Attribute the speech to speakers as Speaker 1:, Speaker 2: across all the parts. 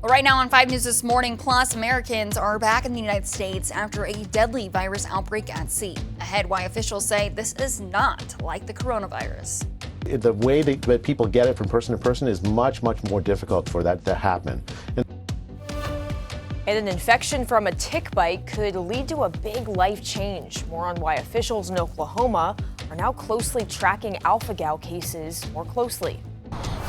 Speaker 1: Right now on 5 News This Morning, plus Americans are back in the United States after a deadly virus outbreak at sea. Ahead, why officials say this is not like the coronavirus.
Speaker 2: The way that people get it from person to person is much more difficult for that to happen.
Speaker 3: And an infection from a tick bite could lead to a big life change. More on why officials in Oklahoma are now closely tracking alpha-gal cases more closely.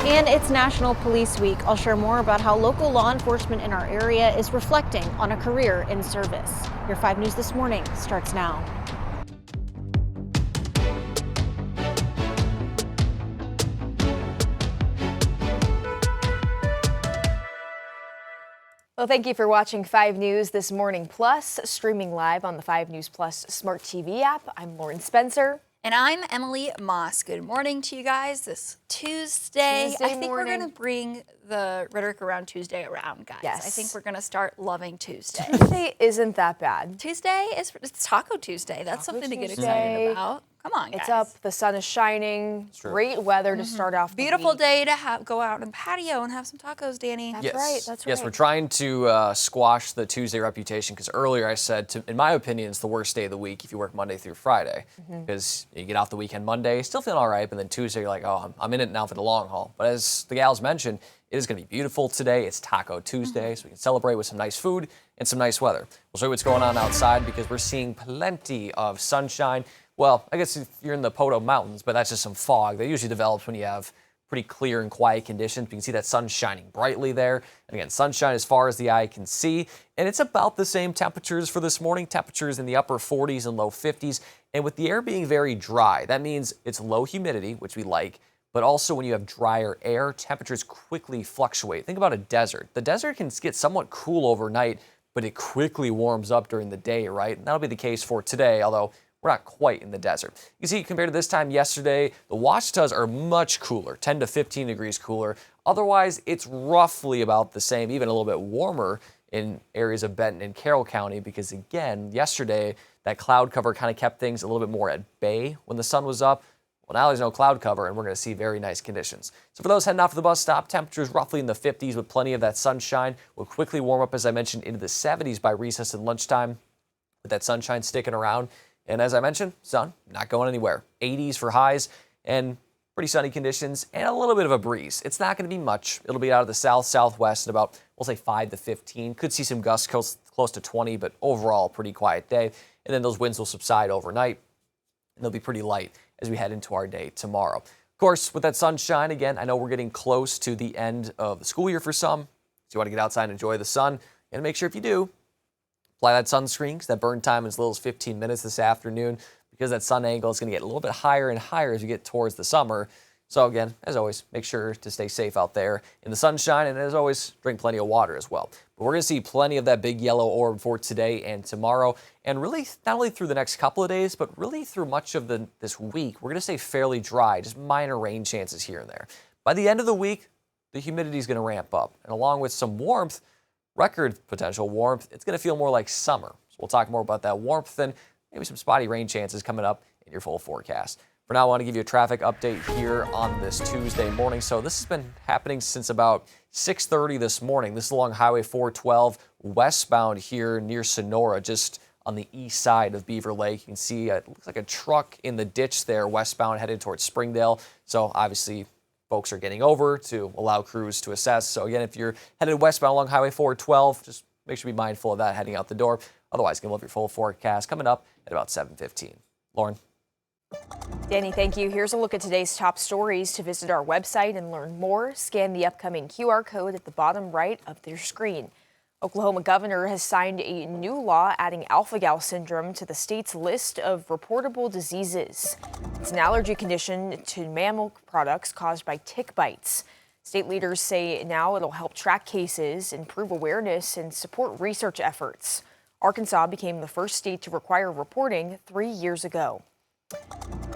Speaker 4: And it's National Police Week. I'll share more about how local law enforcement in our area is reflecting on a career in service. Your 5 News This Morning starts now.
Speaker 3: Well, thank you for watching 5 News This Morning Plus, streaming live on the 5 News Plus Smart TV app. I'm Lauren Spencer.
Speaker 1: And I'm Emily Moss. Good morning to you guys this Tuesday. I think we're going to bring the rhetoric around Tuesday around, guys.
Speaker 3: Yes.
Speaker 1: I think we're going to start loving Tuesday.
Speaker 3: Tuesday isn't that bad.
Speaker 1: Tuesday it's Taco Tuesday. That's something to get excited about. Come on, guys.
Speaker 3: It's up, the sun is shining, great weather to start off the
Speaker 1: Beautiful
Speaker 3: week.
Speaker 1: day to go out on the patio and have some tacos, Danny.
Speaker 3: That's right, that's right.
Speaker 5: Yes, we're trying to squash the Tuesday reputation because earlier I said, in my opinion, it's the worst day of the week if you work Monday through Friday because you get off the weekend Monday, still feeling all right, but then Tuesday you're like, oh, I'm in it now for the long haul. But as the gals mentioned, it is going to be beautiful today. It's Taco Tuesday, so we can celebrate with some nice food and some nice weather. We'll show you what's going on outside because we're seeing plenty of sunshine. Well, I guess if you're in the Poto Mountains, but that's just some fog that usually develops when you have pretty clear and quiet conditions. You can see that sun shining brightly there. And again, sunshine as far as the eye can see. And it's about the same temperatures for this morning. Temperatures in the upper 40s and low 50s. And with the air being very dry, that means it's low humidity, which we like. But also when you have drier air, temperatures quickly fluctuate. Think about a desert. The desert can get somewhat cool overnight, but it quickly warms up during the day, right? And that'll be the case for today, although we're not quite in the desert. You see, compared to this time yesterday, the Ouachitas are much cooler, 10 to 15 degrees cooler. Otherwise, it's roughly about the same, even a little bit warmer in areas of Benton and Carroll County because, again, yesterday, that cloud cover kind of kept things a little bit more at bay when the sun was up. Well, now there's no cloud cover, and we're going to see very nice conditions. So for those heading off to the bus stop, temperatures roughly in the 50s with plenty of that sunshine. Will quickly warm up, as I mentioned, into the 70s by recess and lunchtime with that sunshine sticking around. And as I mentioned, sun not going anywhere. 80s for highs and pretty sunny conditions and a little bit of a breeze. It's not going to be much. It'll be out of the southwest at about, we'll say 5 to 15. Could see some gusts close to 20, but overall pretty quiet day. And then those winds will subside overnight and they'll be pretty light as we head into our day tomorrow. Of course, with that sunshine, again, I know we're getting close to the end of the school year for some. So you want to get outside and enjoy the sun. And make sure if you do, apply that sunscreen because that burn time is as little as 15 minutes this afternoon because that sun angle is going to get a little bit higher and higher as we get towards the summer. So again, as always, make sure to stay safe out there in the sunshine and as always, drink plenty of water as well. But we're going to see plenty of that big yellow orb for today and tomorrow and really not only through the next couple of days, but really through much of this week. We're going to stay fairly dry, just minor rain chances here and there. By the end of the week, the humidity is going to ramp up and along with some warmth, record potential warmth, it's going to feel more like summer. So we'll talk more about that warmth and maybe some spotty rain chances coming up in your full forecast. For now, I want to give you a traffic update here on this Tuesday morning. So this has been happening since about 6:30 this morning. This is along Highway 412 westbound here near Sonora, just on the east side of Beaver Lake. You can see it looks like a truck in the ditch there westbound headed towards Springdale. So obviously folks are getting over to allow crews to assess. So again, if you're headed westbound along Highway 412, just make sure to be mindful of that heading out the door. Otherwise, you can love your full forecast coming up at about 7:15. Lauren.
Speaker 3: Danny, thank you. Here's a look at today's top stories. To visit our website and learn more, scan the upcoming QR code at the bottom right of your screen. Oklahoma governor has signed a new law adding alpha-gal syndrome to the state's list of reportable diseases. It's an allergy condition to mammal products caused by tick bites. State leaders say now it'll help track cases, improve awareness, and support research efforts. Arkansas became the first state to require reporting 3 years ago.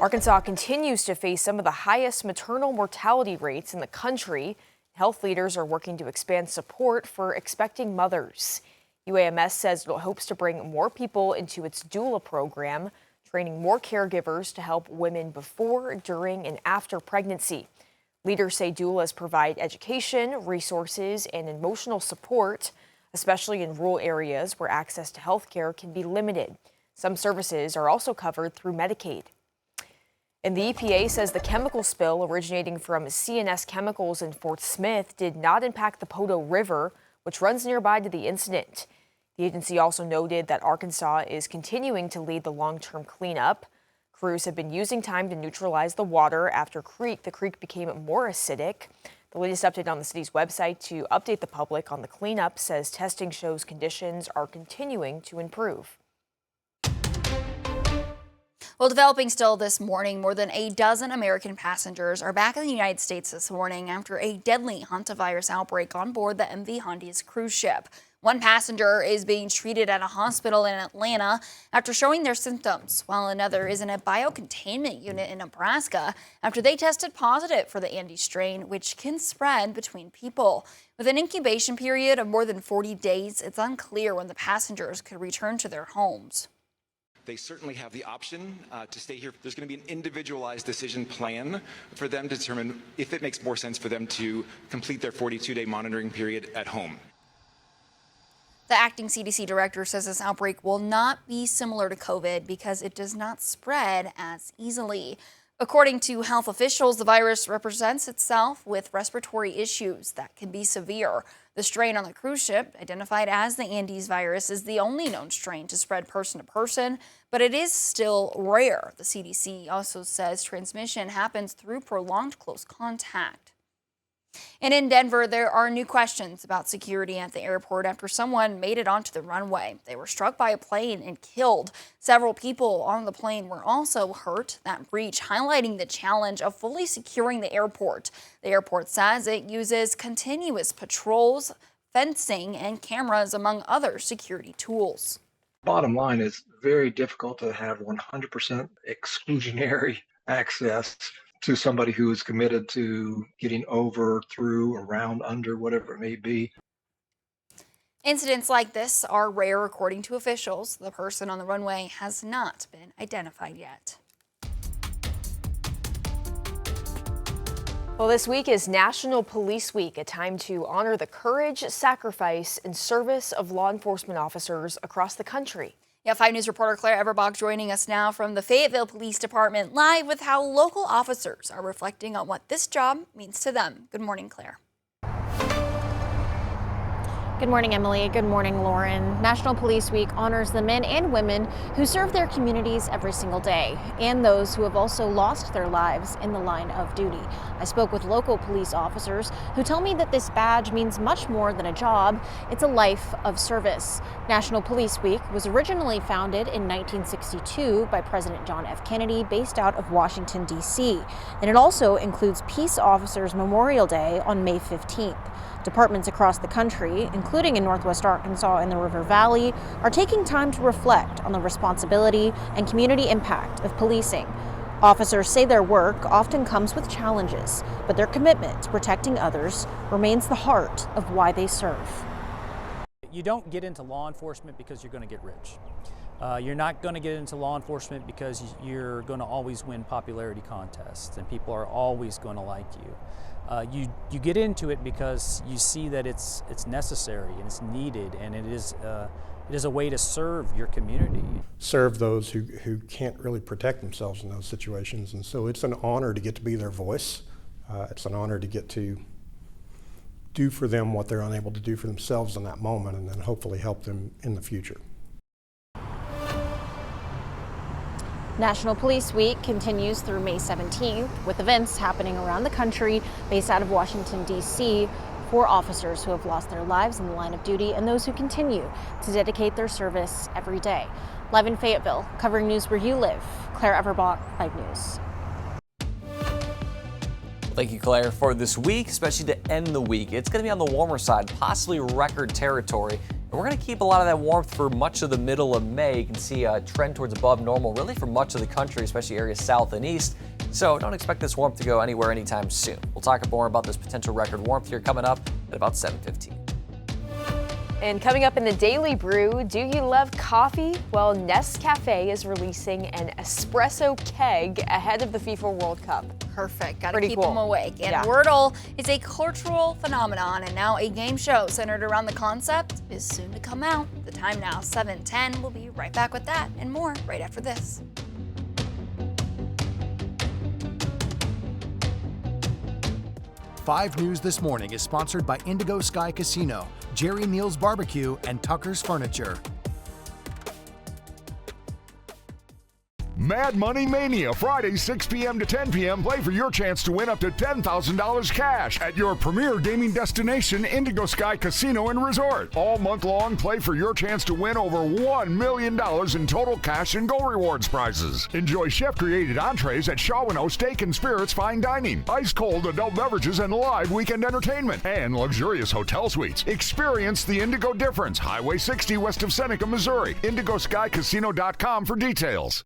Speaker 3: Arkansas continues to face some of the highest maternal mortality rates in the country. Health leaders are working to expand support for expecting mothers. UAMS says it hopes to bring more people into its doula program, training more caregivers to help women before, during, and after pregnancy. Leaders say doulas provide education, resources, and emotional support, especially in rural areas where access to health care can be limited. Some services are also covered through Medicaid. And the EPA says the chemical spill originating from CNS Chemicals in Fort Smith did not impact the Poteau River, which runs nearby to the incident. The agency also noted that Arkansas is continuing to lead the long-term cleanup. Crews have been using time to neutralize the water after the creek became more acidic. The latest update on the city's website to update the public on the cleanup says testing shows conditions are continuing to improve.
Speaker 1: Well, developing still this morning, more than a dozen American passengers are back in the United States this morning after a deadly hantavirus outbreak on board the MV Hondias cruise ship. One passenger is being treated at a hospital in Atlanta after showing their symptoms, while another is in a biocontainment unit in Nebraska after they tested positive for the Andes strain, which can spread between people. With an incubation period of more than 40 days, it's unclear when the passengers could return to their homes.
Speaker 6: They certainly have the option to stay here. There's going to be an individualized decision plan for them to determine if it makes more sense for them to complete their 42-day monitoring period at home.
Speaker 1: The acting CDC director says this outbreak will not be similar to COVID because it does not spread as easily. According to health officials, the virus represents itself with respiratory issues that can be severe. The strain on the cruise ship, identified as the Andes virus, is the only known strain to spread person to person, but it is still rare. The CDC also says transmission happens through prolonged close contact. And in Denver, there are new questions about security at the airport after someone made it onto the runway. They were struck by a plane and killed. Several people on the plane were also hurt. That breach highlighting the challenge of fully securing the airport. The airport says it uses continuous patrols, fencing, and cameras, among other security tools.
Speaker 7: Bottom line is very difficult to have 100% exclusionary access to somebody who is committed to getting over, through, around, under, whatever it may be.
Speaker 1: Incidents like this are rare, according to officials. The person on the runway has not been identified yet.
Speaker 3: Well, this week is National Police Week, a time to honor the courage, sacrifice, and service of law enforcement officers across the country.
Speaker 1: Yeah, 5 News reporter Claire Everbach joining us now from the Fayetteville Police Department, live with how local officers are reflecting on what this job means to them. Good morning, Claire.
Speaker 4: Good morning, Emily. Good morning, Lauren. National Police Week honors the men and women who serve their communities every single day, and those who have also lost their lives in the line of duty. I spoke with local police officers who tell me that this badge means much more than a job. It's a life of service. National Police Week was originally founded in 1962 by President John F. Kennedy, based out of Washington, D.C., and it also includes Peace Officers Memorial Day on May 15th. Departments across the country, including in Northwest Arkansas and the River Valley, are taking time to reflect on the responsibility and community impact of policing. Officers say their work often comes with challenges, but their commitment to protecting others remains the heart of why they serve.
Speaker 8: You don't get into law enforcement because you're going to get rich. You're not going to get into law enforcement because you're going to always win popularity contests and people are always going to like you. You get into it because you see that it's necessary and it's needed, and it is a way to serve your community.
Speaker 9: Serve those who can't really protect themselves in those situations, and so it's an honor to get to be their voice. It's an honor to get to do for them what they're unable to do for themselves in that moment, and then hopefully help them in the future.
Speaker 4: National Police Week continues through May 17th, with events happening around the country based out of Washington, D.C., for officers who have lost their lives in the line of duty and those who continue to dedicate their service every day. Live in Fayetteville, covering news where you live, Claire Everbach, 5 News.
Speaker 5: Thank you, Claire. For this week, especially to end the week, it's going to be on the warmer side, possibly record territory. And we're going to keep a lot of that warmth for much of the middle of May. You can see a trend towards above normal, really for much of the country, especially areas south and east. So don't expect this warmth to go anywhere anytime soon. We'll talk more about this potential record warmth here coming up at about 7:15.
Speaker 3: And coming up in the Daily Brew, do you love coffee? Well, Nescafe is releasing an espresso keg ahead of the FIFA World Cup.
Speaker 1: Perfect. Gotta
Speaker 3: Pretty
Speaker 1: keep
Speaker 3: cool.
Speaker 1: them awake. And
Speaker 3: Yeah.
Speaker 1: Wordle is a cultural phenomenon, and now a game show centered around the concept is soon to come out. The time now, 7:10. We'll be right back with that and more right after this.
Speaker 10: 5 News This Morning is sponsored by Indigo Sky Casino, Jerry Neal's Barbecue, and Tucker's Furniture.
Speaker 11: Mad Money Mania, Friday, 6 p.m. to 10 p.m. Play for your chance to win up to $10,000 cash at your premier gaming destination, Indigo Sky Casino and Resort. All month long, play for your chance to win over $1 million in total cash and Go Rewards prizes. Enjoy chef-created entrees at Shaw & O Steak and Spirits Fine Dining, ice-cold adult beverages and live weekend entertainment, and luxurious hotel suites. Experience the Indigo difference. Highway 60 west of Seneca, Missouri. IndigoSkyCasino.com for details.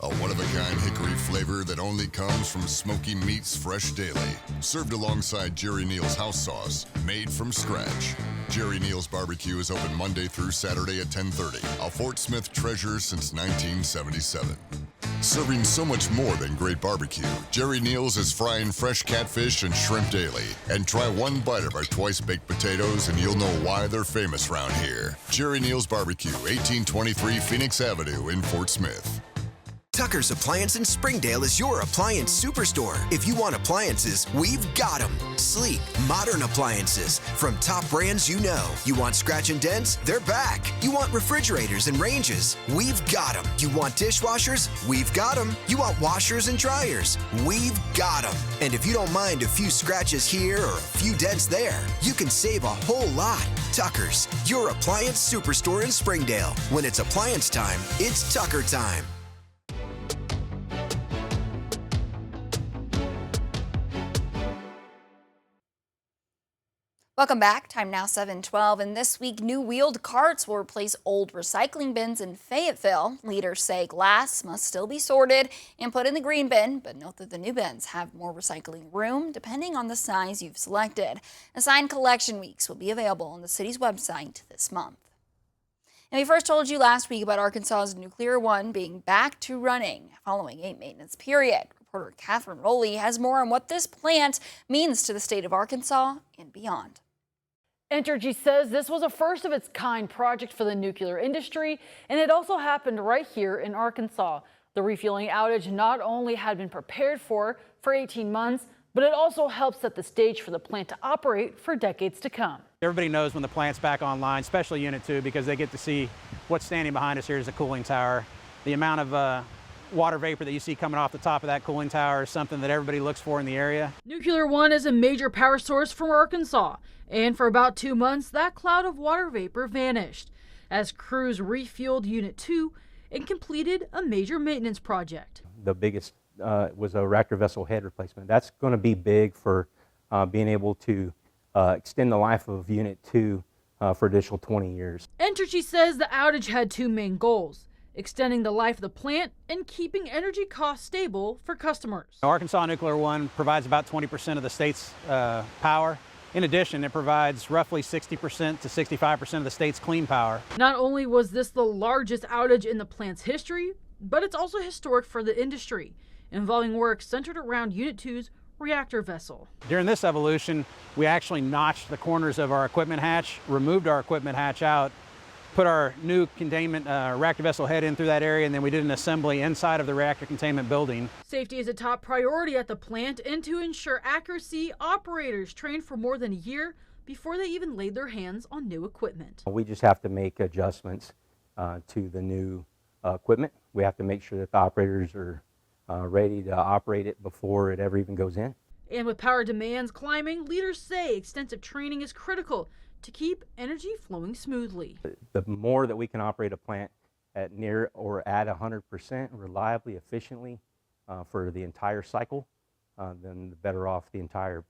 Speaker 12: A one-of-a-kind hickory flavor that only comes from Smoky Meats Fresh Daily. Served alongside Jerry Neal's house sauce, made from scratch. Jerry Neal's Barbecue is open Monday through Saturday at 10:30. A Fort Smith treasure since 1977. Serving so much more than great barbecue, Jerry Neal's is frying fresh catfish and shrimp daily. And try one bite of our twice-baked potatoes and you'll know why they're famous around here. Jerry Neal's Barbecue, 1823 Phoenix Avenue in Fort Smith.
Speaker 13: Tucker's Appliance in Springdale is your appliance superstore. If you want appliances, we've got them. Sleek, modern appliances from top brands you know. You want scratch and dents? They're back. You want refrigerators and ranges? We've got them. You want dishwashers? We've got them. You want washers and dryers? We've got them. And if you don't mind a few scratches here or a few dents there, you can save a whole lot. Tucker's, your appliance superstore in Springdale. When it's appliance time, it's Tucker time.
Speaker 1: Welcome back. Time now 7:12, and this week new wheeled carts will replace old recycling bins in Fayetteville. Leaders say glass must still be sorted and put in the green bin, but note that the new bins have more recycling room depending on the size you've selected. Assigned collection weeks will be available on the city's website this month. And we first told you last week about Arkansas's Nuclear One being back to running following a maintenance period. Reporter Catherine Rowley has more on what this plant means to the state of Arkansas and beyond.
Speaker 14: Entergy says this was a first-of-its-kind project for the nuclear industry, and it also happened right here in Arkansas. The refueling outage not only had been prepared for 18 months, but it also helped set the stage for the plant to operate for decades to come.
Speaker 8: Everybody knows when the plant's back online, especially Unit 2, because they get to see what's standing behind us here is a cooling tower. The amount of water vapor that you see coming off the top of that cooling tower is something that everybody looks for in the area.
Speaker 14: Nuclear One is a major power source from Arkansas, and for about 2 months, that cloud of water vapor vanished as crews refueled Unit 2 and completed a major maintenance project.
Speaker 15: The biggest was a reactor vessel head replacement. That's going to be big for being able to extend the life of Unit 2 for additional 20 years.
Speaker 14: Entergy says the outage had 2 main goals: extending the life of the plant and keeping energy costs stable for customers.
Speaker 8: Arkansas Nuclear One provides about 20% of the state's power. In addition, it provides roughly 60% to 65% of the state's clean power.
Speaker 14: Not only was this the largest outage in the plant's history, but it's also historic for the industry, involving work centered around Unit 2's reactor vessel.
Speaker 8: During this evolution, we actually notched the corners of our equipment hatch, removed our equipment hatch out, put our new containment reactor vessel head in through that area, and then we did an assembly inside of the reactor containment building.
Speaker 14: Safety is a top priority at the plant, and to ensure accuracy, operators trained for more than a year before they even laid their hands on new equipment.
Speaker 15: We just have to make adjustments to the new equipment. We have to make sure that the operators are ready to operate it before it ever even goes in.
Speaker 14: And with power demands climbing, leaders say extensive training is critical to keep energy flowing smoothly.
Speaker 15: The more that we can operate a plant at near or at 100% reliably, efficiently for the entire cycle, then the better off the entire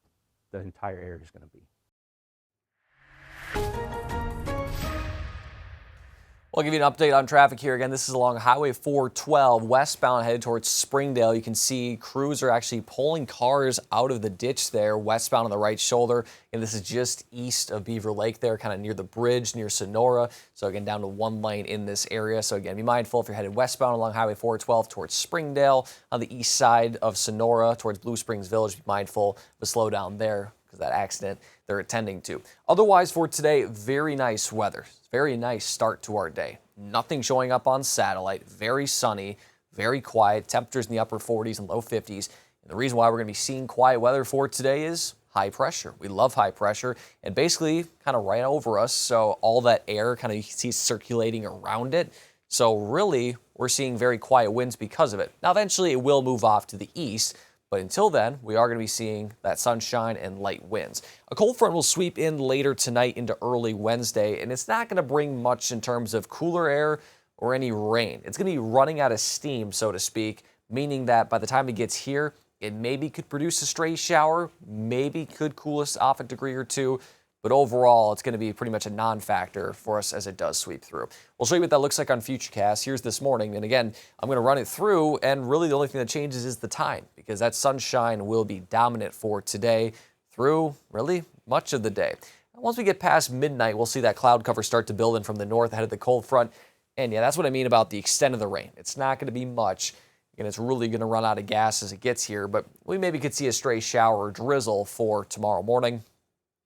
Speaker 15: area is going to be.
Speaker 5: We'll give you an update on traffic here. Again, this is along Highway 412, westbound headed towards Springdale. You can see crews are actually pulling cars out of the ditch there, westbound on the right shoulder. And this is just east of Beaver Lake there, kind of near the bridge, near Sonora. So again, down to one lane in this area. So again, be mindful if you're headed westbound along Highway 412 towards Springdale. On the east side of Sonora towards Blue Springs Village, be mindful of a slowdown there because that accident they're attending to. Otherwise for today, very nice weather. Very nice start to our day. Nothing showing up on satellite. Very sunny, very quiet. Temperatures in the upper 40s and low 50s. And the reason why we're going to be seeing quiet weather for today is high pressure. We love high pressure and basically kind of right over us. So all that air kind of you can see circulating around it. So really, we're seeing very quiet winds because of it. Now, eventually it will move off to the east. But until then, we are going to be seeing that sunshine and light winds. A cold front will sweep in later tonight into early Wednesday, and it's not going to bring much in terms of cooler air or any rain. It's going to be running out of steam, so to speak, meaning that by the time it gets here, it maybe could produce a stray shower, maybe could cool us off a degree or two, but overall, it's going to be pretty much a non-factor for us as it does sweep through. We'll show you what that looks like on Futurecast. Here's this morning. And again, I'm going to run it through. And really, the only thing that changes is the time because that sunshine will be dominant for today through really much of the day. Once we get past midnight, we'll see that cloud cover start to build in from the north ahead of the cold front. And yeah, that's what I mean about the extent of the rain. It's not going to be much. And it's really going to run out of gas as it gets here. But we maybe could see a stray shower or drizzle for tomorrow morning.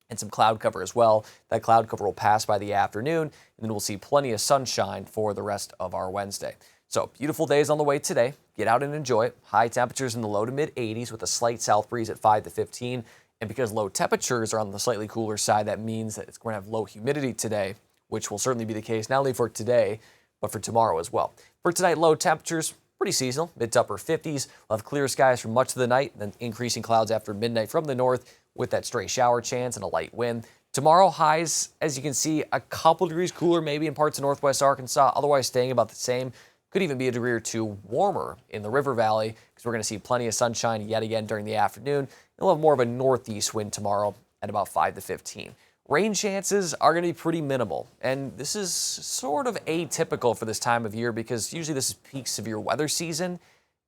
Speaker 5: And some cloud cover as well. That cloud cover will pass by the afternoon, and then we'll see plenty of sunshine for the rest of our Wednesday. So beautiful days on the way today. Get out and enjoy it. High temperatures in the low to mid 80s with a slight south breeze at 5 to 15. And because low temperatures are on the slightly cooler side, that means that it's going to have low humidity today, which will certainly be the case not only for today, but for tomorrow as well. For tonight, low temperatures, pretty seasonal, mid to upper 50s. We'll have clear skies for much of the night, then increasing clouds after midnight from the north, with that stray shower chance and a light wind. Tomorrow, highs, as you can see, a couple degrees cooler maybe in parts of northwest Arkansas, otherwise staying about the same. Could even be a degree or two warmer in the River Valley because we're going to see plenty of sunshine yet again during the afternoon. We'll have more of a northeast wind tomorrow at about 5 to 15. Rain chances are going to be pretty minimal, and this is sort of atypical for this time of year because usually this is peak severe weather season,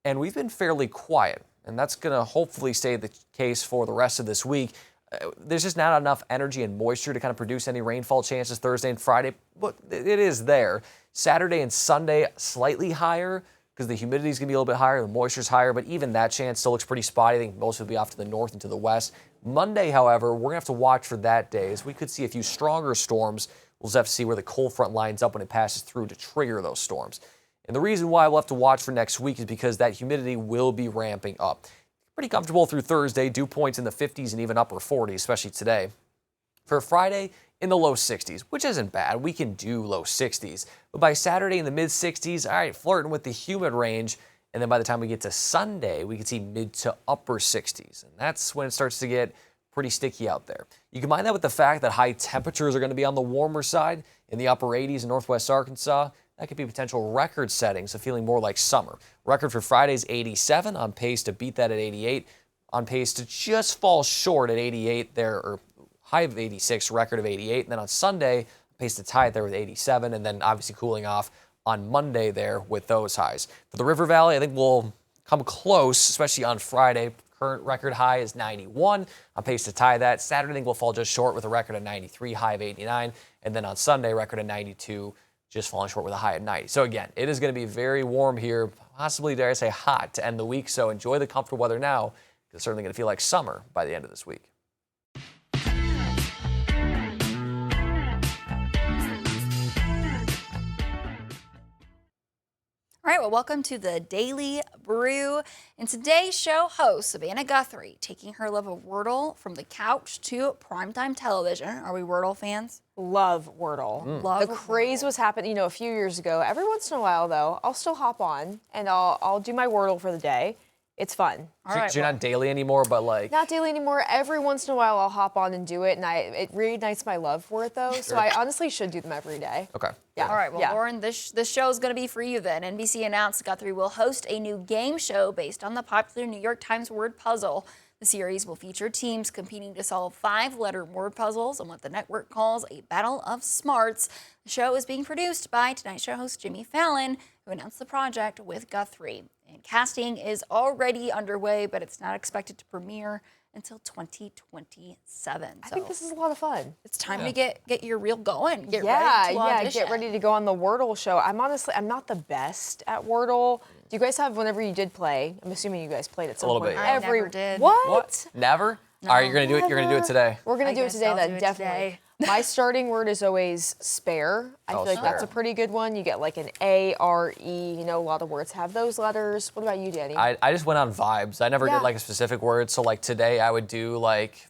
Speaker 5: and we've been fairly quiet. And that's going to hopefully stay the case for the rest of this week. There's just not enough energy and moisture to kind of produce any rainfall chances Thursday and Friday, but it is there. Saturday and Sunday, slightly higher because the humidity is going to be a little bit higher, the moisture's higher, but even that chance still looks pretty spotty. I think most will be off to the north and to the west. Monday, however, we're going to have to watch for that day as we could see a few stronger storms. We'll just have to see where the cold front lines up when it passes through to trigger those storms. And the reason why we'll have to watch for next week is because that humidity will be ramping up. Pretty comfortable through Thursday, dew points in the 50s and even upper 40s, especially today. For Friday, in the low 60s, which isn't bad. We can do low 60s. But by Saturday in the mid 60s, all right, flirting with the humid range. And then by the time we get to Sunday, we can see mid to upper 60s. And that's when it starts to get pretty sticky out there. You combine that with the fact that high temperatures are going to be on the warmer side in the upper 80s in northwest Arkansas. That could be potential record settings, so feeling more like summer. Record for Friday's 87, on pace to beat that at 88, on pace to just fall short at 88 there, or high of 86, record of 88. And then on Sunday, pace to tie it there with 87, and then obviously cooling off on Monday there with those highs. For the River Valley, I think we'll come close, especially on Friday. Current record high is 91, on pace to tie that. Saturday, I think we'll fall just short with a record of 93, high of 89. And then on Sunday, record of 92, just falling short with a high of 90. So again, it is going to be very warm here, possibly, dare I say, hot to end the week. So enjoy the comfortable weather now, because it's certainly going to feel like summer by the end of this week.
Speaker 1: All right, well, welcome to the Daily Brew. And today's show host, Savannah Guthrie, taking her love of Wordle from the couch to primetime television. Are we Wordle fans?
Speaker 3: Love Wordle.
Speaker 1: Love
Speaker 3: the craze was happening, a few years ago. Every once in a while, though, I'll still hop on and I'll do my Wordle for the day. It's fun.
Speaker 5: All right, so you're not daily anymore, but like...
Speaker 3: Not daily anymore. Every once in a while, I'll hop on and do it, and it reignites my love for it, though. So I honestly should do them every day.
Speaker 5: Okay.
Speaker 1: Yeah. All right, well, Lauren, this show is going to be for you then. NBC announced Guthrie will host a new game show based on the popular New York Times word puzzle. The series will feature teams competing to solve 5-letter word puzzles on what the network calls a battle of smarts. The show is being produced by Tonight Show host Jimmy Fallon, who announced the project with Guthrie. And casting is already underway, but it's not expected to premiere until 2027.
Speaker 3: I think this is a lot of fun.
Speaker 1: It's time to get your reel going. Get ready to
Speaker 3: yeah,
Speaker 1: audition.
Speaker 3: get ready to go on the Wordle show. I'm not the best at Wordle. Do you guys have, whenever you did play, I'm assuming you guys played at some
Speaker 5: little
Speaker 3: point.
Speaker 5: bit, yeah.
Speaker 1: I never did.
Speaker 3: What?
Speaker 5: Never? All right, you're gonna do it. You're gonna do it today.
Speaker 3: We're gonna
Speaker 1: I
Speaker 3: do it
Speaker 1: guess
Speaker 3: today
Speaker 1: I'll
Speaker 3: then,
Speaker 1: do it
Speaker 3: definitely.
Speaker 1: today.
Speaker 3: My starting word is always spare. I feel like that's a
Speaker 5: spare.
Speaker 3: pretty good one. You get like an A, R, E. You know, a lot of words have those letters. What about you, Danny?
Speaker 5: I just went on vibes. I never
Speaker 3: Yeah.
Speaker 5: did like a specific word. So like today I would do like,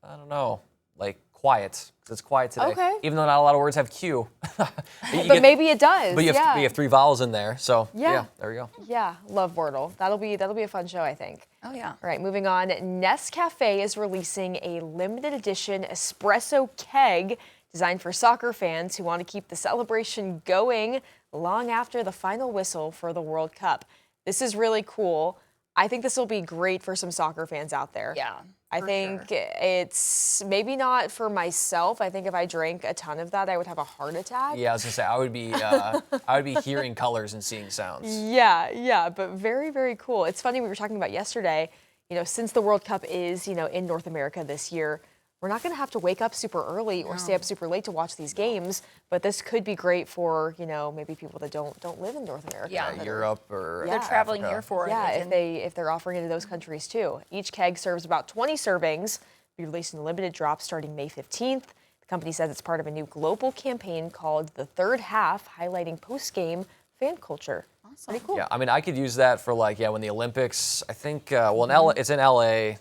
Speaker 5: I don't know, like quiet. 'Cause it's quiet today.
Speaker 3: Okay.
Speaker 5: Even though not a lot of words have Q.
Speaker 3: But maybe it does.
Speaker 5: But you
Speaker 3: yeah.
Speaker 5: have 3 vowels in there. So
Speaker 3: Yeah.
Speaker 5: yeah, there we go.
Speaker 3: Yeah, love Wordle. That'll be a fun show, I think.
Speaker 1: Oh, yeah.
Speaker 3: All right, moving on. Nescafe is releasing a limited edition espresso keg designed for soccer fans who want to keep the celebration going long after the final whistle for the World Cup. This is really cool. I think this will be great for some soccer fans out there.
Speaker 1: Yeah.
Speaker 3: I think it's maybe not for myself. I think if I drank a ton of that, I would have a heart attack.
Speaker 5: Yeah, I was gonna say I would be hearing colors and seeing sounds.
Speaker 3: Yeah, but very, very cool. It's funny, we were talking about yesterday, you know, since the World Cup is, you know, in North America this year, we're not going to have to wake up super early or stay up super late to watch these games, but this could be great for, you know, maybe people that don't live in North America.
Speaker 1: Yeah.
Speaker 3: that are-
Speaker 5: Europe or
Speaker 1: They're traveling
Speaker 5: Africa.
Speaker 1: here for it.
Speaker 3: Yeah,
Speaker 1: They
Speaker 3: if they're offering it to those countries too. Each keg serves about 20 servings. Be released in a limited drop starting May 15th. The company says it's part of a new global campaign called The Third Half, highlighting post-game fan culture. Awesome. Pretty cool.
Speaker 5: Yeah, I mean I could use that for like when the Olympics. I think well in LA, it's in LA,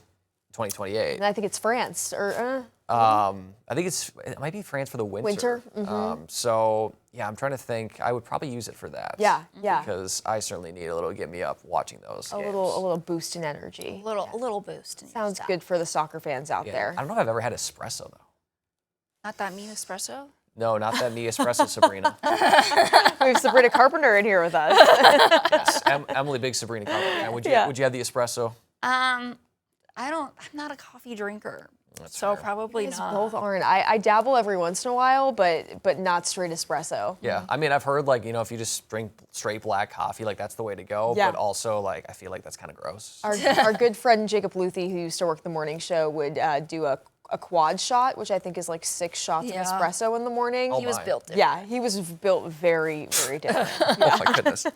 Speaker 5: 2028.
Speaker 3: And I think it's France or
Speaker 5: I think it might be France for the winter.
Speaker 3: Winter,
Speaker 5: So yeah, I'm trying to think. I would probably use it for that.
Speaker 3: yeah.
Speaker 5: Because I certainly need a little get me up watching those.
Speaker 3: A
Speaker 5: games.
Speaker 3: little boost in energy.
Speaker 1: a little boost. in your
Speaker 3: Sounds
Speaker 1: step.
Speaker 3: good for the soccer fans out
Speaker 5: Yeah.
Speaker 3: there.
Speaker 5: I don't know if I've ever had espresso though.
Speaker 1: Not that mean espresso.
Speaker 5: No, not that me espresso, Sabrina.
Speaker 3: We have Sabrina Carpenter in here with us.
Speaker 5: Yes, Emily, big Sabrina Carpenter. Would you
Speaker 3: Yeah.
Speaker 5: would you have the espresso?
Speaker 1: I'm not a coffee drinker. So probably
Speaker 3: You guys
Speaker 1: not.
Speaker 3: both aren't. I dabble every once in a while, but not straight espresso.
Speaker 5: Yeah, I mean I've heard like if you just drink straight black coffee, like that's the way to go.
Speaker 3: Yeah.
Speaker 5: But also like I feel like that's kind of gross.
Speaker 3: Our good friend Jacob Luthi, who used to work the morning show, would do a quad shot, which I think is like 6 shots
Speaker 1: Yeah.
Speaker 3: of espresso in the morning.
Speaker 1: He was
Speaker 5: my.
Speaker 1: built different.
Speaker 3: Yeah, he was built very, very different.
Speaker 5: Oh my goodness.
Speaker 1: All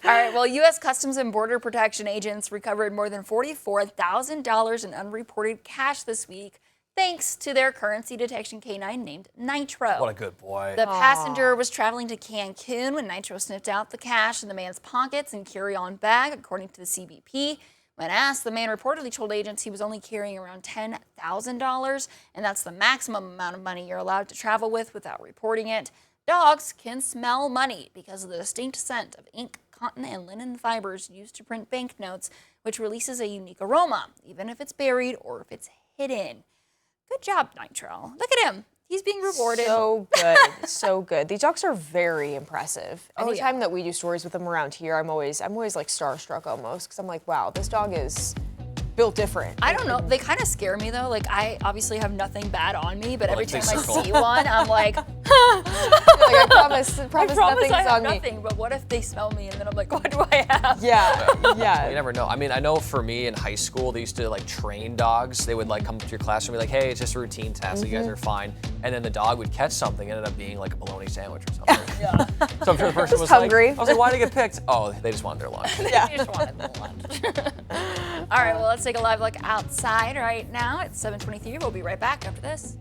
Speaker 1: right, well, U.S. Customs and Border Protection agents recovered more than $44,000 in unreported cash this week, thanks to their currency detection canine named Nitro.
Speaker 5: What a good boy.
Speaker 1: The passenger was traveling to Cancun when Nitro sniffed out the cash in the man's pockets and carry-on bag, according to the CBP. When asked, the man reportedly told agents he was only carrying around $10,000, and that's the maximum amount of money you're allowed to travel with without reporting it. Dogs can smell money because of the distinct scent of ink, cotton, and linen fibers used to print banknotes, which releases a unique aroma, even if it's buried or if it's hidden. Good job, Nitro. Look at him. He's being rewarded.
Speaker 3: So good, so good. These dogs are very impressive.
Speaker 1: Oh,
Speaker 3: Anytime that we do stories with them around here, I'm always like starstruck almost, because I'm like, wow, this dog is built different.
Speaker 1: I don't know. They kind of scare me though. Like I obviously have nothing bad on me, but every
Speaker 5: Like big
Speaker 1: time I
Speaker 5: circle.
Speaker 1: see one, I'm like,
Speaker 3: I promise
Speaker 1: I promise
Speaker 3: nothing's
Speaker 1: I have
Speaker 3: on me.
Speaker 1: nothing. But what if they smell me and then I'm like, what do I have?
Speaker 3: Yeah,
Speaker 5: You
Speaker 3: yeah.
Speaker 5: never know. I mean, I know for me in high school, they used to like train dogs. They would like come to your classroom and be like, hey, it's just a routine test. You guys are fine. And then the dog would catch something and ended up being like a bologna sandwich or something.
Speaker 1: Yeah.
Speaker 5: So I'm sure the person was
Speaker 3: hungry.
Speaker 5: like, I was like, why did you get picked? Oh, they just wanted their lunch.
Speaker 1: They just wanted the lunch. All right, well, let's take a live look outside right now. It's 7:23. We'll be right back after this.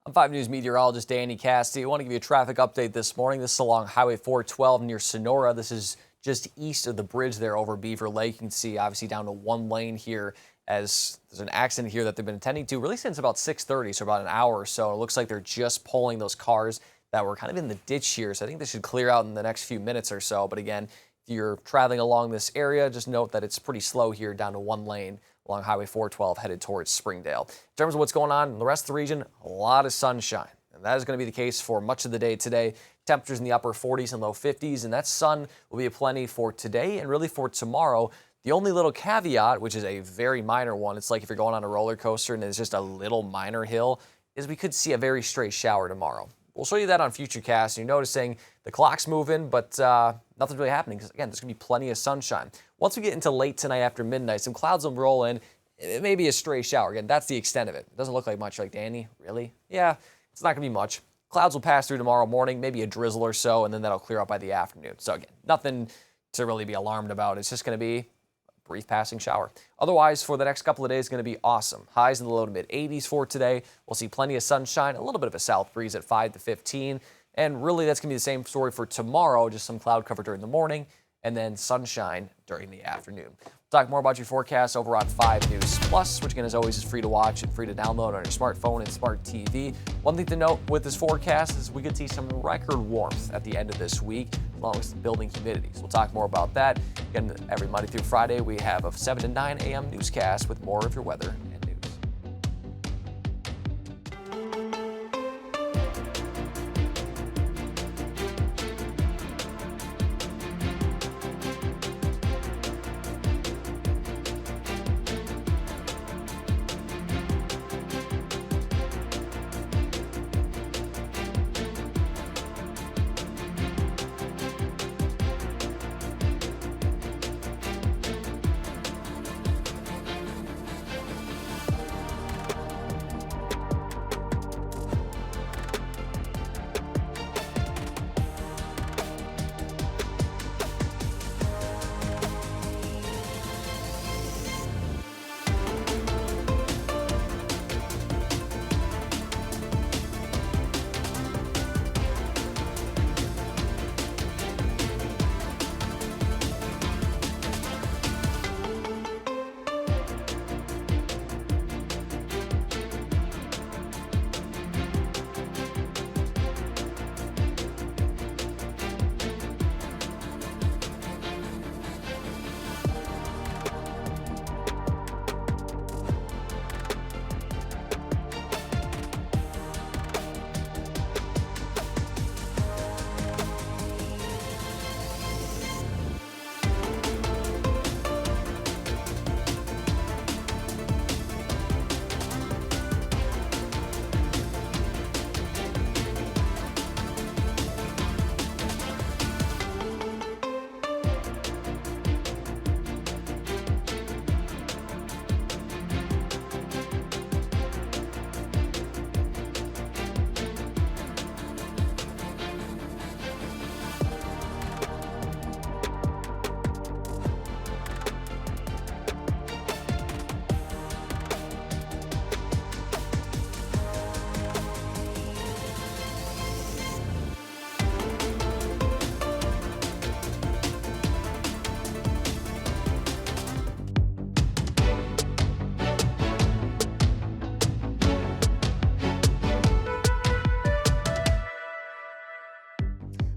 Speaker 5: I'm 5 News meteorologist Danny Cassidy. I want to give you a traffic update this morning. This is along Highway 412 near Sonora. This is just east of the bridge there over Beaver Lake. You can see obviously down to 1 lane here as there's an accident here that they've been attending to really since about 6:30, so about an hour or so. It looks like they're just pulling those cars that were kind of in the ditch here. So I think this should clear out in the next few minutes or so. But again, if you're traveling along this area, just note that it's pretty slow here down to 1 lane along Highway 412 headed towards Springdale. In terms of what's going on in the rest of the region, a lot of sunshine. And that is going to be the case for much of the day today. Temperatures in the upper 40s and low 50s, and that sun will be aplenty for today and really for tomorrow. The only little caveat, which is a very minor one, it's like if you're going on a roller coaster and it's just a little minor hill, is we could see a very stray shower tomorrow. We'll show you that on Futurecast. You're noticing the clock's moving, but nothing's really happening because, again, there's going to be plenty of sunshine. Once we get into late tonight after midnight, some clouds will roll in. It may be a stray shower. Again, that's the extent of it. It doesn't look like much. Like, Danny, really? Yeah, it's not going to be much. Clouds will pass through tomorrow morning, maybe a drizzle or so, and then that'll clear up by the afternoon. So, again, nothing to really be alarmed about. It's just going to be a brief passing shower. Otherwise, for the next couple of days, it's going to be awesome. Highs in the low to mid 80s for today. We'll see plenty of sunshine, a little bit of a south breeze at 5 to 15. And really, that's going to be the same story for tomorrow, just some cloud cover during the morning and then sunshine during the afternoon. We'll talk more about your forecast over on 5 News Plus, which again, as always, is free to watch and free to download on your smartphone and smart TV. One thing to note with this forecast is we could see some record warmth at the end of this week, along with some building humidity. So we'll talk more about that. Again, every Monday through Friday, we have a 7 to 9 a.m. newscast with more of your weather and news.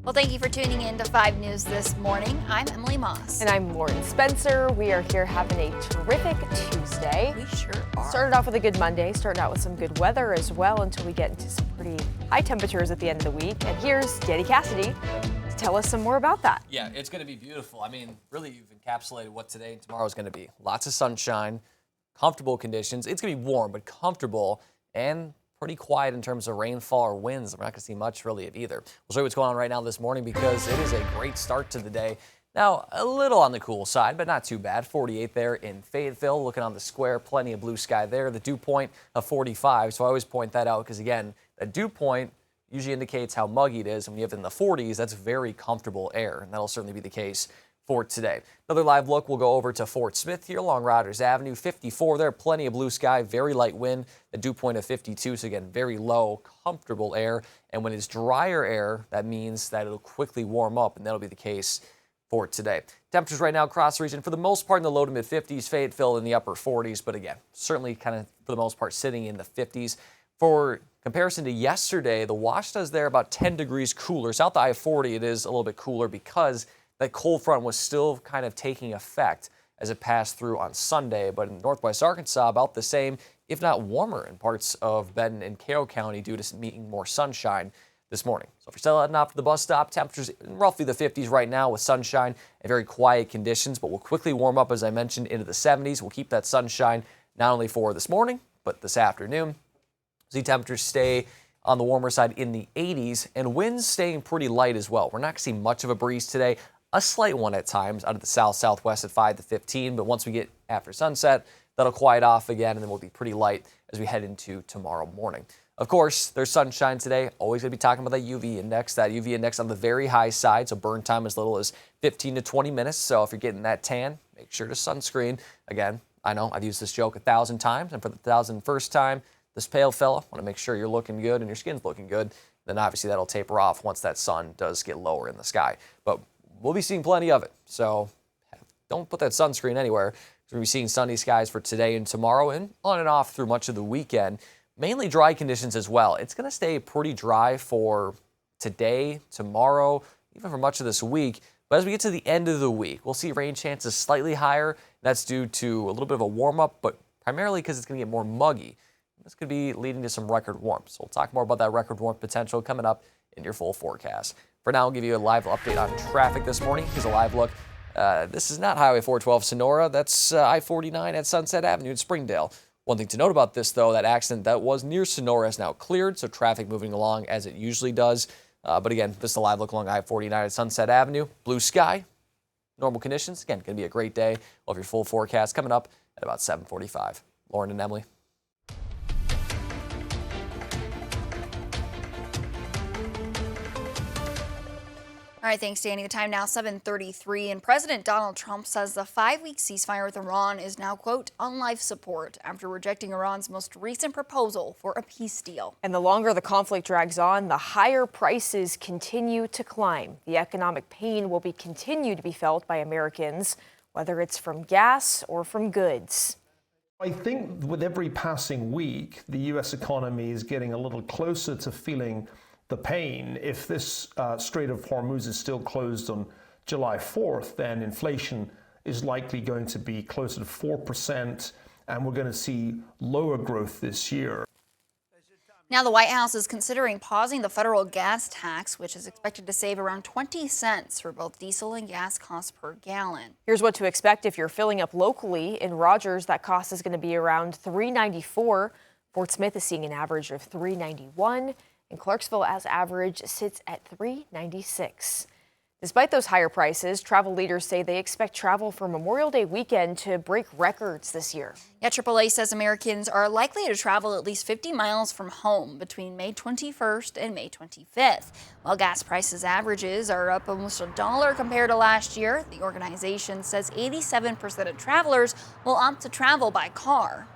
Speaker 1: Well, thank you for tuning in to 5 News this morning. I'm Emily Moss.
Speaker 3: And I'm Lauren Spencer. We are here having a terrific Tuesday.
Speaker 1: We sure are.
Speaker 3: Started off with a good Monday, starting out with some good weather as well until we get into some pretty high temperatures at the end of the week. And here's Danny Cassidy to tell us some more about that.
Speaker 5: Yeah, it's going to be beautiful. I mean, really, you've encapsulated what today and tomorrow is going to be. Lots of sunshine, comfortable conditions. It's going to be warm, but comfortable and pretty quiet in terms of rainfall or winds. We're not going to see much really of either. We'll show you what's going on right now this morning because it is a great start to the day. Now, a little on the cool side, but not too bad. 48 there in Fayetteville. Looking on the square, plenty of blue sky there. The dew point of 45. So I always point that out because, again, that dew point usually indicates how muggy it is. And when you have it in the 40s, that's very comfortable air. And that'll certainly be the case for today. Another live look, we'll go over to Fort Smith here along Rogers Avenue. 54 there, plenty of blue sky, very light wind, a dew point of 52. So again, very low, comfortable air. And when it's drier air, that means that it'll quickly warm up, and that'll be the case for today. Temperatures right now across the region, for the most part in the low to mid 50s, Fayetteville in the upper 40s, but again, certainly kind of for the most part sitting in the 50s. For comparison to yesterday, the Washtenaw is there about 10 degrees cooler. South of I-40, it is a little bit cooler because that cold front was still kind of taking effect as it passed through on Sunday. But in northwest Arkansas, about the same, if not warmer in parts of Benton and Carroll County due to meeting more sunshine this morning. So if you're still heading off to the bus stop, temperatures in roughly the 50s right now with sunshine and very quiet conditions, but we'll quickly warm up, as I mentioned, into the 70s. We'll keep that sunshine not only for this morning, but this afternoon. See temperatures stay on the warmer side in the 80s, and winds staying pretty light as well. We're not going to see much of a breeze today, a slight one at times out of the south-southwest at 5 to 15, but once we get after sunset, that'll quiet off again, and then we'll be pretty light as we head into tomorrow morning. Of course, there's sunshine today. Always going to be talking about that UV index. That UV index on the very high side, so burn time as little as 15 to 20 minutes. So if you're getting that tan, make sure to sunscreen. Again, I know I've used this joke 1,000 times, and for the 1,001st time, this pale fella, want to make sure you're looking good and your skin's looking good. Then obviously that'll taper off once that sun does get lower in the sky. But we'll be seeing plenty of it. So don't put that sunscreen anywhere. We're going to be seeing sunny skies for today and tomorrow and on and off through much of the weekend. Mainly dry conditions as well. It's going to stay pretty dry for today, tomorrow, even for much of this week. But as we get to the end of the week, we'll see rain chances slightly higher. That's due to a little bit of a warm-up, but primarily because it's going to get more muggy. This could be leading to some record warmth. So we'll talk more about that record warmth potential coming up in your full forecast. For now, I'll give you a live update on traffic this morning. Here's a live look. This is not Highway 412 Sonora. That's I-49 at Sunset Avenue in Springdale. One thing to note about this, though, that accident that was near Sonora is now cleared, so traffic moving along as it usually does. But again, this is a live look along I-49 at Sunset Avenue. Blue sky, normal conditions. Again, going to be a great day. We'll have your full forecast coming up at about 7:45. Lauren and Emily.
Speaker 1: All right, thanks, Danny. The time now 7:33, and President Donald Trump says the 5-week ceasefire with Iran is now, quote, on life support after rejecting Iran's most recent proposal for a peace deal.
Speaker 3: And the longer the conflict drags on, the higher prices continue to climb. The economic pain will continue to be felt by Americans, whether it's from gas or from goods.
Speaker 16: I think with every passing week, the U.S. economy is getting a little closer to feeling the pain. If this Strait of Hormuz is still closed on July 4th, then inflation is likely going to be closer to 4%, and we're going to see lower growth this year.
Speaker 1: Now, the White House is considering pausing the federal gas tax, which is expected to save around 20 cents for both diesel and gas costs per gallon.
Speaker 3: Here's what to expect if you're filling up locally. In Rogers, that cost is going to be around $3.94. Fort Smith is seeing an average of $3.91. And Clarksville, as average, sits at $3.96. Despite those higher prices, travel leaders say they expect travel for Memorial Day weekend to break records this year.
Speaker 1: Yeah, AAA says Americans are likely to travel at least 50 miles from home between May 21st and May 25th. While gas prices averages are up almost $1 compared to last year, the organization says 87% of travelers will opt to travel by car.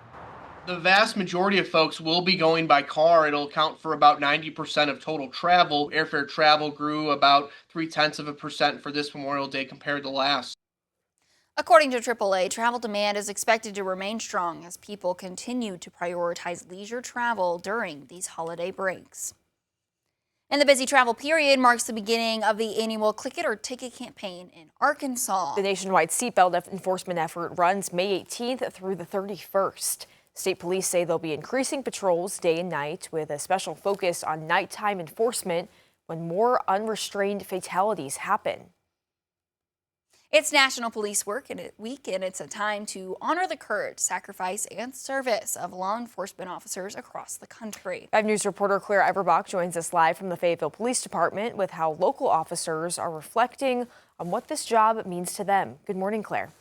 Speaker 17: The vast majority of folks will be going by car. It'll account for about 90% of total travel. Airfare travel grew about 0.3% for this Memorial Day compared to last.
Speaker 1: According to AAA, travel demand is expected to remain strong as people continue to prioritize leisure travel during these holiday breaks. And the busy travel period marks the beginning of the annual Click It or Ticket campaign in Arkansas.
Speaker 3: The nationwide seatbelt enforcement effort runs May 18th through the 31st. State police say they'll be increasing patrols day and night with a special focus on nighttime enforcement when more unrestrained fatalities happen.
Speaker 1: It's National Police Week, and it's a time to honor the courage, sacrifice, and service of law enforcement officers across the country.
Speaker 3: 5 News reporter Claire Everbach joins us live from the Fayetteville Police Department with how local officers are reflecting on what this job means to them. Good morning, Claire.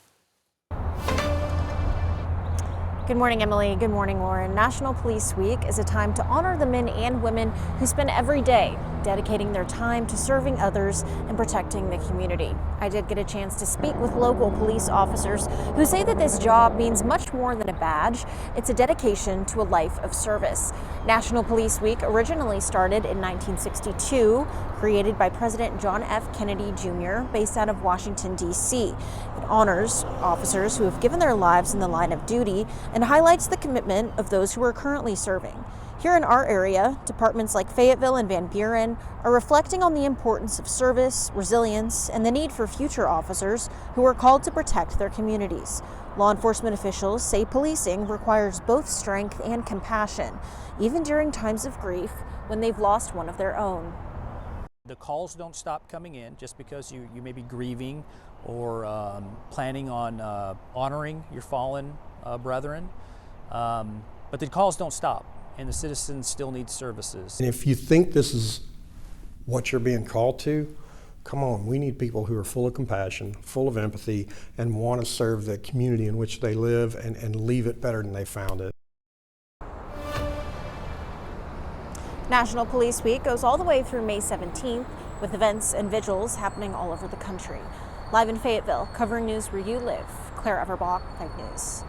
Speaker 4: Good morning, Emily. Good morning, Lauren. National Police Week is a time to honor the men and women who spend every day dedicating their time to serving others and protecting the community. I did get a chance to speak with local police officers who say that this job means much more than a badge. It's a dedication to a life of service. National Police Week originally started in 1962, created by President John F. Kennedy Jr., based out of Washington, D.C. It honors officers who have given their lives in the line of duty and highlights the commitment of those who are currently serving. Here in our area, departments like Fayetteville and Van Buren are reflecting on the importance of service, resilience, and the need for future officers who are called to protect their communities. Law enforcement officials say policing requires both strength and compassion, even during times of grief when they've lost one of their own.
Speaker 8: The calls don't stop coming in just because you may be grieving or planning on honoring your fallen brethren. But the calls don't stop, and the citizens still need services.
Speaker 9: And if you think this is what you're being called to, come on, we need people who are full of compassion, full of empathy, and want to serve the community in which they live and leave it better than they found it.
Speaker 4: National Police Week goes all the way through May 17th, with events and vigils happening all over the country. Live in Fayetteville, covering news where you live, Claire Everbach, 5 News.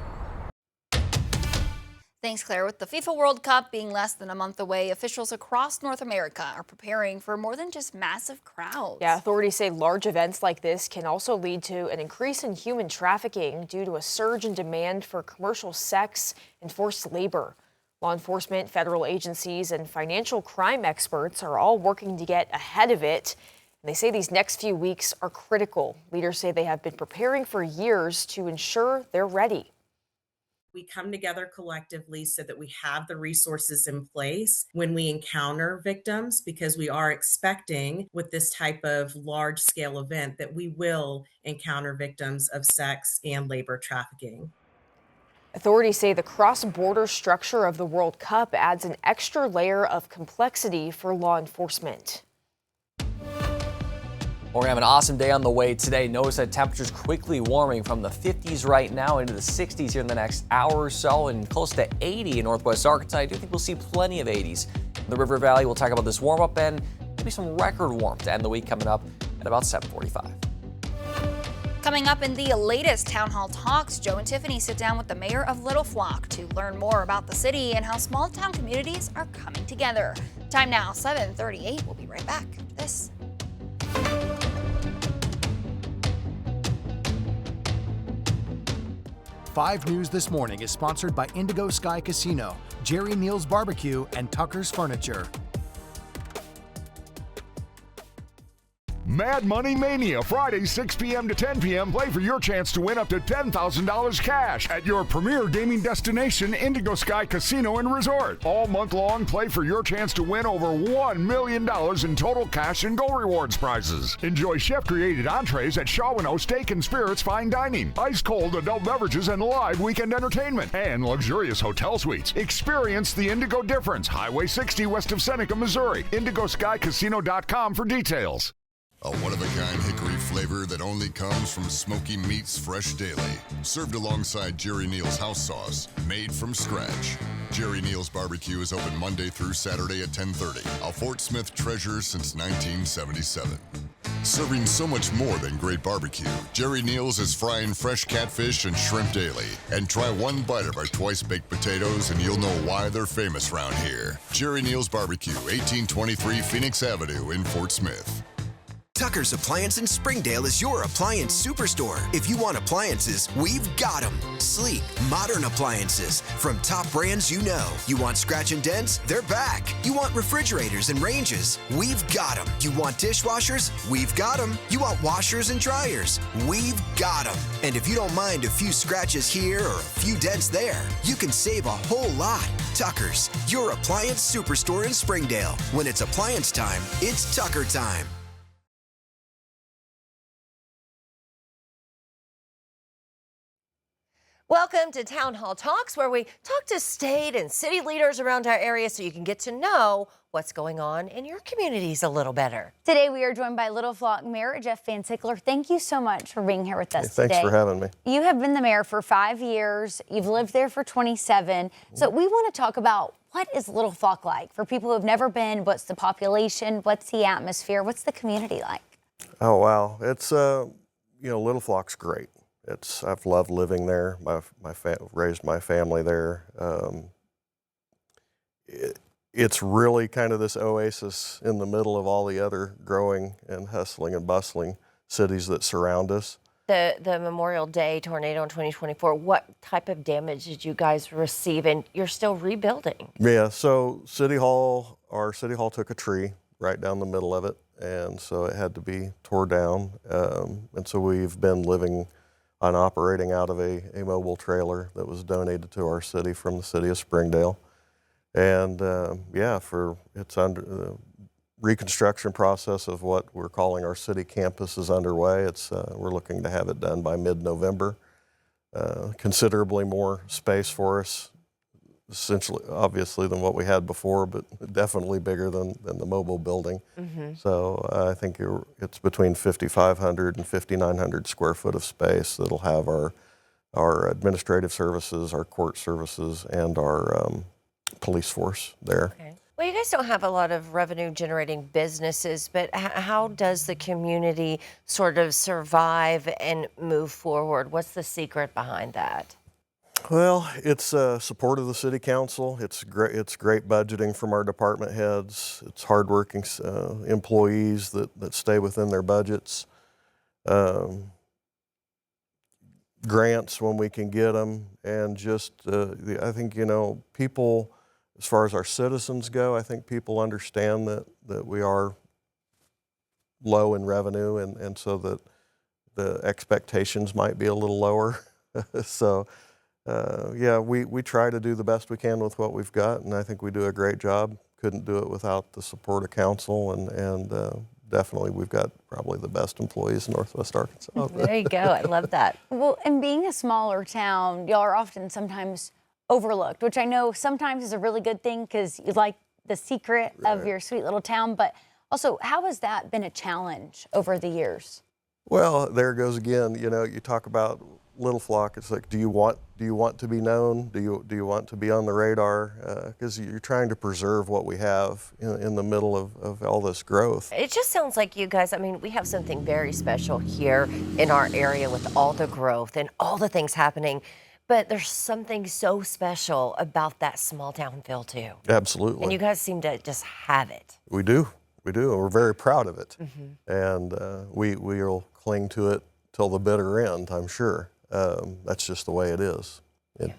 Speaker 1: Thanks, Claire. With the FIFA World Cup being less than a month away, officials across North America are preparing for more than just massive crowds.
Speaker 3: Yeah, authorities say large events like this can also lead to an increase in human trafficking due to a surge in demand for commercial sex and forced labor. Law enforcement, federal agencies, and financial crime experts are all working to get ahead of it. And they say these next few weeks are critical. Leaders say they have been preparing for years to ensure they're ready.
Speaker 18: We come together collectively so that we have the resources in place when we encounter victims, because we are expecting with this type of large scale event that we will encounter victims of sex and labor trafficking.
Speaker 3: Authorities say the cross-border structure of the World Cup adds an extra layer of complexity for law enforcement.
Speaker 5: We're gonna have an awesome day on the way today. Notice that temperatures quickly warming from the 50s right now into the 60s here in the next hour or so, and close to 80 in Northwest Arkansas. I do think we'll see plenty of 80s. In the River Valley, we'll talk about this warm up and maybe some record warmth to end the week coming up at about 7:45.
Speaker 1: Coming up in the latest Town Hall Talks, Joe and Tiffany sit down with the mayor of Little Flock to learn more about the city and how small town communities are coming together. Time now, 7:38. We'll be right back after this.
Speaker 10: Five News This Morning is sponsored by Indigo Sky Casino, Jerry Neal's Barbecue, and Tucker's Furniture.
Speaker 11: Mad Money Mania, Friday, 6 p.m. to 10 p.m. Play for your chance to win up to $10,000 cash at your premier gaming destination, Indigo Sky Casino and Resort. All month long, play for your chance to win over $1 million in total cash and gold rewards prizes. Enjoy chef-created entrees at Shawano Steak and Spirits Fine Dining, ice-cold adult beverages and live weekend entertainment, and luxurious hotel suites. Experience the Indigo difference. Highway 60 west of Seneca, Missouri. IndigoSkyCasino.com for details.
Speaker 12: A one-of-a-kind hickory flavor that only comes from Smoky Meats Fresh Daily. Served alongside Jerry Neal's house sauce, made from scratch. Jerry Neal's Barbecue is open Monday through Saturday at 10:30. A Fort Smith treasure since 1977. Serving so much more than great barbecue, Jerry Neal's is frying fresh catfish and shrimp daily. And try one bite of our twice-baked potatoes and you'll know why they're famous around here. Jerry Neal's Barbecue, 1823 Phoenix Avenue in Fort Smith.
Speaker 13: Tucker's Appliance in Springdale is your appliance superstore. If you want appliances, we've got them. Sleek, modern appliances from top brands you know. You want scratch and dents? They're back. You want refrigerators and ranges? We've got them. You want dishwashers? We've got them. You want washers and dryers? We've got them. And if you don't mind a few scratches here or a few dents there, you can save a whole lot. Tucker's, your appliance superstore in Springdale. When it's appliance time, it's Tucker time.
Speaker 1: Welcome
Speaker 19: Welcome to Town Hall Talks, where we talk to state and city leaders around our area so you can get to know what's going on in your communities a little better.
Speaker 20: Today we are joined by Little Flock Mayor Jeff Van Sickler. Thank you so much for being here with us today.
Speaker 21: Thanks for having me.
Speaker 20: You have been the mayor for 5 years. You've lived there for 27. So we want to talk about what is Little Flock like for people who have never been. What's the population? What's the atmosphere? What's the community like?
Speaker 21: Oh, wow. It's, Little Flock's great. I've loved living there. Raised my family there. It's really kind of this oasis in the middle of all the other growing and hustling and bustling cities that surround us.
Speaker 19: The Memorial Day tornado in 2024, what type of damage did you guys receive? And you're still rebuilding.
Speaker 21: Yeah, so our City Hall took a tree right down the middle of it, and so it had to be tore down. And so we've been living on operating out of a mobile trailer that was donated to our city from the city of Springdale. And it's under the reconstruction process of what we're calling our city campus is underway. We're looking to have it done by mid-November. Considerably more space for us, essentially, obviously, than what we had before, but definitely bigger than the mobile building.
Speaker 19: Mm-hmm.
Speaker 21: So I think it's between 5,500 and 5,900 square foot of space that'll have our administrative services, our court services, and our police force there.
Speaker 19: Okay. Well, you guys don't have a lot of revenue-generating businesses, but how does the community sort of survive and move forward? What's the secret behind that?
Speaker 21: Well, it's support of the city council. It's great budgeting from our department heads. It's hardworking employees that stay within their budgets. Grants when we can get them, and just I think people. As far as our citizens go, I think people understand that we are low in revenue, and so that the expectations might be a little lower. So, we try to do the best we can with what we've got, and I think we do a great job. Couldn't do it without the support of council, and definitely we've got probably the best employees in Northwest Arkansas.
Speaker 19: There you go. I love that.
Speaker 20: Well, and being a smaller town, y'all are often sometimes overlooked, which I know sometimes is a really good thing because you like the secret of your sweet little town. But also, how has that been a challenge over the years?
Speaker 21: Well, there it goes again. You talk about Little Flock. It's like, do you want to be known? Do you want to be on the radar? Because you're trying to preserve what we have in the middle of all this growth.
Speaker 19: It just sounds like you guys, we have something very special here in our area with all the growth and all the things happening. But there's something so special about that small town feel too.
Speaker 21: Absolutely.
Speaker 19: And you guys seem to just have it.
Speaker 21: We do. And we're very proud of it.
Speaker 19: Mm-hmm.
Speaker 21: And we will cling to it till the bitter end, I'm sure. That's just the way it is.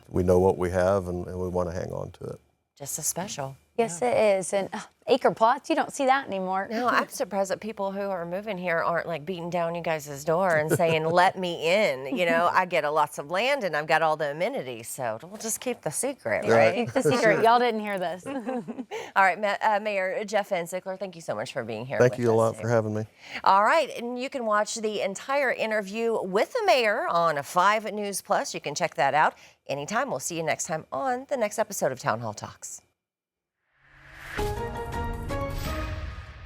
Speaker 21: We know what we have, and we want to hang on to it.
Speaker 19: Just as special.
Speaker 20: Yes, it is. And acre plots, you don't see that anymore.
Speaker 19: No, I'm surprised that people who are moving here aren't like beating down you guys' door and saying, let me in. I get lots of land and I've got all the amenities, so we'll just keep the secret, right?
Speaker 20: Keep the secret. Y'all didn't hear this.
Speaker 19: All right, Mayor Jeff Van Sickler, thank you so much for being here.
Speaker 21: Thank you a lot for having me.
Speaker 19: All right, and you can watch the entire interview with the mayor on 5 News Plus. You can check that out anytime. We'll see you next time on the next episode of Town Hall Talks.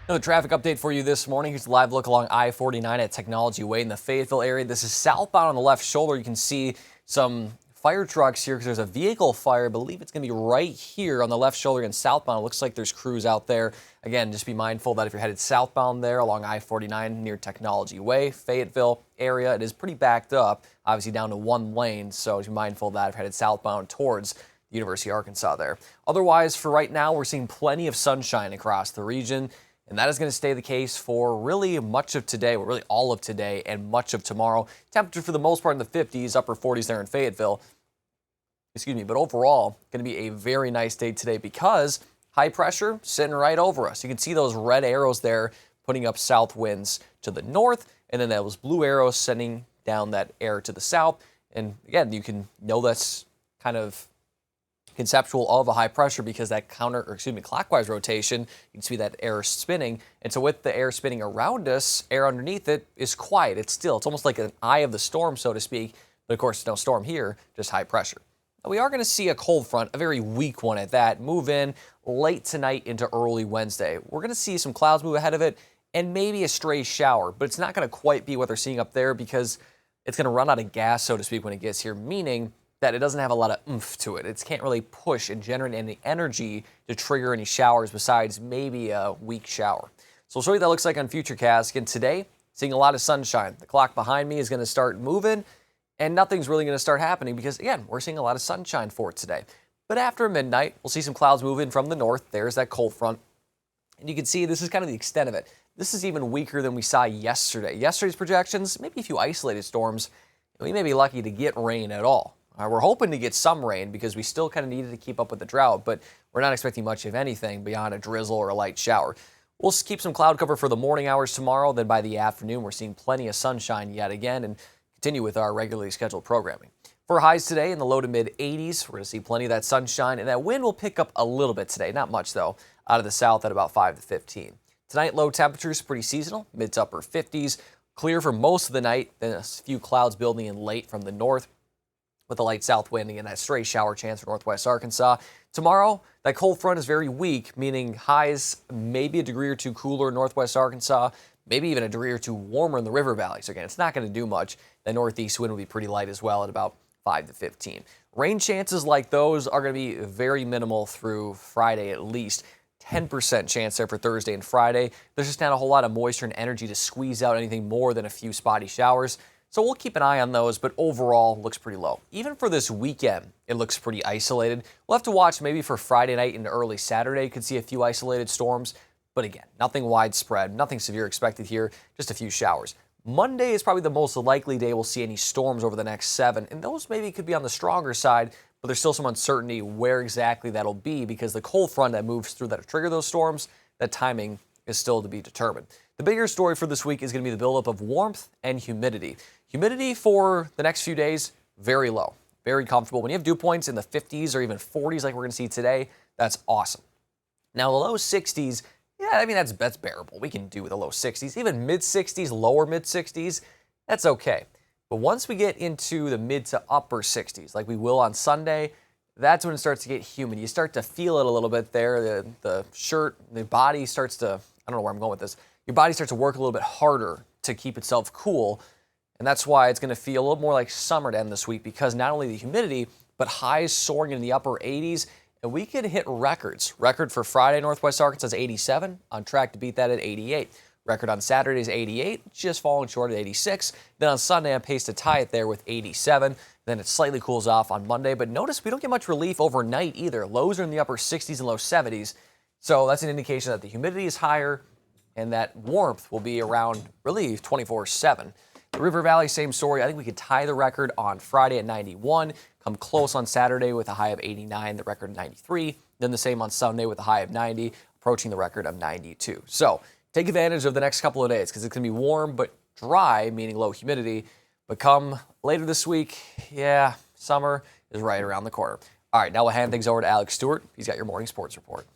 Speaker 5: Another traffic update for you this morning. Here's a live look along I-49 at Technology Way in the Fayetteville area. This is southbound on the left shoulder. You can see some fire trucks here because there's a vehicle fire. I believe it's going to be right here on the left shoulder and southbound. It looks like there's crews out there. Again, just be mindful that if you're headed southbound there along I-49 near Technology Way, Fayetteville area, it is pretty backed up, obviously down to 1 lane. So just be mindful of that if you're headed southbound towards the University of Arkansas there. Otherwise, for right now, we're seeing plenty of sunshine across the region. And that is going to stay the case for really much of today, well, really all of today and much of tomorrow. Temperature for the most part in the 50s, upper 40s there in Fayetteville. But overall, going to be a very nice day today because high pressure sitting right over us. You can see those red arrows there putting up south winds to the north, and then those blue arrows sending down that air to the south. And again, you can know that's kind of conceptual of a high pressure because that clockwise rotation, you can see that air spinning. And so with the air spinning around us, air underneath it is quiet. It's still. It's almost like an eye of the storm, so to speak. But of course, no storm here, just high pressure. We are going to see a cold front, a very weak one at that, move in late tonight into early Wednesday. We're going to see some clouds move ahead of it and maybe a stray shower, but it's not going to quite be what they're seeing up there because it's going to run out of gas, so to speak, when it gets here, meaning that it doesn't have a lot of oomph to it. It can't really push and generate any energy to trigger any showers besides maybe a weak shower. So I'll show you what that looks like on Futurecast. Again, today, seeing a lot of sunshine. The clock behind me is going to start moving, and nothing's really going to start happening because, again, we're seeing a lot of sunshine for it today. But after midnight, we'll see some clouds move in from the north. There's that cold front. And you can see this is kind of the extent of it. This is even weaker than we saw yesterday. Yesterday's projections, maybe a few isolated storms. We may be lucky to get rain at all. We're hoping to get some rain because we still kind of needed to keep up with the drought, but we're not expecting much of anything beyond a drizzle or a light shower. We'll keep some cloud cover for the morning hours tomorrow. Then by the afternoon, we're seeing plenty of sunshine yet again and continue with our regularly scheduled programming. For highs today in the low to mid 80s, we're going to see plenty of that sunshine, and that wind will pick up a little bit today. Not much, though, out of the south at about 5 to 15. Tonight, low temperatures, pretty seasonal, mid to upper 50s. Clear for most of the night, then a few clouds building in late from the north with a light south wind and that stray shower chance for northwest Arkansas. Tomorrow, that cold front is very weak, meaning highs maybe a degree or two cooler in northwest Arkansas, maybe even a degree or two warmer in the river valley. So again, it's not going to do much. The northeast wind will be pretty light as well at about 5 to 15. Rain chances like those are going to be very minimal through Friday at least. 10% chance there for Thursday and Friday. There's just not a whole lot of moisture and energy to squeeze out anything more than a few spotty showers. So we'll keep an eye on those, but overall looks pretty low. Even for this weekend, it looks pretty isolated. We'll have to watch maybe for Friday night into early Saturday. Could see a few isolated storms, but again, nothing widespread, nothing severe expected here, just a few showers. Monday is probably the most likely day we'll see any storms over the next 7, and those maybe could be on the stronger side, but there's still some uncertainty where exactly that'll be because the cold front that moves through that'll trigger those storms, that timing is still to be determined. The bigger story for this week is going to be the buildup of warmth and humidity. Humidity for the next few days, very low, very comfortable. When you have dew points in the 50s or even 40s like we're going to see today, that's awesome. Now, the low 60s, yeah, I mean, that's bearable. We can do with the low 60s. Even mid 60s, lower mid 60s, that's okay. But once we get into the mid to upper 60s, like we will on Sunday, that's when it starts to get humid. You start to feel it a little bit there. The shirt, the body starts to, I don't know where I'm going with this. Your body starts to work a little bit harder to keep itself cool. And that's why it's going to feel a little more like summer to end this week because not only the humidity, but highs soaring in the upper 80s. And we could hit records. Record for Friday, Northwest Arkansas is 87, on track to beat that at 88. Record on Saturday is 88, just falling short at 86. Then on Sunday, on pace to tie it there with 87. Then it slightly cools off on Monday. But notice we don't get much relief overnight either. Lows are in the upper 60s and low 70s. So that's an indication that the humidity is higher and that warmth will be around really 24/7. The River Valley, same story. I think we could tie the record on Friday at 91, come close on Saturday with a high of 89, the record 93. Then the same on Sunday with a high of 90, approaching the record of 92. So take advantage of the next couple of days because it's going to be warm but dry, meaning low humidity. But come later this week, yeah, summer is right around the corner. All right, now we'll hand things over to Alex Stewart. He's got your morning sports report.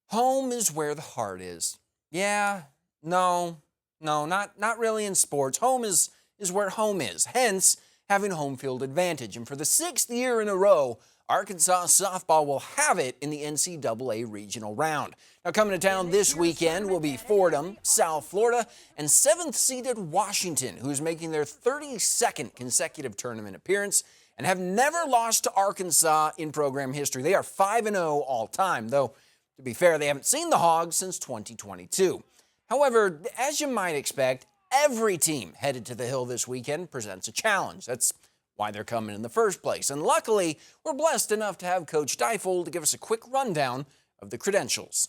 Speaker 2: Home is where the heart is. Yeah, no, not really in sports. Home is where home is, hence having home field advantage. And for the 6th year in a row, Arkansas softball will have it in the NCAA regional round. Now coming to town this weekend will be Fordham, South Florida, and 7th-seeded Washington, who's making their 32nd consecutive tournament appearance and have never lost to Arkansas in program history. They are 5-0 all time, though to be fair, they haven't seen the Hogs since 2022. However, as you might expect, every team headed to the Hill this weekend presents a challenge. That's why they're coming in the first place. And luckily, we're blessed enough to have Coach Deifel to give us a quick rundown of the credentials.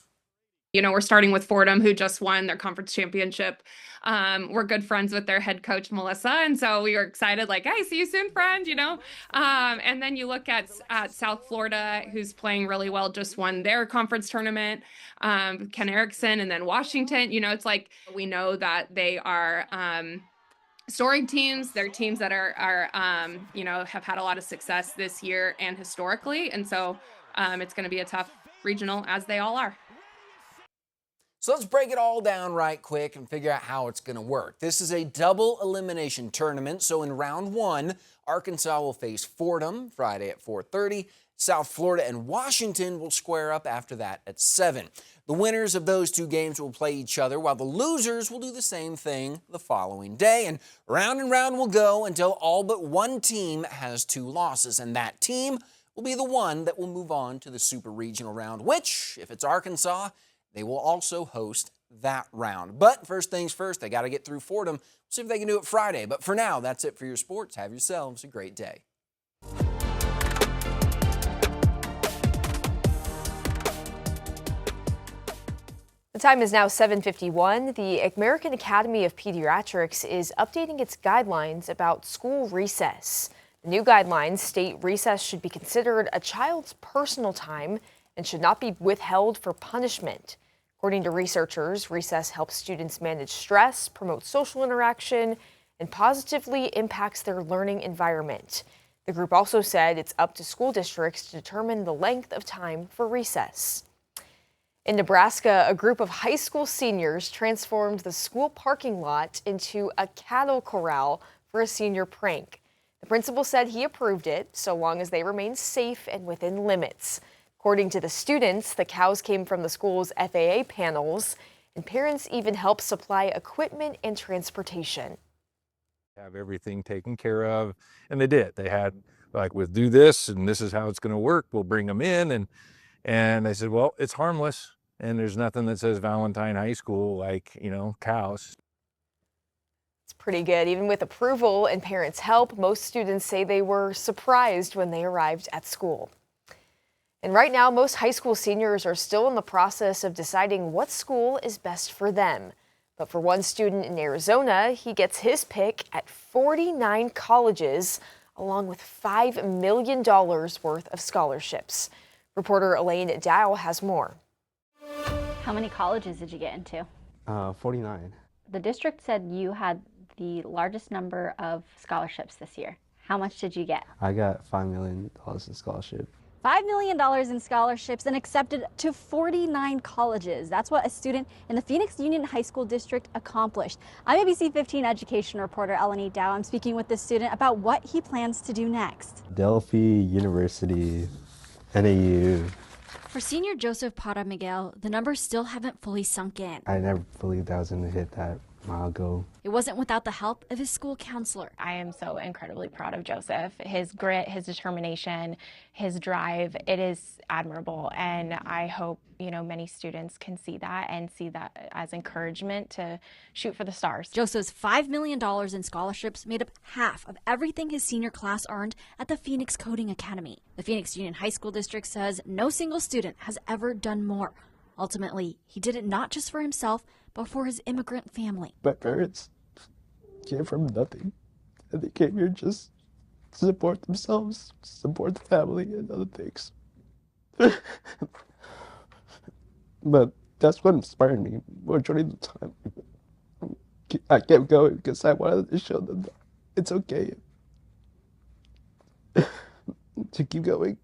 Speaker 22: You know, we're starting with Fordham, who just won their conference championship. We're good friends with their head coach, Melissa. And so we were excited, like, hey, see you soon, friend, you know. And then you look at South Florida, who's playing really well, just won their conference tournament, Ken Erickson, and then Washington. You know, it's like we know that they are storied teams. They're teams that are you know, have had a lot of success this year and historically. And so it's going to be a tough regional, as they all are.
Speaker 2: So let's break it all down right quick and figure out how it's going to work. This is a double elimination tournament. So in round 1, Arkansas will face Fordham Friday at 4:30. South Florida and Washington will square up after that at 7. The winners of those 2 games will play each other, while the losers will do the same thing the following day. And round will go until all but one team has 2 losses, and that team will be the one that will move on to the Super Regional round, which, if it's Arkansas, they will also host that round. But first things first, they got to get through Fordham. See if they can do it Friday. But for now, that's it for your sports. Have yourselves a great day.
Speaker 3: The time is now 7:51. The American Academy of Pediatrics is updating its guidelines about school recess. The new guidelines state recess should be considered a child's personal time and should not be withheld for punishment. According to researchers, recess helps students manage stress, promote social interaction, and positively impacts their learning environment. The group also said it's up to school districts to determine the length of time for recess. In Nebraska, a group of high school seniors transformed the school parking lot into a cattle corral for a senior prank. The principal said he approved it, so long as they remain safe and within limits. According to the students, the cows came from the school's FAA panels, and parents even helped supply equipment and transportation.
Speaker 6: Have everything taken care of, and they did. They had, like, we'll do this, and this is how it's going to work. We'll bring them in, and they said, well, it's harmless, and there's nothing that says Valentine High School, like, cows.
Speaker 3: It's pretty good. Even with approval and parents' help, most students say they were surprised when they arrived at school. And right now, most high school seniors are still in the process of deciding what school is best for them. But for one student in Arizona, he gets his pick at 49 colleges, along with $5 million worth of scholarships. Reporter Elaine Dow has more.
Speaker 7: How many colleges did you get into?
Speaker 23: 49.
Speaker 7: The district said you had the largest number of scholarships this year. How much did you get?
Speaker 23: I got $5 million in scholarship.
Speaker 7: $5 million in scholarships and accepted to 49 colleges. That's what a student in the Phoenix Union High School District accomplished. I'm ABC 15 education reporter Eleni Dow. I'm speaking with this student about what he plans to do next.
Speaker 23: Delphi University, NAU.
Speaker 7: For senior Joseph Para Miguel, the numbers still haven't fully sunk in.
Speaker 23: I never believed I was going to hit that mile goal.
Speaker 7: It wasn't without the help of his school counselor.
Speaker 24: I am so incredibly proud of Joseph. His grit, his determination, his drive, it is admirable. And I hope, many students can see that and see that as encouragement to shoot for the stars.
Speaker 7: Joseph's $5 million in scholarships made up half of everything his senior class earned at the Phoenix Coding Academy. The Phoenix Union High School District says no single student has ever done more. Ultimately, he did it not just for himself, but for his immigrant family.
Speaker 23: My parents came from nothing, and they came here just to support themselves, support the family, and other things. But that's what inspired me majority of the time. I kept going because I wanted to show them that it's okay to keep going.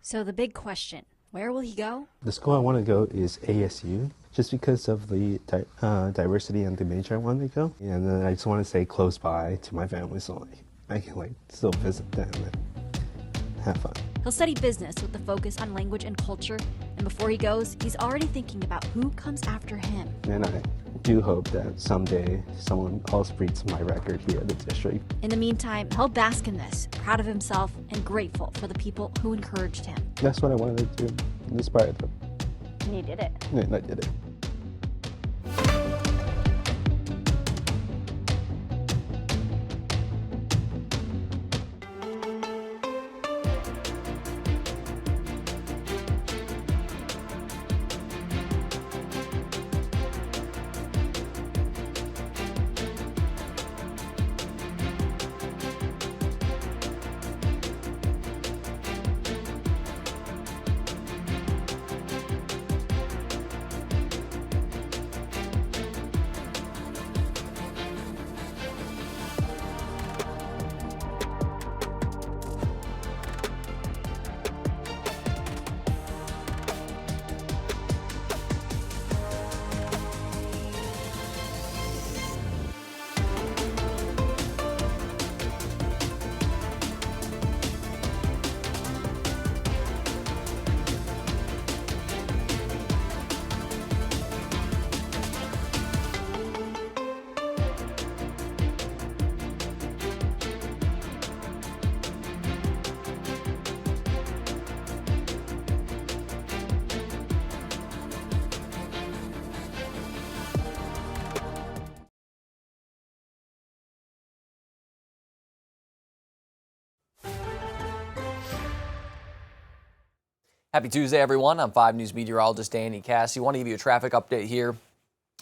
Speaker 7: So the big question, where will he go?
Speaker 23: The school I want to go is ASU, just because of the diversity and the major I want to go. And then I just want to stay close by to my family so I can still visit them and have fun.
Speaker 7: He'll study business with the focus on language and culture. And before he goes, he's already thinking about who comes after him.
Speaker 23: And I do hope that someday someone else beats my record here at the district.
Speaker 7: In the meantime, he'll bask in this, proud of himself and grateful for the people who encouraged him.
Speaker 23: That's what I wanted to do, inspire them.
Speaker 7: And you did it.
Speaker 23: And I did it.
Speaker 5: Happy Tuesday, everyone. I'm 5 News meteorologist Danny Cassie. I want to give you a traffic update here.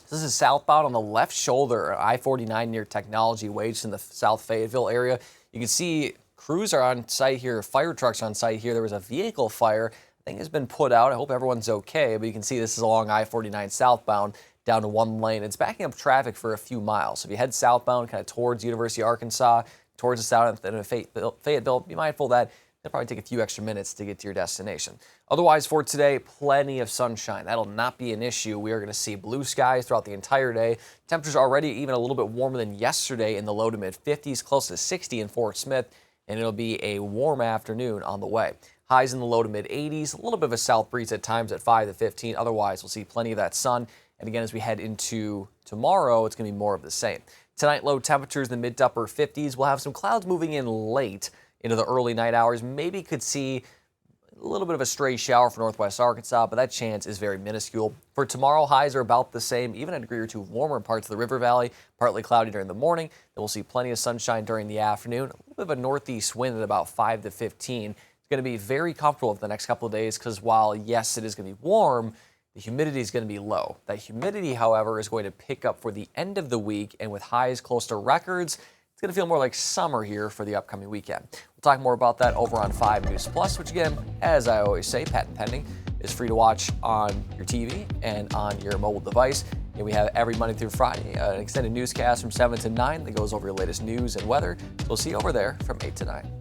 Speaker 5: This is southbound on the left shoulder, I-49 near Technology Waste in the South Fayetteville area. You can see crews are on site here, fire trucks are on site here. There was a vehicle fire. I think has been put out. I hope everyone's okay, but you can see this is along I-49 southbound down to one lane. It's backing up traffic for a few miles. So if you head southbound kind of towards University of Arkansas, towards the south end of Fayetteville, be mindful that it'll probably take a few extra minutes to get to your destination. Otherwise, for today, plenty of sunshine. That'll not be an issue. We are going to see blue skies throughout the entire day. Temperatures already even a little bit warmer than yesterday in the low to mid 50s, close to 60 in Fort Smith, and it'll be a warm afternoon on the way. Highs in the low to mid 80s, a little bit of a south breeze at times at 5 to 15. Otherwise, we'll see plenty of that sun. And again, as we head into tomorrow, it's going to be more of the same. Tonight, low temperatures in the mid to upper 50s. We'll have some clouds moving in late into the early night hours. Maybe could see a little bit of a stray shower for northwest Arkansas, but that chance is very minuscule. For tomorrow, highs are about the same, even a degree or two warmer in parts of the River Valley, partly cloudy during the morning. Then we'll see plenty of sunshine during the afternoon. A little bit of a northeast wind at about 5 to 15. It's going to be very comfortable for the next couple of days because while, yes, it is going to be warm, the humidity is going to be low. That humidity, however, is going to pick up for the end of the week, and with highs close to records, it's going to feel more like summer here for the upcoming weekend. We'll talk more about that over on 5 News Plus, which again, as I always say, patent pending, is free to watch on your TV and on your mobile device. And we have every Monday through Friday an extended newscast from 7 to 9 that goes over your latest news and weather. So we'll see you over there from 8 to 9.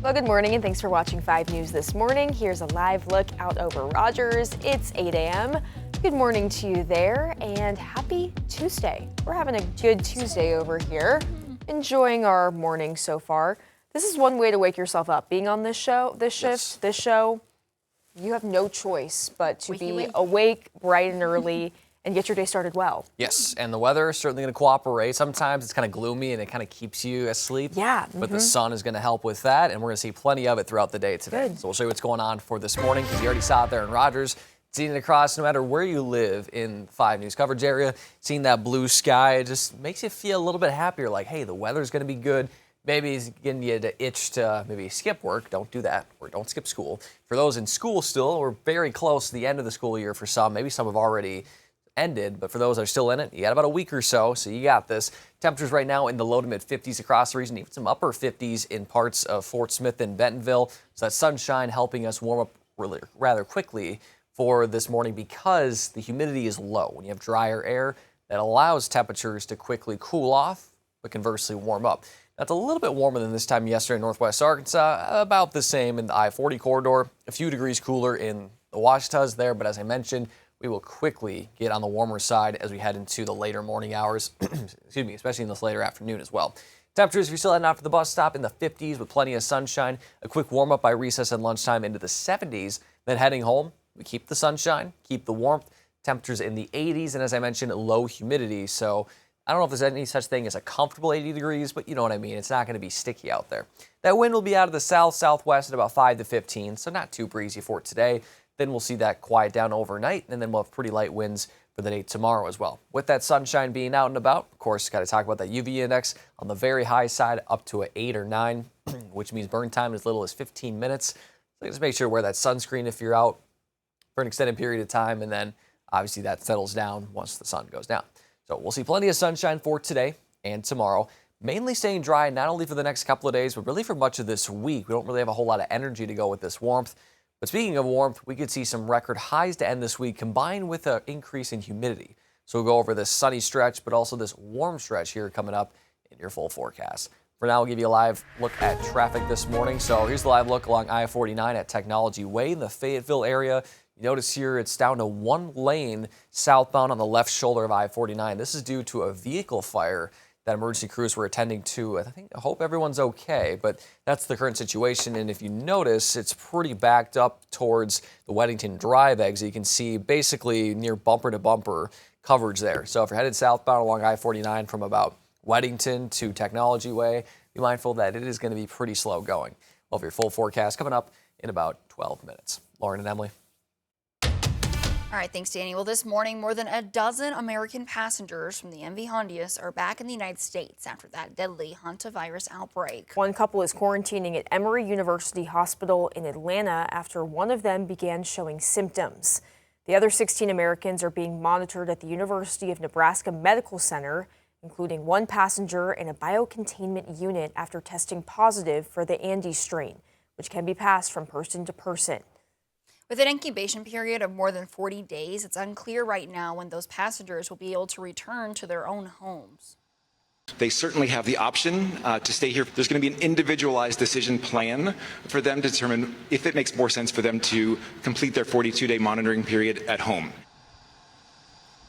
Speaker 3: Well, good morning and thanks for watching 5 News this morning. Here's a live look out over Rogers. It's 8 a.m. Good morning to you there and happy Tuesday. We're having a good Tuesday over here. Enjoying our morning so far. This is one way to wake yourself up. Being on this show, this shift, this show, you have no choice but to be awake bright and early and get your day started well.
Speaker 5: Yes, and the weather is certainly going to cooperate. Sometimes it's kind of gloomy and it kind of keeps you asleep.
Speaker 3: Yeah.
Speaker 5: But the sun is going to help with that, and we're going to see plenty of it throughout the day today.
Speaker 3: Good.
Speaker 5: So we'll show you what's going on for this morning because you already saw it there in Rogers. Seeing it across no matter where you live in 5 News coverage area, seeing that blue sky, it just makes you feel a little bit happier, like, hey, the weather's going to be good. Maybe it's getting you to itch to maybe skip work. Don't do that, or don't skip school. For those in school still, we're very close to the end of the school year for some. Maybe some have already ended, but for those that are still in it, you got about a week or so you got this. Temperatures right now in the low to mid 50s across the region, even some upper 50s in parts of Fort Smith and Bentonville. So that sunshine helping us warm up really rather quickly for this morning because the humidity is low. When you have drier air, that allows temperatures to quickly cool off, but conversely warm up. That's a little bit warmer than this time yesterday in northwest Arkansas, about the same in the I-40 corridor, a few degrees cooler in the Ouachitas there, but as I mentioned, we will quickly get on the warmer side as we head into the later morning hours, excuse me, especially in this later afternoon as well. Temperatures, if you're still heading out for the bus stop, in the 50s with plenty of sunshine, a quick warm up by recess and lunchtime into the 70s, then heading home, we keep the sunshine, keep the warmth, temperatures in the 80s, and as I mentioned, low humidity, so I don't know if there's any such thing as a comfortable 80 degrees, but you know what I mean. It's not going to be sticky out there. That wind will be out of the south-southwest at about 5 to 15, so not too breezy for today. Then we'll see that quiet down overnight, and then we'll have pretty light winds for the day tomorrow as well. With that sunshine being out and about, of course, got to talk about that UV index on the very high side up to an 8 or 9, which means burn time as little as 15 minutes. So just make sure to wear that sunscreen if you're out for an extended period of time, and then obviously that settles down once the sun goes down. So we'll see plenty of sunshine for today and tomorrow, mainly staying dry not only for the next couple of days, but really for much of this week. We don't really have a whole lot of energy to go with this warmth. But speaking of warmth, we could see some record highs to end this week combined with an increase in humidity. So we'll go over this sunny stretch, but also this warm stretch here coming up in your full forecast. For now, we'll give you a live look at traffic this morning. So here's the live look along I-49 at Technology Way in the Fayetteville area. You notice here it's down to one lane southbound on the left shoulder of I-49. This is due to a vehicle fire that emergency crews were attending to. I hope everyone's okay, but that's the current situation. And if you notice, it's pretty backed up towards the Weddington Drive exit. You can see basically near bumper to bumper coverage there. So if you're headed southbound along I-49 from about Weddington to Technology Way, be mindful that it is going to be pretty slow going. We'll have your full forecast coming up in about 12 minutes. Lauren and Emily.
Speaker 1: All right, thanks, Danny. Well, this morning, more than a dozen American passengers from the MV Hondius are back in the United States after that deadly hantavirus outbreak.
Speaker 3: One couple is quarantining at Emory University Hospital in Atlanta after one of them began showing symptoms. The other 16 Americans are being monitored at the University of Nebraska Medical Center, including one passenger in a biocontainment unit after testing positive for the Andes strain, which can be passed from person to person.
Speaker 1: With an incubation period of more than 40 days, it's unclear right now when those passengers will be able to return to their own homes.
Speaker 14: They certainly have the option to stay here. There's going to be an individualized decision plan for them to determine if it makes more sense for them to complete their 42-day monitoring period at home.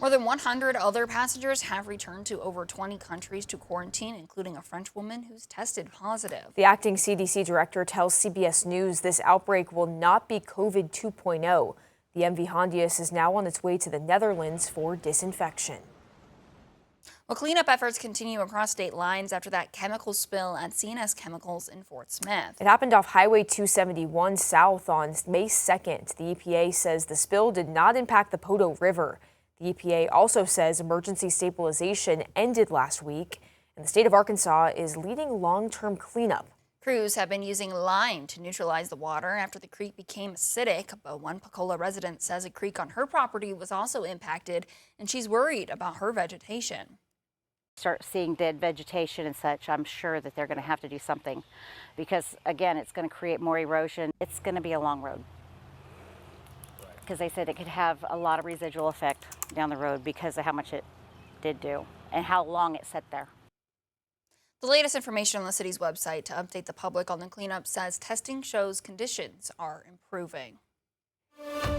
Speaker 1: More than 100 other passengers have returned to over 20 countries to quarantine, including a French woman who's tested positive.
Speaker 3: The acting CDC director tells CBS News this outbreak will not be COVID 2.0. The MV Hondius is now on its way to the Netherlands for disinfection.
Speaker 1: Well, cleanup efforts continue across state lines after that chemical spill at C&S Chemicals in Fort Smith.
Speaker 3: It happened off Highway 271 south on May 2nd. The EPA says the spill did not impact the Poteau River. The EPA also says emergency stabilization ended last week, and the state of Arkansas is leading long-term cleanup.
Speaker 1: Crews have been using lime to neutralize the water after the creek became acidic, but one Pocola resident says a creek on her property was also impacted, and she's worried about her vegetation.
Speaker 15: Start seeing dead vegetation and such, I'm sure that they're going to have to do something because, again, it's going to create more erosion. It's going to be a long road. Because they said it could have a lot of residual effect down the road because of how much it did do and how long it sat there.
Speaker 1: The latest information on the city's website to update the public on the cleanup says testing shows conditions are improving.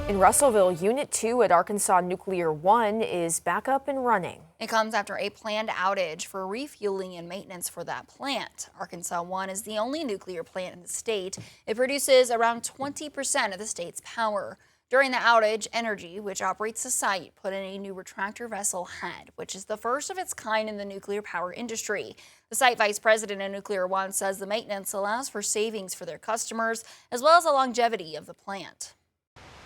Speaker 3: In Russellville, Unit 2 at Arkansas Nuclear 1 is back up and running.
Speaker 1: It comes after a planned outage for refueling and maintenance for that plant. Arkansas 1 is the only nuclear plant in the state. It produces around 20% of the state's power. During the outage, Energy, which operates the site, put in a new retractor vessel head, which is the first of its kind in the nuclear power industry. The site vice president of Nuclear One says the maintenance allows for savings for their customers, as well as the longevity of the plant.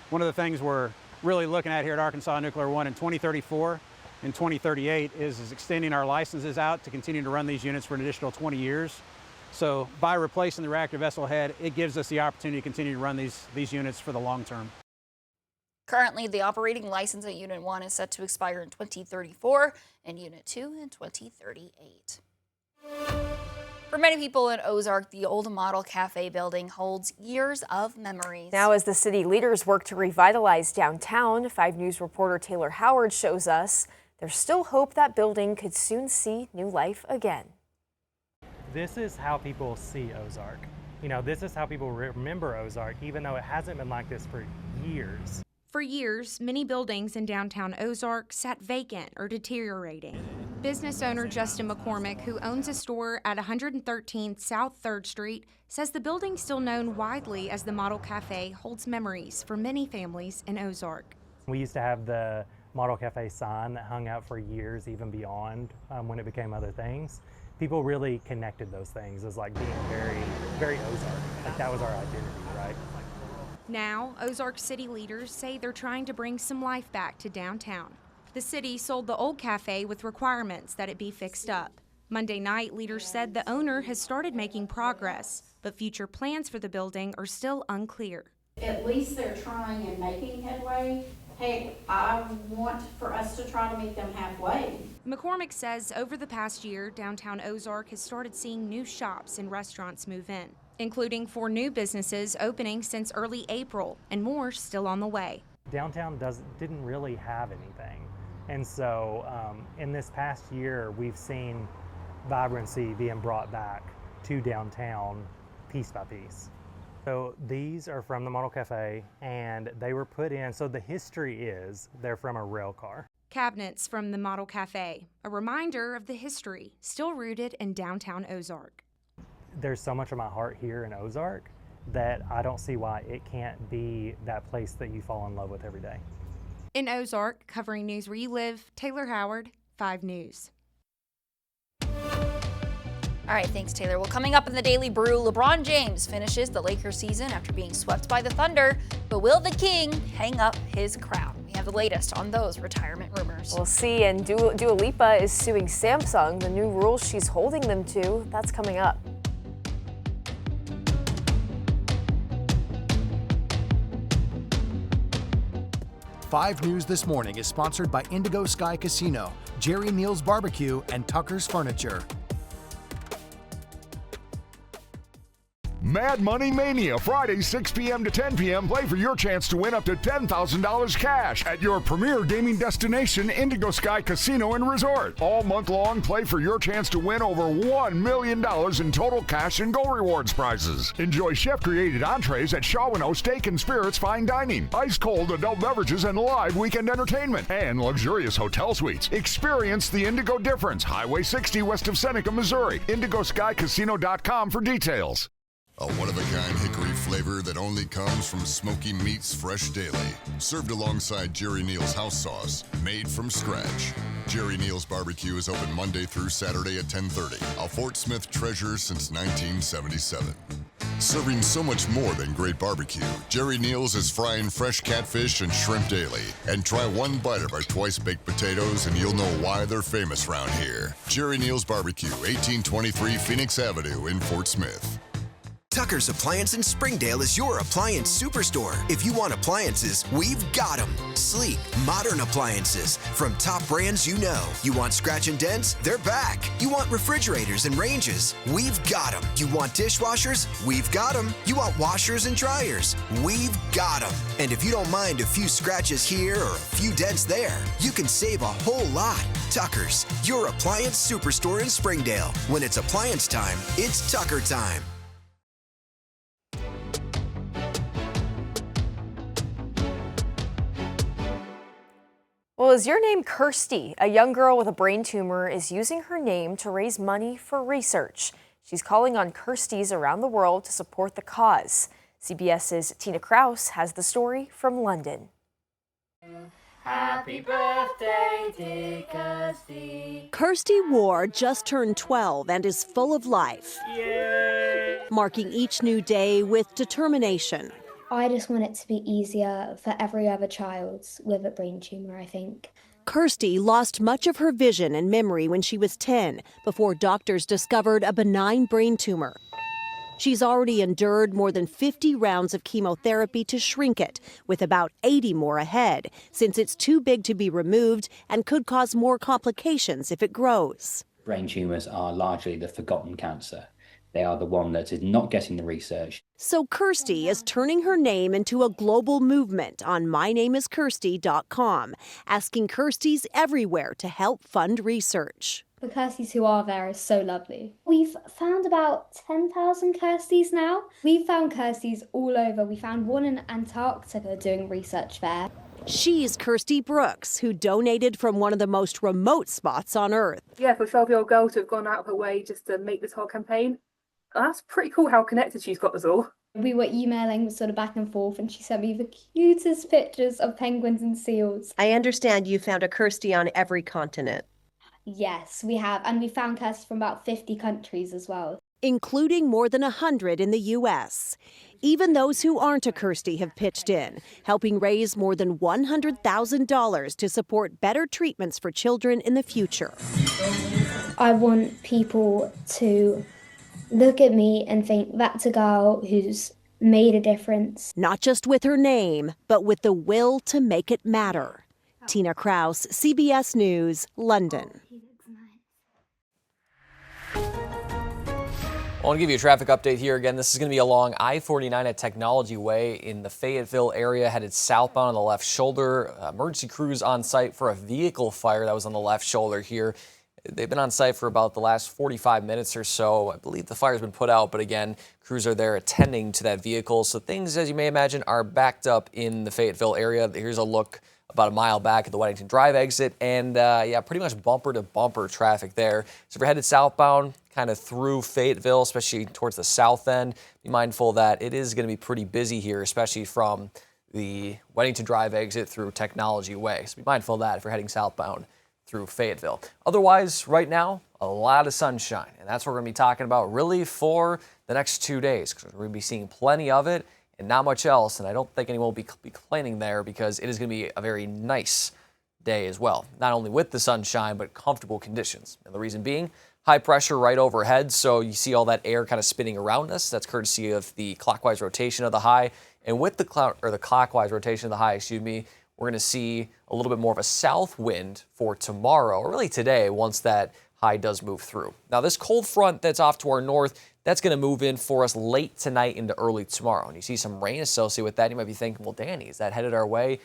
Speaker 16: One of the things we're really looking at here at Arkansas Nuclear One in 2034 and 2038 is extending our licenses out to continue to run these units for an additional 20 years. So by replacing the reactor vessel head, it gives us the opportunity to continue to run these units for the long term.
Speaker 1: Currently, the operating license at Unit 1 is set to expire in 2034 and Unit 2 in 2038. For many people in Ozark, the old Model Cafe building holds years of memories.
Speaker 3: Now, as the city leaders work to revitalize downtown, 5 News reporter Taylor Howard shows us there's still hope that building could soon see new life again.
Speaker 4: This is how people see Ozark. You know, this is how people remember Ozark, even though it hasn't been like this for years.
Speaker 8: For years, many buildings in downtown Ozark sat vacant or deteriorating. Business owner Justin McCormick, who owns a store at 113 South 3rd Street, says the building, still known widely as the Model Cafe, holds memories for many families in Ozark.
Speaker 4: We used to have the Model Cafe sign that hung out for years, even beyond when it became other things. People really connected those things as like being very, very Ozark. Like that was our identity, right?
Speaker 8: Now, Ozark city leaders say they're trying to bring some life back to downtown. The city sold the old cafe with requirements that it be fixed up. Monday night, leaders said the owner has started making progress, but future plans for the building are still unclear.
Speaker 9: At least they're trying and making headway. Hey, I want for us to try to meet them halfway.
Speaker 8: McCormick says over the past year, downtown Ozark has started seeing new shops and restaurants move in, including 4 new businesses opening since early April and more still on the way.
Speaker 4: Downtown didn't really have anything. And so in this past year, we've seen vibrancy being brought back to downtown piece by piece. So these are from the Model Cafe, and they were put in, so the history is they're from a rail car.
Speaker 8: Cabinets from the Model Cafe, a reminder of the history still rooted in downtown Ozark.
Speaker 4: There's so much of my heart here in Ozark that I don't see why it can't be that place that you fall in love with every day.
Speaker 8: In Ozark, covering news where you live, Taylor Howard, 5 News.
Speaker 1: All right, thanks, Taylor. Well, coming up in the Daily Brew, LeBron James finishes the Lakers season after being swept by the Thunder, but will the King hang up his crown? We have the latest on those retirement rumors.
Speaker 3: We'll see, and Dua Lipa is suing Samsung, the new rules she's holding them to. That's coming up.
Speaker 10: Five News This Morning is sponsored by Indigo Sky Casino, Jerry Neal's Barbecue, and Tucker's Furniture.
Speaker 11: Mad Money Mania, Friday, 6 p.m. to 10 p.m. Play for your chance to win up to $10,000 cash at your premier gaming destination, Indigo Sky Casino and Resort. All month long, play for your chance to win over $1 million in total cash and gold rewards prizes. Enjoy chef-created entrees at Shawano Steak and Spirits Fine Dining, ice-cold adult beverages and live weekend entertainment, and luxurious hotel suites. Experience the Indigo difference. Highway 60 west of Seneca, Missouri. IndigoSkyCasino.com for details.
Speaker 12: A one-of-a-kind hickory flavor that only comes from Smoky Meats Fresh Daily. Served alongside Jerry Neal's house sauce, made from scratch. Jerry Neal's Barbecue is open Monday through Saturday at 10:30. A Fort Smith treasure since 1977. Serving so much more than great barbecue, Jerry Neal's is frying fresh catfish and shrimp daily. And try one bite of our twice-baked potatoes and you'll know why they're famous around here. Jerry Neal's Barbecue, 1823 Phoenix Avenue in Fort Smith.
Speaker 13: Tucker's Appliance in Springdale is your appliance superstore. If you want appliances, we've got them. Sleek, modern appliances from top brands you know. You want scratch and dents? They're back. You want refrigerators and ranges? We've got them. You want dishwashers? We've got them. You want washers and dryers? We've got them. And if you don't mind a few scratches here or a few dents there, you can save a whole lot. Tucker's, your appliance superstore in Springdale. When it's appliance time, it's Tucker time.
Speaker 3: Well, is your name Kirsty? A young girl with a brain tumor is using her name to raise money for research. She's calling on Kirstys around the world to support the cause. CBS's Tina Kraus has the story from London.
Speaker 17: Happy birthday, dear Kirsty. Kirsty Ward just turned 12 and is full of life. Yay! Marking each new day with determination.
Speaker 25: I just want it to be easier for every other child with a brain tumor, I think.
Speaker 17: Kirsty lost much of her vision and memory when she was 10 before doctors discovered a benign brain tumor. She's already endured more than 50 rounds of chemotherapy to shrink it, with about 80 more ahead, since it's too big to be removed and could cause more complications if it grows.
Speaker 18: Brain tumours are largely the forgotten cancer. They are the one that is not getting the research.
Speaker 17: So Kirsty is turning her name into a global movement on MyNameIsKirsty.com, asking Kirsties everywhere to help fund research.
Speaker 25: The Kirsties who are there is so lovely. We've found about 10,000 Kirsties now. We've found Kirsties all over. We found one in Antarctica doing research there.
Speaker 17: She's Kirsty Brooks, who donated from one of the most remote spots on Earth.
Speaker 19: Yeah, for a 12-year-old girl to have gone out of her way just to make this whole campaign, that's pretty cool how connected she's got us all.
Speaker 25: We were emailing sort of back and forth, and she sent me the cutest pictures of penguins and seals.
Speaker 20: I understand you found a Kirsty on every continent.
Speaker 25: Yes, we have, and we found Kirsties from about 50 countries as well,
Speaker 17: including more than 100 in the U.S. Even those who aren't a Kirsty have pitched in, helping raise more than $100,000 to support better treatments for children in the future.
Speaker 25: I want people to look at me and think that's a girl who's made a difference.
Speaker 17: Not just with her name, but with the will to make it matter. Tina Kraus, CBS News, London.
Speaker 5: I want to give you a traffic update here. Again, this is going to be along I-49 at Technology Way in the Fayetteville area, headed southbound on the left shoulder. Emergency crews on site for a vehicle fire that was on the left shoulder here. They've been on site for about the last 45 minutes or so. I believe the fire's been put out, but again, crews are there attending to that vehicle. So things, as you may imagine, are backed up in the Fayetteville area. Here's a look about a mile back at the Weddington Drive exit, and yeah, pretty much bumper-to-bumper traffic there. So if you're headed southbound, kind of through Fayetteville, especially towards the south end, be mindful that it is going to be pretty busy here, especially from the Weddington Drive exit through Technology Way. So be mindful of that if you're heading southbound through Fayetteville. Otherwise, right now, a lot of sunshine, and that's what we're going to be talking about really for the next 2 days, because we're going to be seeing plenty of it and not much else, and I don't think anyone will be complaining there because it is going to be a very nice day as well. Not only with the sunshine, but comfortable conditions. And the reason being, high pressure right overhead, so you see all that air kind of spinning around us. That's courtesy of the clockwise rotation of the high. And with the clockwise rotation of the high, we're going to see a little bit more of a south wind for tomorrow, or really today, once that high does move through. Now, this cold front that's off to our north, that's going to move in for us late tonight into early tomorrow. And you see some rain associated with that. You might be thinking, well, Danny, is that headed our way?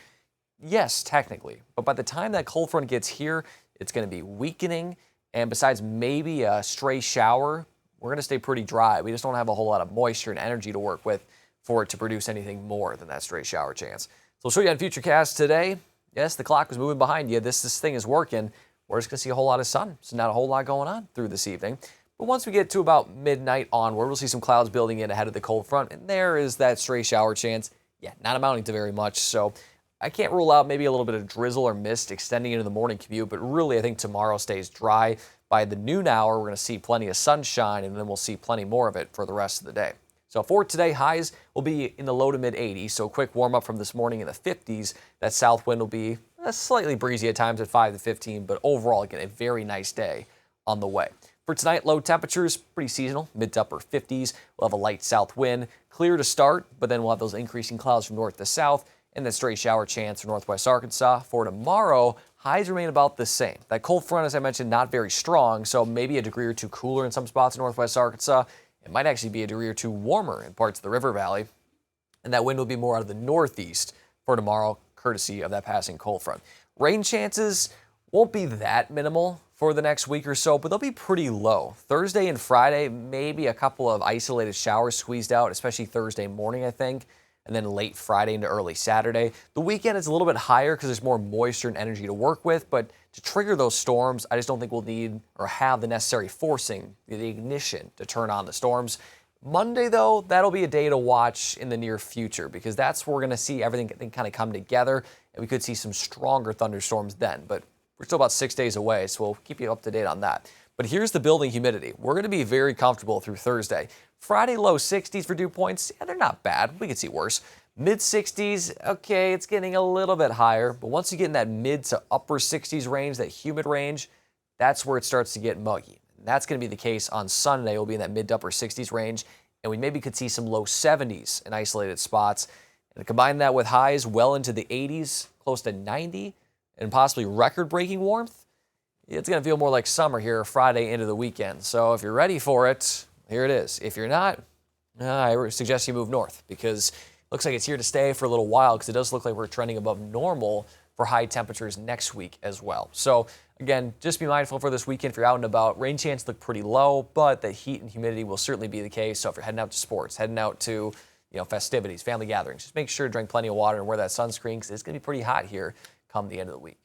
Speaker 5: Yes, technically. But by the time that cold front gets here, it's going to be weakening. And besides maybe a stray shower, we're going to stay pretty dry. We just don't have a whole lot of moisture and energy to work with for it to produce anything more than that stray shower chance. So I'll show you on Futurecast today. Yes, the clock was moving behind you. This thing is working. We're just going to see a whole lot of sun. So not a whole lot going on through this evening. But once we get to about midnight onward, we'll see some clouds building in ahead of the cold front. And there is that stray shower chance. Yeah, not amounting to very much. So I can't rule out maybe a little bit of drizzle or mist extending into the morning commute. But really, I think tomorrow stays dry. By the noon hour, we're going to see plenty of sunshine, and then we'll see plenty more of it for the rest of the day. So for today, highs will be in the low to mid 80s. So a quick warm up from this morning in the 50s. That south wind will be slightly breezy at times at 5 to 15, but overall, again, a very nice day on the way. For tonight, low temperatures, pretty seasonal, mid to upper 50s. We'll have a light south wind, clear to start, but then we'll have those increasing clouds from north to south, and then stray shower chance for northwest Arkansas. For tomorrow, highs remain about the same. That cold front, as I mentioned, not very strong, so maybe a degree or two cooler in some spots in northwest Arkansas. It might actually be a degree or two warmer in parts of the river valley, and that wind will be more out of the northeast for tomorrow, courtesy of that passing cold front. Rain chances won't be that minimal for the next week or so, but they'll be pretty low. Thursday and Friday, maybe a couple of isolated showers squeezed out, especially Thursday morning, I think, and then late Friday into early Saturday. The weekend is a little bit higher because there's more moisture and energy to work with, but to trigger those storms, I just don't think we'll need or have the necessary forcing, the ignition to turn on the storms. Monday, though, that'll be a day to watch in the near future because that's where we're going to see everything kind of come together, and we could see some stronger thunderstorms then. But we're still about 6 days away, so we'll keep you up to date on that. But here's the building humidity. We're going to be very comfortable through Thursday. Friday, low 60s for dew points. Yeah, they're not bad. We could see worse. Mid 60s, okay, it's getting a little bit higher. But once you get in that mid to upper 60s range, that humid range, that's where it starts to get muggy. And that's going to be the case on Sunday. We'll be in that mid to upper 60s range. and we maybe could see some low 70s in isolated spots. And combine that with highs well into the 80s, close to 90, and possibly record-breaking warmth, it's going to feel more like summer here Friday into the weekend. So if you're ready for it, here it is. If you're not, I suggest you move north because it looks like it's here to stay for a little while because it does look like we're trending above normal for high temperatures next week as well. So again, just be mindful for this weekend if you're out and about. Rain chance look pretty low, but the heat and humidity will certainly be the case. So if you're heading out to sports, heading out to festivities, family gatherings, just make sure to drink plenty of water and wear that sunscreen because it's going to be pretty hot here come the end of the week.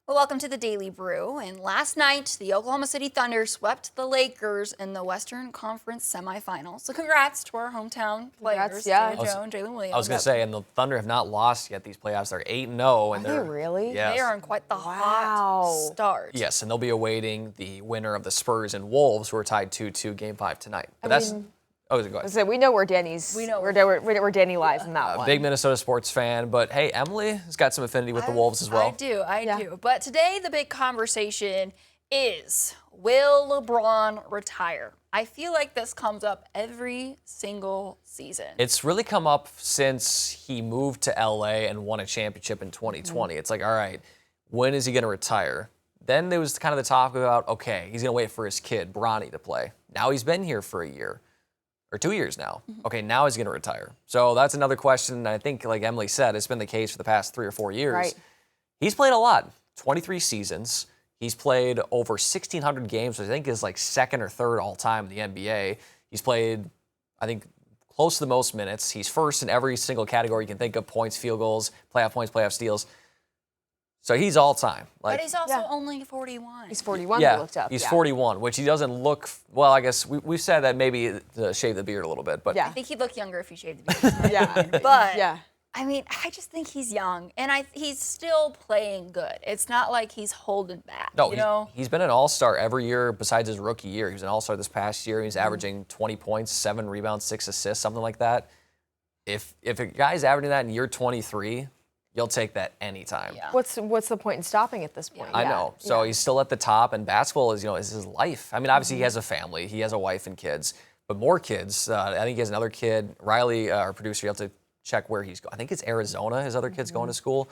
Speaker 1: Well, welcome to the Daily Brew. And last night, the Oklahoma City Thunder swept the Lakers in the Western Conference semifinals. So congrats to our hometown players, Joe and Jalen Williams.
Speaker 5: I was going to say, and the Thunder have not lost yet these playoffs. They're 8-0. And
Speaker 3: Are they really?
Speaker 5: Yes.
Speaker 1: They are on quite the hot start.
Speaker 5: Yes, and they'll be awaiting the winner of the Spurs and Wolves, who are tied 2-2 Game 5 tonight. But go ahead.
Speaker 3: So we know where Danny's. We know where Danny lies in that one.
Speaker 5: Big Minnesota sports fan, but hey, Emily has got some affinity with the Wolves as well.
Speaker 1: I do. But today the big conversation is, will LeBron retire? I feel like this comes up every single season.
Speaker 5: It's really come up since he moved to LA and won a championship in 2020. It's like, all right, when is he going to retire? Then there was kind of the talk about, okay, he's going to wait for his kid, Bronny, to play. Now he's been here for a year. Or 2 years now. Okay, now he's going to retire. So that's another question. I think, like Emily said, it's been the case for the past 3 or 4 years.
Speaker 3: Right.
Speaker 5: He's played a lot, 23 seasons. He's played over 1,600 games, which I think is like second or third all time in the NBA. He's played, I think, close to the most minutes. He's first in every single category you can think of: points, field goals, playoff steals. So he's all time.
Speaker 1: But he's also only 41.
Speaker 3: He's 41.
Speaker 5: Yeah,
Speaker 3: we looked up.
Speaker 5: he's 41, which he doesn't look. Well, I guess we've said that maybe to shave the beard a little bit, but
Speaker 1: I think he'd look younger if he shaved the beard. But I mean, I just think he's young, and he's still playing good. It's not like he's holding back.
Speaker 5: No, he's been an all-star every year besides his rookie year. He was an all-star this past year. He's averaging 20 points, 7 rebounds, 6 assists, something like that. If a guy's averaging that in year 23. You'll take that anytime.
Speaker 3: Yeah. What's the point in stopping at this point?
Speaker 5: I know. So he's still at the top, and basketball is his life. I mean, obviously he has a family, he has a wife and kids, but more kids. I think he has another kid. Riley, our producer, you have to check where he's going. I think it's Arizona. His other kid's going to school.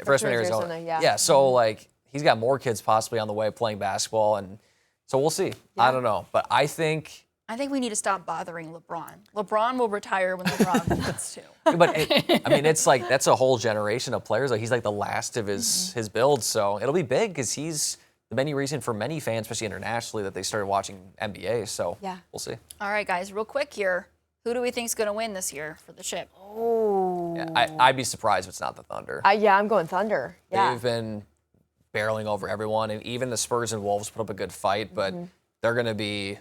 Speaker 5: Freshman Arizona. Yeah. So like he's got more kids possibly on the way playing basketball, and so we'll see. I don't know, but I think
Speaker 1: we need to stop bothering LeBron. LeBron will retire when LeBron wants to.
Speaker 5: But it's like that's a whole generation of players. Like he's like the last of his build, so it'll be big because he's the many reason for many fans, especially internationally, that they started watching NBA. So we'll see.
Speaker 1: All right, guys, real quick here. Who do we think is going to win this year for the chip?
Speaker 3: Oh,
Speaker 5: I'd be surprised if it's not the Thunder.
Speaker 3: I'm going Thunder. Yeah.
Speaker 5: They've been barreling over everyone, and even the Spurs and Wolves put up a good fight, but they're going to be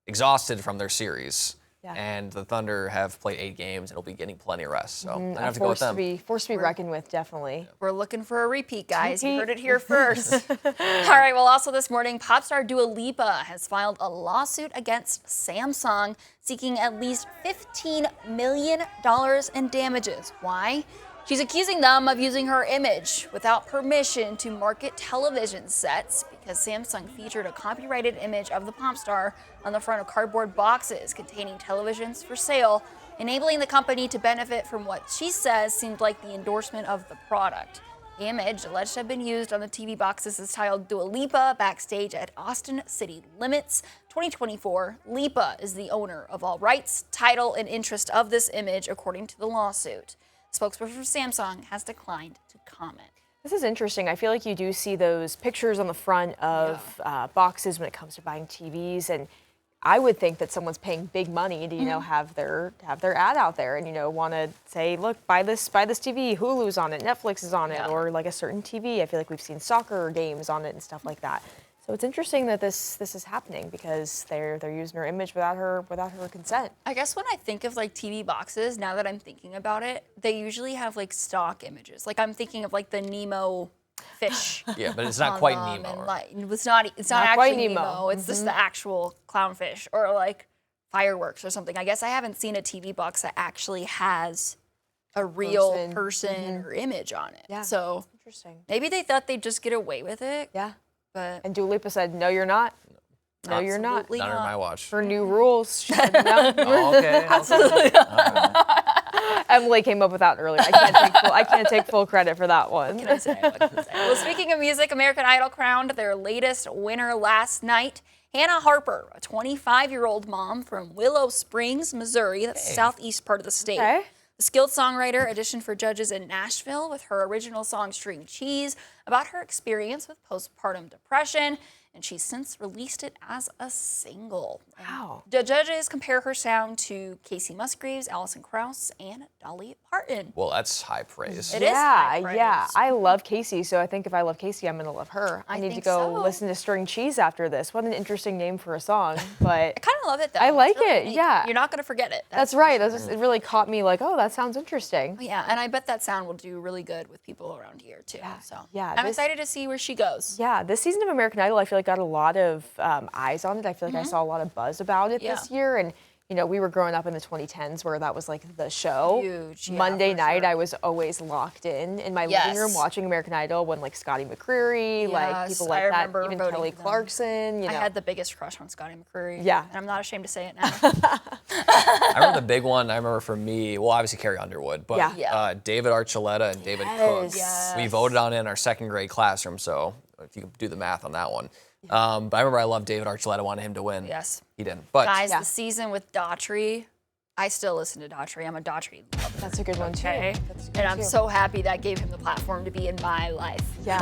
Speaker 5: exhausted from their series. Yeah. And the Thunder have played 8 games and will be getting plenty of rest. So I have to go with them.
Speaker 3: Forced to be reckoned with, definitely.
Speaker 1: We're looking for a repeat, guys. You heard it here first. All right, well, also this morning, pop star Dua Lipa has filed a lawsuit against Samsung seeking at least $15 million in damages. Why? She's accusing them of using her image without permission to market television sets because Samsung featured a copyrighted image of the pop star on the front of cardboard boxes containing televisions for sale, enabling the company to benefit from what she says seemed like the endorsement of the product. The image, alleged to have been used on the TV boxes, is titled Dua Lipa backstage at Austin City Limits 2024. Lipa is the owner of all rights, title, and interest of this image, according to the lawsuit. Spokesperson for Samsung has declined to comment.
Speaker 3: This is interesting. I feel like you do see those pictures on the front of boxes when it comes to buying TVs, and I would think that someone's paying big money to have their ad out there and want to say, look, buy this TV, Hulu's on it, Netflix is on it, or like a certain TV. I feel like we've seen soccer games on it and stuff like that. So it's interesting that this is happening because they're using her image without her consent.
Speaker 1: I guess when I think of like TV boxes, now that I'm thinking about it, they usually have like stock images. Like I'm thinking of like the Nemo fish.
Speaker 5: Yeah, but it's not quite Nemo.
Speaker 1: And it's not actually Nemo. It's just the actual clownfish or like fireworks or something. I guess I haven't seen a TV box that actually has a real
Speaker 3: person.
Speaker 1: person or image on it.
Speaker 3: Yeah.
Speaker 1: So
Speaker 3: interesting.
Speaker 1: Maybe they thought they'd just get away with it.
Speaker 3: Yeah.
Speaker 1: But
Speaker 3: And Dua Lipa said, "No, you're not. No, you're not.
Speaker 1: Absolutely
Speaker 5: Not on
Speaker 1: not.
Speaker 5: my watch.
Speaker 3: For new rules." She said, "No."
Speaker 5: Oh, okay.
Speaker 1: Absolutely.
Speaker 3: Emily came up with that earlier. I can't take full credit for that one.
Speaker 1: What can I say? Well, speaking of music, American Idol crowned their latest winner last night. Hannah Harper, a 25-year-old mom from Willow Springs, Missouri, that's the southeast part of the state.
Speaker 3: Okay.
Speaker 1: The skilled songwriter auditioned for judges in Nashville with her original song String Cheese about her experience with postpartum depression, and she's since released it as a single.
Speaker 3: Wow.
Speaker 1: The judges compare her sound to Casey Musgraves, Alison Krauss, and Dolly Parton.
Speaker 5: Well, that's high praise.
Speaker 1: It is high praise.
Speaker 3: Yeah. I love Casey, so I think if I love Casey, I'm going to love her. I need to
Speaker 1: think
Speaker 3: go
Speaker 1: so.
Speaker 3: listen to String Cheese after this. What an interesting name for a song, but
Speaker 1: I kind of love it, though.
Speaker 3: I like
Speaker 1: It's really
Speaker 3: it,
Speaker 1: unique.
Speaker 3: yeah.
Speaker 1: You're not going to forget it.
Speaker 3: that's right. It really caught me like, oh, that sounds interesting.
Speaker 1: Yeah, and I bet that sound will do really good with people around here, too. So
Speaker 3: yeah,
Speaker 1: I'm
Speaker 3: this-
Speaker 1: excited to see where she goes.
Speaker 3: Yeah, this season of American Idol, I feel like got a lot of eyes on it. I feel like I saw a lot of buzz about it this year, and you know, we were growing up in the 2010s where that was like the show.
Speaker 1: Huge, yeah,
Speaker 3: Monday
Speaker 1: for
Speaker 3: night,
Speaker 1: sure.
Speaker 3: I was always locked in my
Speaker 1: Yes.
Speaker 3: living room watching American Idol when like Scotty McCreery, like
Speaker 1: Yes,
Speaker 3: people
Speaker 1: I
Speaker 3: like that,
Speaker 1: remember
Speaker 3: even
Speaker 1: voting
Speaker 3: Kelly
Speaker 1: for them.
Speaker 3: Clarkson. You know,
Speaker 1: I had the biggest crush on Scotty McCreery.
Speaker 3: Yeah.
Speaker 1: And I'm not ashamed to say it now.
Speaker 5: I remember the big one. I remember for me, well, obviously Carrie Underwood, but
Speaker 3: Yeah.
Speaker 5: David Archuleta and David Cook.
Speaker 1: Yes.
Speaker 5: We voted on it in our second grade classroom, so if you can do the math on that one. But I remember I loved David Archuleta, wanted him to win.
Speaker 1: Yes.
Speaker 5: He didn't. But
Speaker 1: Guys, the season with Daughtry, I still listen to Daughtry. I'm a Daughtry lover.
Speaker 3: that's a good one too.
Speaker 1: Okay.
Speaker 3: That's a good
Speaker 1: And
Speaker 3: one,
Speaker 1: I'm
Speaker 3: too.
Speaker 1: so happy that gave him the platform to be in my life.
Speaker 3: Yeah,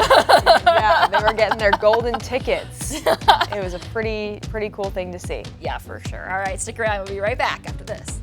Speaker 3: yeah, they were getting their golden tickets. It was a pretty cool thing to see.
Speaker 1: Yeah, for sure. All right, stick around. We'll be right back after this.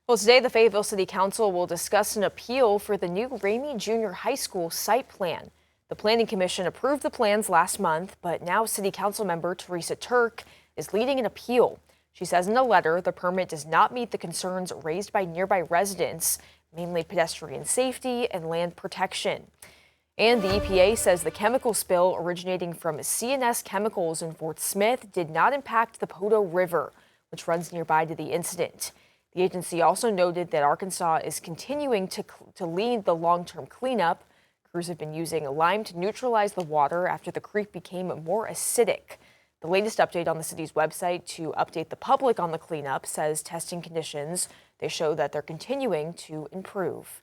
Speaker 3: Well, today the Fayetteville City Council will discuss an appeal for the new Ramey Junior High School site plan. The Planning Commission approved the plans last month, but now City Council member Teresa Turk is leading an appeal. She says in a letter the permit does not meet the concerns raised by nearby residents, mainly pedestrian safety and land protection. And the EPA says the chemical spill originating from CNS Chemicals in Fort Smith did not impact the Poteau River, which runs nearby to the incident. The agency also noted that Arkansas is continuing to lead the long-term cleanup. Crews have been using lime to neutralize the water after the creek became more acidic. The latest update on the city's website to update the public on the cleanup says testing conditions, they show that they're continuing to improve.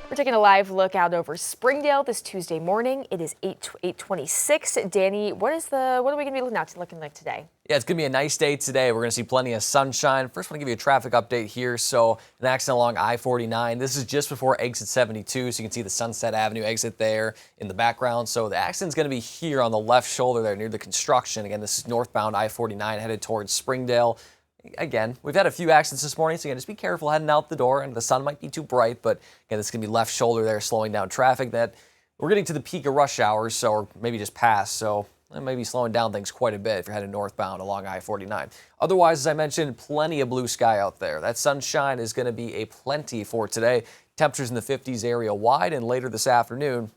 Speaker 3: We're taking a live look out over Springdale this Tuesday morning. It is 8:26. Danny, what are we going to be looking like today?
Speaker 5: Yeah, it's going to be a nice day today. We're going to see plenty of sunshine. First, I want to give you a traffic update here. So, an accident along I-49. This is just before exit 72, so you can see the Sunset Avenue exit there in the background. So, the accident's going to be here on the left shoulder there near the construction. Again, this is northbound I-49 headed towards Springdale. Again, we've had a few accidents this morning, so again, just be careful heading out the door, and the sun might be too bright, but again, this is going to be left shoulder there slowing down traffic. That we're getting to the peak of rush hours, so or maybe just past, so that may be slowing down things quite a bit if you're heading northbound along I-49. Otherwise, as I mentioned, plenty of blue sky out there. That sunshine is going to be a plenty for today. Temperatures in the 50s area wide, and later this afternoon,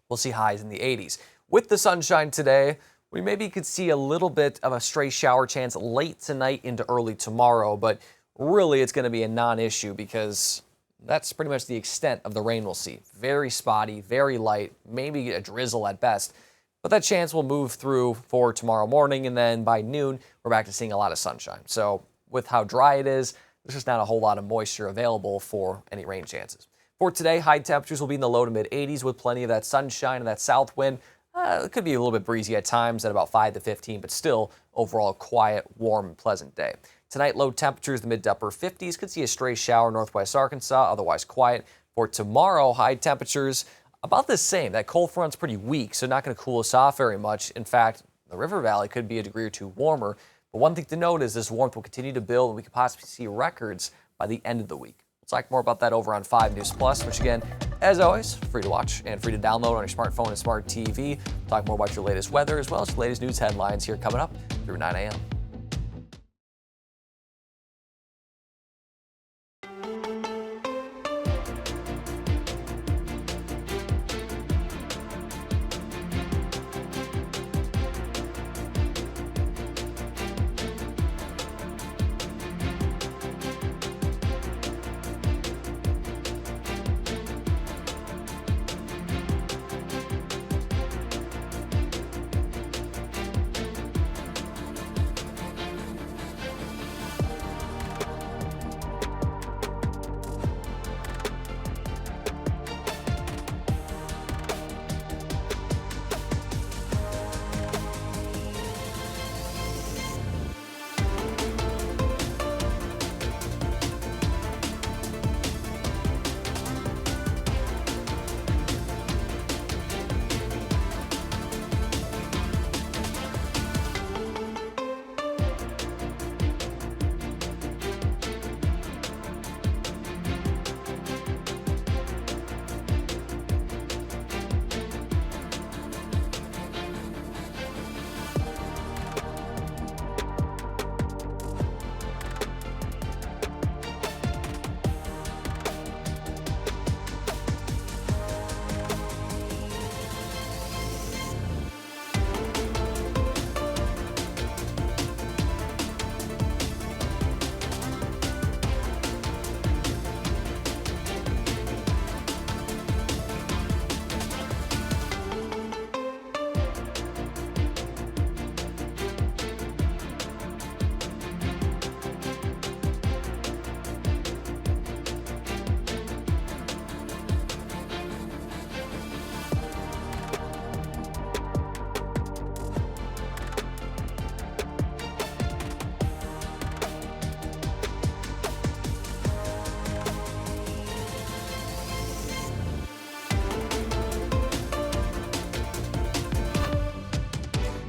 Speaker 5: we'll see highs in the 80s. With the sunshine today, we maybe could see a little bit of a stray shower chance late tonight into early tomorrow, but really it's going to be a non-issue because that's pretty much the extent of the rain we'll see. Very spotty, very light, maybe a drizzle at best, but that chance will move through for tomorrow morning, and then by noon, we're back to seeing a lot of sunshine. So with how dry it is, there's just not a whole lot of moisture available for any rain chances. For today, high temperatures will be in the low to mid 80s with plenty of that sunshine and that south wind. It could be a little bit breezy at times at about 5 to 15, but still overall quiet, warm, and pleasant day. Tonight, low temperatures, the mid to upper 50s. Could see a stray shower northwest Arkansas, otherwise quiet. For tomorrow, high temperatures about the same. That cold front's pretty weak, so not going to cool us off very much. In fact, the River Valley could be a degree or two warmer. But one thing to note is this warmth will continue to build, and we could possibly see records by the end of the week. We'll talk more about that over on 5 News Plus, which again, as always, free to watch and free to download on your smartphone and smart TV. We'll talk more about your latest weather as well as your latest news headlines here coming up through 9 a.m.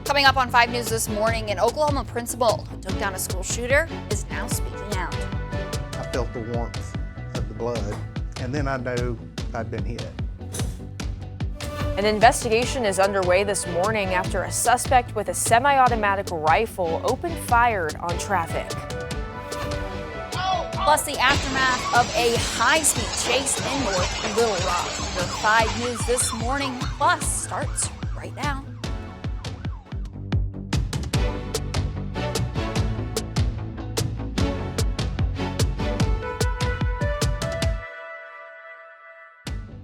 Speaker 1: Coming up on 5 News this morning, an Oklahoma principal who took down a school shooter is now speaking out.
Speaker 2: I felt the warmth of the blood, and then I knew I'd been hit.
Speaker 3: An investigation is underway this morning after a suspect with a semi-automatic rifle opened fire on traffic.
Speaker 1: Plus, the aftermath of a high-speed chase in North Little Rock. Your 5 News this morning plus starts right now.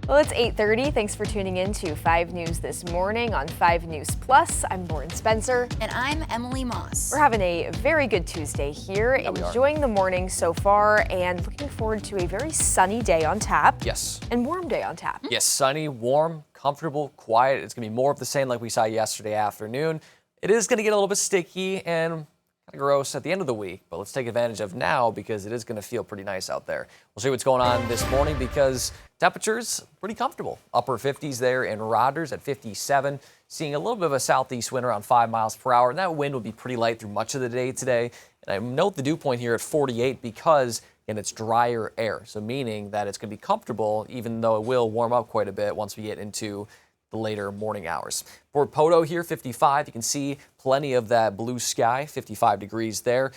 Speaker 3: Well, it's 8:30. Thanks for tuning in to 5 News This Morning on 5 News Plus. I'm Lauren Spencer.
Speaker 1: And I'm Emily Moss.
Speaker 3: We're having a very good Tuesday here, enjoying the morning so far and looking forward to a very sunny day on tap.
Speaker 5: Yes.
Speaker 3: And warm day on tap.
Speaker 5: Yes, sunny, warm, comfortable, quiet. It's going to be more of the same like we saw yesterday afternoon. It is going to get a little bit sticky and kind of gross at the end of the week, but let's take advantage of now because it is going to feel pretty nice out there. We'll see what's going on this morning because temperatures pretty comfortable. Upper 50s there in Rogers at 57, seeing a little bit of a southeast wind around 5 miles per hour, and that wind will be pretty light through much of the day today. And I note the dew point here at 48 because, again, it's drier air, so meaning that it's going to be comfortable even though it will warm up quite a bit once we get into the later morning hours. Fort Poto here, 55. You can see plenty of that blue sky, 55 degrees there.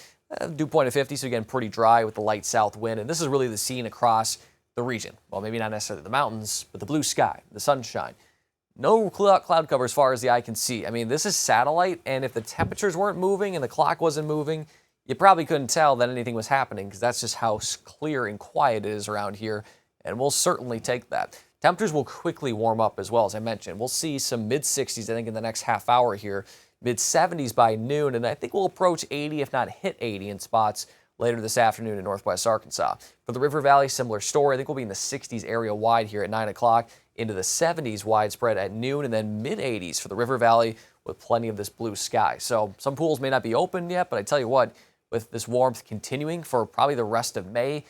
Speaker 5: Dew point of 50, so again, pretty dry with the light south wind. And this is really the scene across the region. Well, maybe not necessarily the mountains, but the blue sky, the sunshine. No cloud cover as far as the eye can see. I mean, this is satellite, and if the temperatures weren't moving and the clock wasn't moving, you probably couldn't tell that anything was happening because that's just how clear and quiet it is around here, and we'll certainly take that. Temperatures will quickly warm up as well, as I mentioned. We'll see some mid-60s, I think, in the next half hour here, mid-70s by noon, and I think we'll approach 80, if not hit 80 in spots later this afternoon in northwest Arkansas. For the River Valley, similar story. I think we'll be in the 60s area wide here at 9 o'clock, into the 70s widespread at noon, and then mid-80s for the River Valley with plenty of this blue sky. So some pools may not be open yet, but I tell you what, with this warmth continuing for probably the rest of May,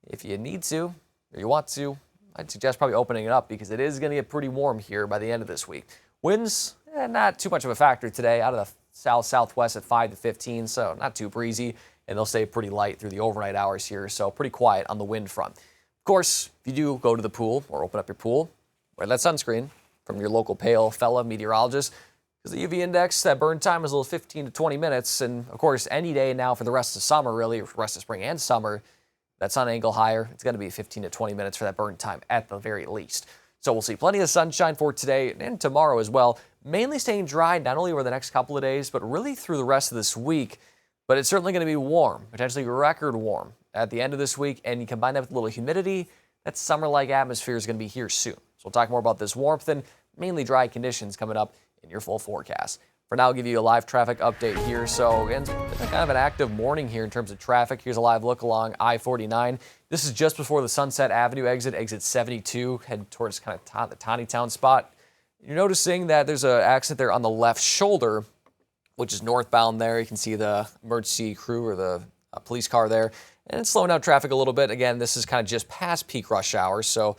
Speaker 5: if you need to or you want to, I'd suggest probably opening it up because it is going to get pretty warm here by the end of this week. Winds, not too much of a factor today, out of the south-southwest at 5 to 15, so not too breezy, and they'll stay pretty light through the overnight hours here, so pretty quiet on the wind front. Of course, if you do go to the pool or open up your pool, wear that sunscreen from your local pale fella meteorologist because the UV index, that burn time is a little 15 to 20 minutes, and of course, any day now for the rest of summer, really, or rest of spring and summer, that sun angle higher, it's going to be 15 to 20 minutes for that burn time at the very least. So we'll see plenty of sunshine for today and tomorrow as well. Mainly staying dry not only over the next couple of days, but really through the rest of this week. But it's certainly going to be warm, potentially record warm at the end of this week. And you combine that with a little humidity, that summer-like atmosphere is going to be here soon. So we'll talk more about this warmth and mainly dry conditions coming up in your full forecast. For now, I'll give you a live traffic update here. So, again, kind of an active morning here in terms of traffic. Here's a live look along I-49. This is just before the Sunset Avenue exit, exit 72, head towards kind of the Tawnytown spot. You're noticing that there's an accident there on the left shoulder, which is northbound there. You can see the emergency crew or the police car there. And it's slowing down traffic a little bit. Again, this is kind of just past peak rush hour, so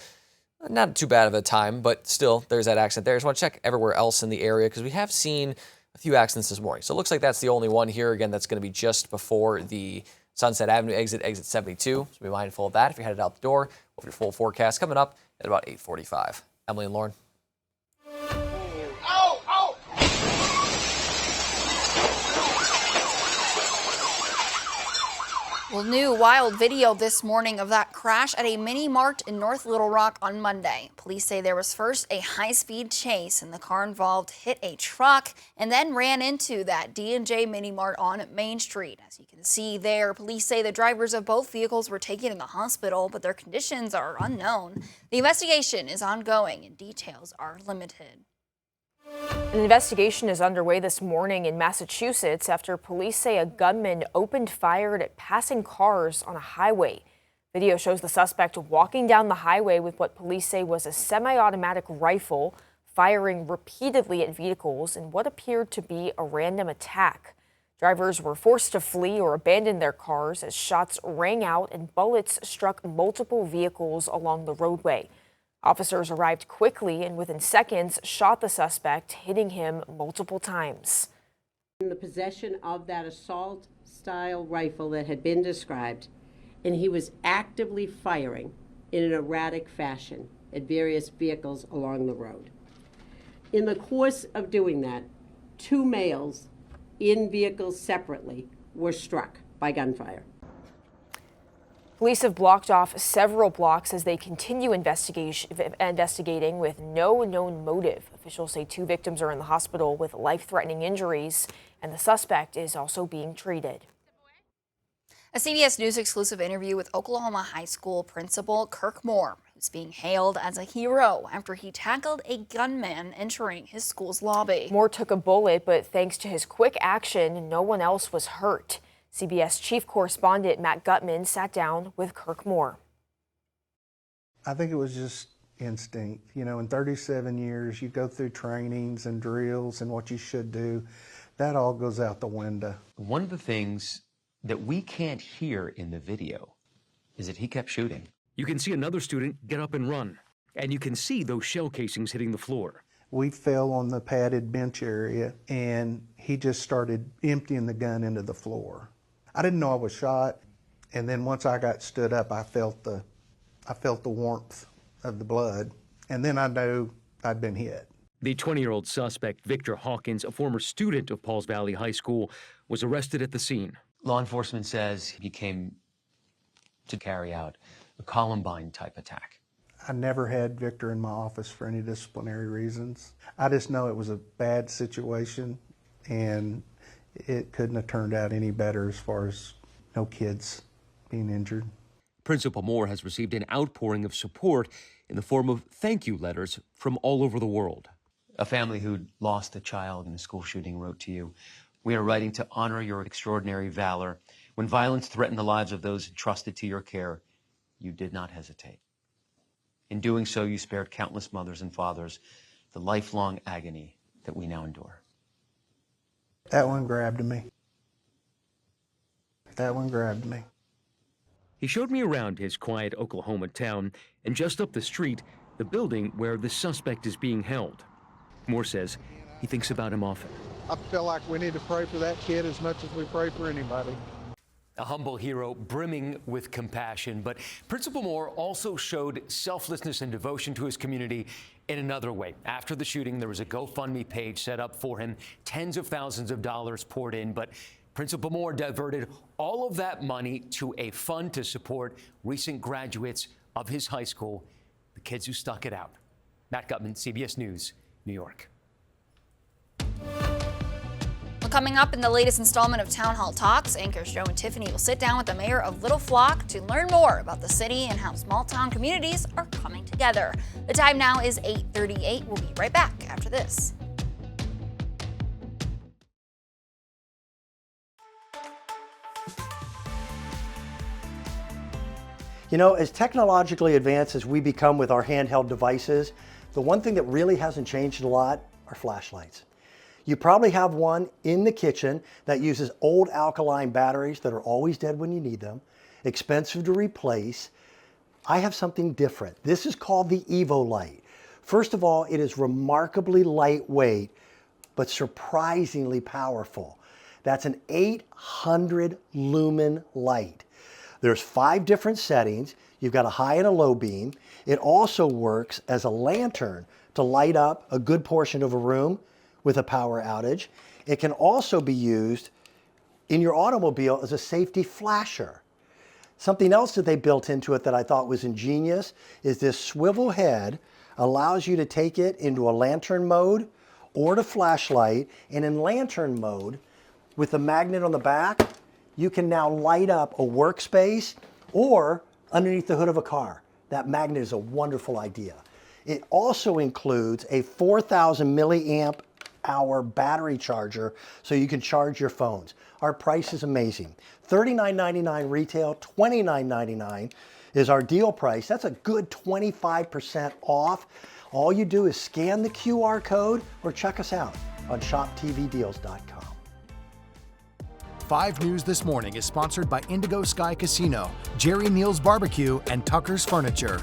Speaker 5: not too bad of a time, but still, there's that accident there. I just want to check everywhere else in the area because we have seen a few accidents this morning. So it looks like that's the only one here. Again, that's going to be just before the Sunset Avenue exit, exit 72. So be mindful of that if you're headed out the door. With your full forecast coming up at about 8:45. Emily and Lauren.
Speaker 1: Well, new wild video this morning of that crash at a mini mart in North Little Rock on Monday. Police say there was first a high-speed chase and the car involved hit a truck and then ran into that D&J mini mart on Main Street. As you can see there, police say the drivers of both vehicles were taken to the hospital, but their conditions are unknown. The investigation is ongoing and details are limited.
Speaker 3: An investigation is underway this morning in Massachusetts after police say a gunman opened fire at passing cars on a highway. Video shows the suspect walking down the highway with what police say was a semi-automatic rifle, firing repeatedly at vehicles in what appeared to be a random attack. Drivers were forced to flee or abandon their cars as shots rang out and bullets struck multiple vehicles along the roadway. Officers arrived quickly and within seconds shot the suspect, hitting him multiple times.
Speaker 6: In the possession of that assault-style rifle that had been described, and he was actively firing in an erratic fashion at various vehicles along the road. In the course of doing that, 2 males in vehicles separately were struck by gunfire.
Speaker 3: Police have blocked off several blocks as they continue investigating with no known motive. Officials say 2 victims are in the hospital with life-threatening injuries, and the suspect is also being treated.
Speaker 1: A CBS News exclusive interview with Oklahoma High School principal Kirk Moore, who's being hailed as a hero after he tackled a gunman entering his school's lobby.
Speaker 3: Moore took a bullet, but thanks to his quick action, no one else was hurt. CBS chief correspondent Matt Gutman sat down with Kirk Moore.
Speaker 2: I think it was just instinct. You know, in 37 years, you go through trainings and drills and what you should do. That all goes out the window.
Speaker 7: One of the things that we can't hear in the video is that he kept shooting.
Speaker 21: You can see another student get up and run, and you can see those shell casings hitting the floor.
Speaker 2: We fell on the padded bench area, and he just started emptying the gun into the floor. I didn't know I was shot, and then once I got stood up, I felt the warmth of the blood, and then I knew I'd been hit.
Speaker 21: The 20-year-old suspect, Victor Hawkins, a former student of Pauls Valley High School, was arrested at the scene.
Speaker 7: Law enforcement says he came to carry out a Columbine-type attack.
Speaker 2: I never had Victor in my office for any disciplinary reasons. I just know it was a bad situation, and it couldn't have turned out any better as far as no kids being injured.
Speaker 21: Principal Moore has received an outpouring of support in the form of thank you letters from all over the world.
Speaker 7: A family who'd lost a child in a school shooting wrote to you, "We are writing to honor your extraordinary valor. When violence threatened the lives of those entrusted to your care, you did not hesitate. In doing so, you spared countless mothers and fathers the lifelong agony that we now endure."
Speaker 2: That one grabbed me. That one grabbed me.
Speaker 21: He showed me around his quiet Oklahoma town, and just up the street, the building where the suspect is being held. Moore says he thinks about him often.
Speaker 2: I feel like we need to pray for that kid as much as we pray for anybody.
Speaker 21: A humble hero brimming with compassion, but Principal Moore also showed selflessness and devotion to his community in another way. After the shooting, there was a GoFundMe page set up for him. Tens of thousands of dollars poured in, but Principal Moore diverted all of that money to a fund to support recent graduates of his high school, the kids who stuck it out. Matt Gutman, CBS News, New York.
Speaker 1: Well, coming up in the latest installment of Town Hall Talks, anchors Joe and Tiffany will sit down with the mayor of Little Flock to learn more about the city and how small town communities are coming together. The time now is 8:38. We'll be right back after this.
Speaker 22: You know, as technologically advanced as we become with our handheld devices, the one thing that really hasn't changed a lot are flashlights. You probably have one in the kitchen that uses old alkaline batteries that are always dead when you need them, expensive to replace. I have something different. This is called the Evo Light. First of all, it is remarkably lightweight, but surprisingly powerful. That's an 800 lumen light. There's 5 different settings. You've got a high and a low beam. It also works as a lantern to light up a good portion of a room with a power outage. It can also be used in your automobile as a safety flasher. Something else that they built into it that I thought was ingenious is this swivel head allows you to take it into a lantern mode or to flashlight. And in lantern mode, with the magnet on the back, you can now light up a workspace or underneath the hood of a car. That magnet is a wonderful idea. It also includes a 4,000 milliamp hour battery charger so you can charge your phones. Our price is amazing. $39.99 retail, $29.99 is our deal price. That's a good 25% off. All you do is scan the QR code or check us out on shoptvdeals.com.
Speaker 10: 5 News This Morning is sponsored by Indigo Sky Casino, Jerry Neal's Barbecue, and Tucker's Furniture.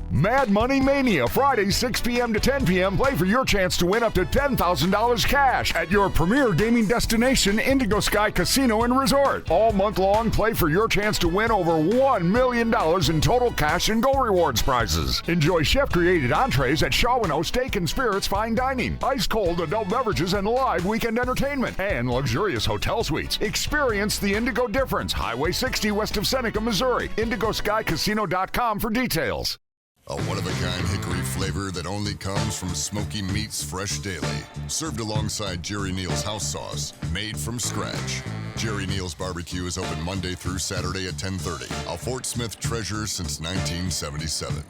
Speaker 11: Mad Money Mania, Friday, 6 p.m. to 10 p.m. Play for your chance to win up to $10,000 cash at your premier gaming destination, Indigo Sky Casino and Resort. All month long, play for your chance to win over $1 million in total cash and gold rewards prizes. Enjoy chef-created entrees at Shaw & O Steak and Spirits Fine Dining, ice-cold adult beverages and live weekend entertainment, and luxurious hotel suites. Experience the Indigo difference. Highway 60 west of Seneca, Missouri. IndigoSkyCasino.com for details.
Speaker 12: A one-of-a-kind hickory flavor that only comes from smoky meats fresh daily. Served alongside Jerry Neal's house sauce, made from scratch. Jerry Neal's Barbecue is open Monday through Saturday at 10:30. A Fort Smith treasure since 1977.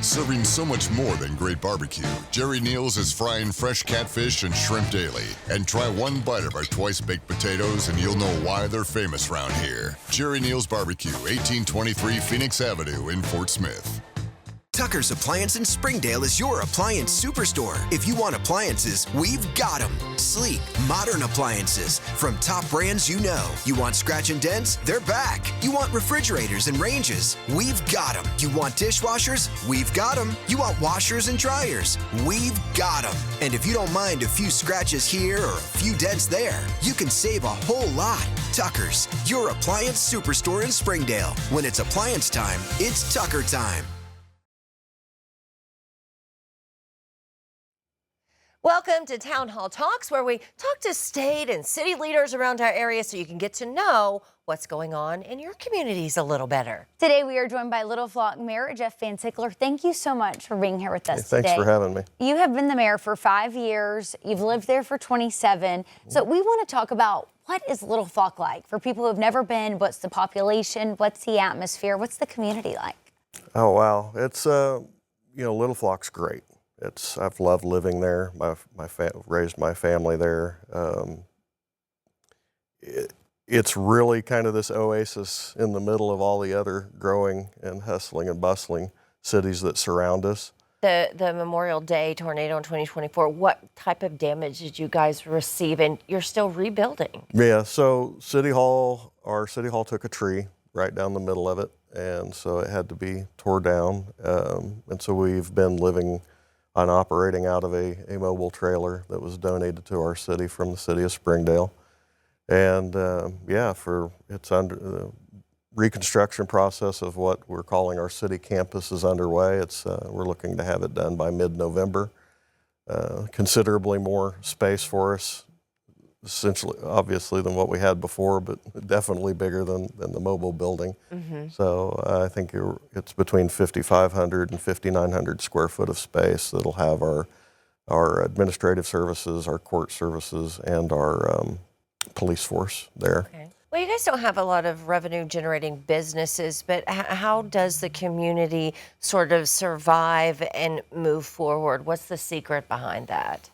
Speaker 12: Serving so much more than great barbecue, Jerry Neal's is frying fresh catfish and shrimp daily. And try one bite of our twice-baked potatoes and you'll know why they're famous around here. Jerry Neal's Barbecue, 1823 Phoenix Avenue in Fort Smith.
Speaker 13: Tucker's Appliance in Springdale is your appliance superstore. If you want appliances, we've got them. Sleek, modern appliances from top brands you know. You want scratch and dents? They're back. You want refrigerators and ranges? We've got them. You want dishwashers? We've got them. You want washers and dryers? We've got them. And if you don't mind a few scratches here or a few dents there, you can save a whole lot. Tucker's, your appliance superstore in Springdale. When it's appliance time, it's Tucker time.
Speaker 14: Welcome to Town Hall Talks, where we talk to state and city leaders around our area so you can get to know what's going on in your communities a little better.
Speaker 15: Today we are joined by Little Flock Mayor Jeff Van Sickler. Thank you so much for being here with us today.
Speaker 16: Thanks for having me.
Speaker 15: You have been the mayor for 5 years. You've lived there for 27. So we want to talk about what is Little Flock like for people who have never been. What's the population? What's the atmosphere? What's the community like?
Speaker 16: Oh, wow. It's, Little Flock's great. I've loved living there. Raised my family there. It's really kind of this oasis in the middle of all the other growing and hustling and bustling cities that surround us.
Speaker 14: The Memorial Day tornado in 2024, what type of damage did you guys receive? And you're still rebuilding.
Speaker 16: Yeah, so our City Hall took a tree right down the middle of it, and so it had to be tore down. And so we've been living on operating out of a mobile trailer that was donated to our city from the city of Springdale. And it's under the reconstruction process of what we're calling our city campus is underway. We're looking to have it done by mid-November. Considerably more space for us, essentially, obviously, than what we had before, but definitely bigger than the mobile building. Mm-hmm. So I think it's between 5,500 and 5,900 square foot of space that'll have our administrative services, our court services, and our police force there.
Speaker 14: Okay. Well, you guys don't have a lot of revenue-generating businesses, but how does the community sort of survive and move forward? What's the secret behind that?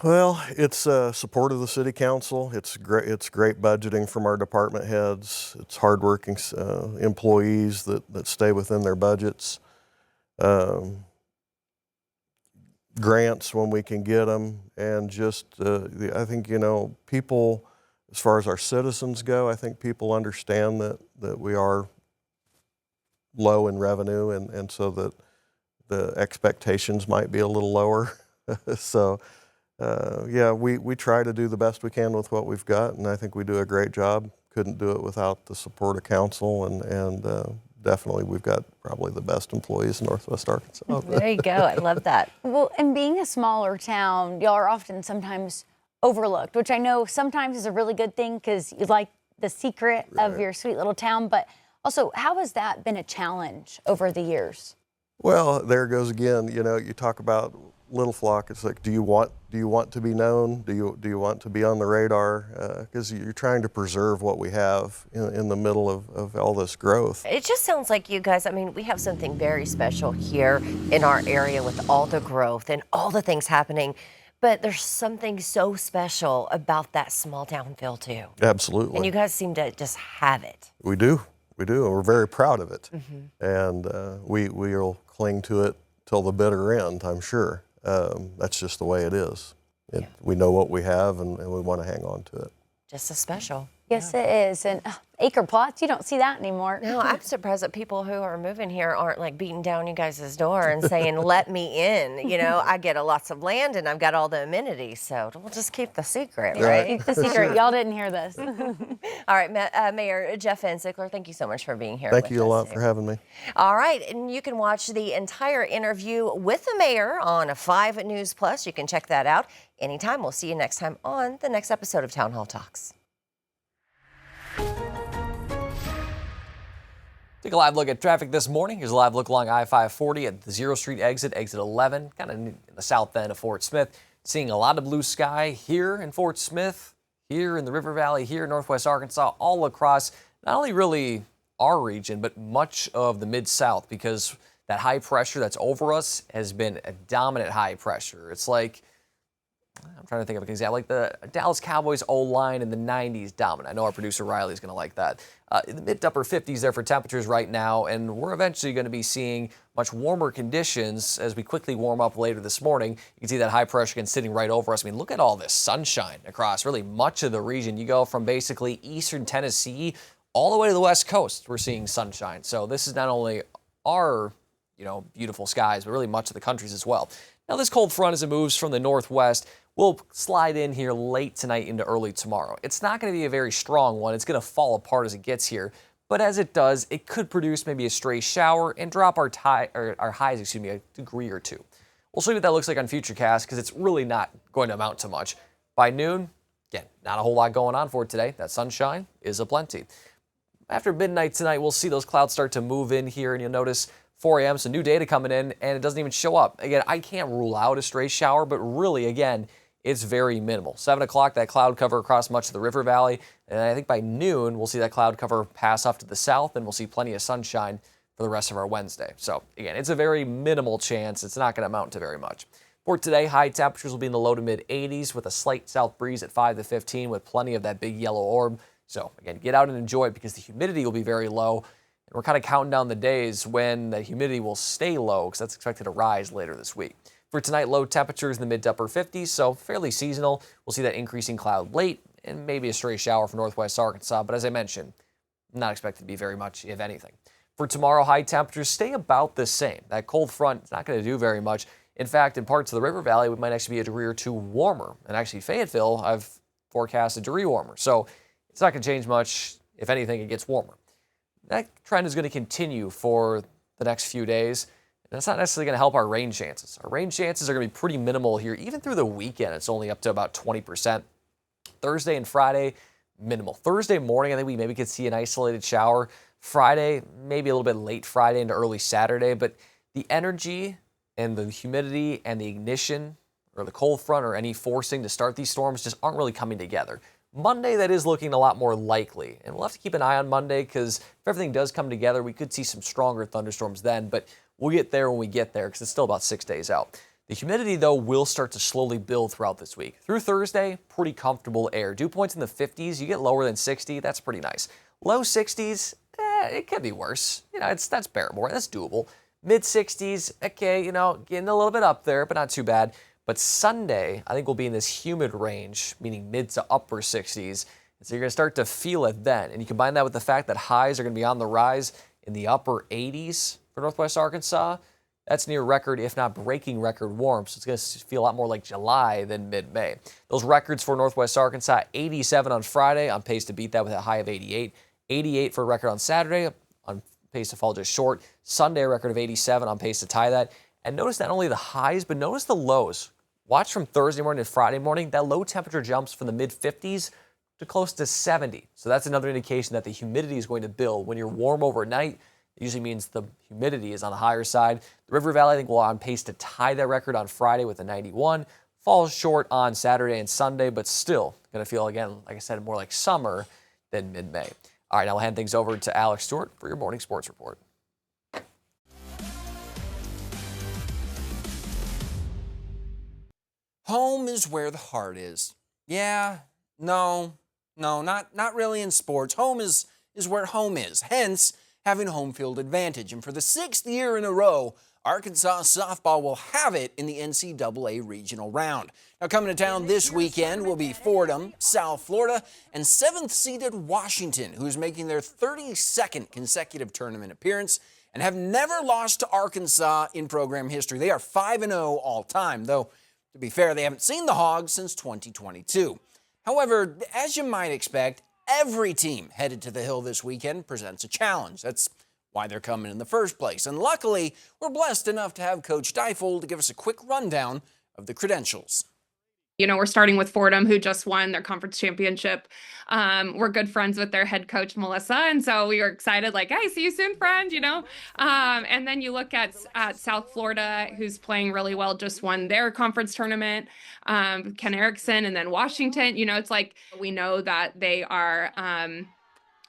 Speaker 16: Well, it's support of the city council. It's great budgeting from our department heads. It's hardworking employees that stay within their budgets. Grants when we can get them, and just I think people, as far as our citizens go, I think people understand that we are low in revenue, and so that the expectations might be a little lower. So. We try to do the best we can with what we've got, and I think we do a great job. Couldn't do it without the support of council, and definitely we've got probably the best employees in Northwest Arkansas.
Speaker 14: There you go. I love that.
Speaker 15: Well, and being a smaller town, y'all are often sometimes overlooked, which I know sometimes is a really good thing because you like the secret of your sweet little town. But also, how has that been a challenge over the years?
Speaker 16: Well, there it goes again. You talk about Little Flock. It's like, do you want to be known? Do you want to be on the radar? Because you're trying to preserve what we have in the middle of all this growth.
Speaker 14: It just sounds like you guys, we have something very special here in our area with all the growth and all the things happening, but there's something so special about that small town feel too.
Speaker 16: Absolutely.
Speaker 14: And you guys seem to just have it.
Speaker 16: We do, and we're very proud of it. Mm-hmm. And we will cling to it till the bitter end, I'm sure. That's just the way it is. We know what we have, and we want to hang on to it.
Speaker 14: Just as special.
Speaker 15: Yes, it is. And acre plots, you don't see that anymore.
Speaker 14: No, I'm surprised that people who are moving here aren't like beating down you guys' door and saying, let me in. I get lots of land and I've got all the amenities, so we'll just keep the secret, right?
Speaker 15: Keep the secret. Y'all didn't hear this.
Speaker 14: All right, Mayor Jeff Van Sickler, thank you so much for being here.
Speaker 16: Thank you a lot for having me.
Speaker 14: All right, and you can watch the entire interview with the mayor on 5 News Plus. You can check that out anytime. We'll see you next time on the next episode of Town Hall Talks.
Speaker 5: Take a live look at traffic this morning. Here's a live look along I-540 at the Zero Street exit 11, kind of in the south end of Fort Smith. Seeing a lot of blue sky here in Fort Smith, here in the River Valley, here in northwest Arkansas, all across not only really our region, but much of the Mid-South, because that high pressure that's over us has been a dominant high pressure. It's like, I'm trying to think of an example, like the Dallas Cowboys O-line in the 90s dominant. I know our producer Riley is going to like that. In the mid to upper 50s there for temperatures right now, and we're eventually going to be seeing much warmer conditions as we quickly warm up later this morning. You can see that high pressure again sitting right over us. I mean, look at all this sunshine across really much of the region. You go from basically eastern Tennessee all the way to the west coast, we're seeing sunshine. So this is not only our, beautiful skies, but really much of the country's as well. Now this cold front, as it moves from the northwest, will slide in here late tonight into early tomorrow. It's not going to be a very strong one. It's going to fall apart as it gets here. But as it does, it could produce maybe a stray shower and drop our highs, a degree or two. We'll show you what that looks like on Futurecast because it's really not going to amount to much. By noon, again, not a whole lot going on for today. That sunshine is aplenty. After midnight tonight, we'll see those clouds start to move in here, and you'll notice 4 a.m. some new data coming in, and it doesn't even show up. Again, I can't rule out a stray shower, but really, again, it's very minimal. 7 o'clock, that cloud cover across much of the River Valley, and I think by noon, we'll see that cloud cover pass off to the south, and we'll see plenty of sunshine for the rest of our Wednesday. So, again, it's a very minimal chance. It's not going to amount to very much. For today, high temperatures will be in the low to mid 80s with a slight south breeze at 5 to 15 with plenty of that big yellow orb. So, again, get out and enjoy it because the humidity will be very low. And we're kind of counting down the days when the humidity will stay low because that's expected to rise later this week. For tonight, low temperatures in the mid to upper 50s, so fairly seasonal. We'll see that increasing cloud late and maybe a stray shower for northwest Arkansas. But as I mentioned, not expected to be very much, if anything. For tomorrow, high temperatures stay about the same. That cold front is not going to do very much. In fact, in parts of the River Valley, we might actually be a degree or two warmer. And actually, Fayetteville, I've forecast a degree warmer. So it's not going to change much. If anything, it gets warmer. That trend is going to continue for the next few days. And that's not necessarily going to help our rain chances. Our rain chances are going to be pretty minimal here. Even through the weekend, it's only up to about 20%. Thursday and Friday, minimal. Thursday morning, I think we maybe could see an isolated shower. Friday, maybe a little bit late Friday into early Saturday. But the energy and the humidity and the ignition or the cold front or any forcing to start these storms just aren't really coming together. Monday, that is looking a lot more likely. And we'll have to keep an eye on Monday because if everything does come together, we could see some stronger thunderstorms then. But we'll get there when we get there because it's still about 6 days out. The humidity, though, will start to slowly build throughout this week. Through Thursday, pretty comfortable air. Dew points in the 50s. You get lower than 60. That's pretty nice. Low 60s, it could be worse. That's bearable. That's doable. Mid 60s, okay, getting a little bit up there, but not too bad. But Sunday, I think we'll be in this humid range, meaning mid to upper 60s. So you're going to start to feel it then. And you combine that with the fact that highs are going to be on the rise in the upper 80s for northwest Arkansas. That's near record, if not breaking record warm. So it's going to feel a lot more like July than mid-May. Those records for northwest Arkansas, 87 on Friday, on pace to beat that with a high of 88. 88 for a record on Saturday, on pace to fall just short. Sunday, a record of 87, on pace to tie that. And notice not only the highs, but notice the lows. Watch from Thursday morning to Friday morning, that low temperature jumps from the mid-50s to close to 70. So that's another indication that the humidity is going to build. When you're warm overnight, it usually means the humidity is on the higher side. The River Valley, I think, will on pace to tie that record on Friday with a 91. Falls short on Saturday and Sunday, but still going to feel, again, like I said, more like summer than mid-May. All right, now we'll hand things over to Alex Stewart for your morning sports report.
Speaker 4: Home is where the heart is. Yeah, no, not really in sports. Home is where home is, hence having home field advantage. And for the 6th year in a row, Arkansas softball will have it in the NCAA regional round. Now coming to town this weekend will be Fordham, South Florida, and 7th-seeded Washington, who's making their 32nd consecutive tournament appearance and have never lost to Arkansas in program history. They are 5-0 all time, though to be fair, they haven't seen the Hogs since 2022. However, as you might expect, every team headed to the Hill this weekend presents a challenge. That's why they're coming in the first place. And luckily, we're blessed enough to have Coach Deifel to give us a quick rundown of the credentials.
Speaker 8: You know, we're starting with Fordham, who just won their conference championship. We're good friends with their head coach, Melissa. And so we were excited, like, hey, see you soon, friend, you know? And then you look at South Florida, who's playing really well, just won their conference tournament, Ken Erickson, and then Washington. You know, it's like we know that they are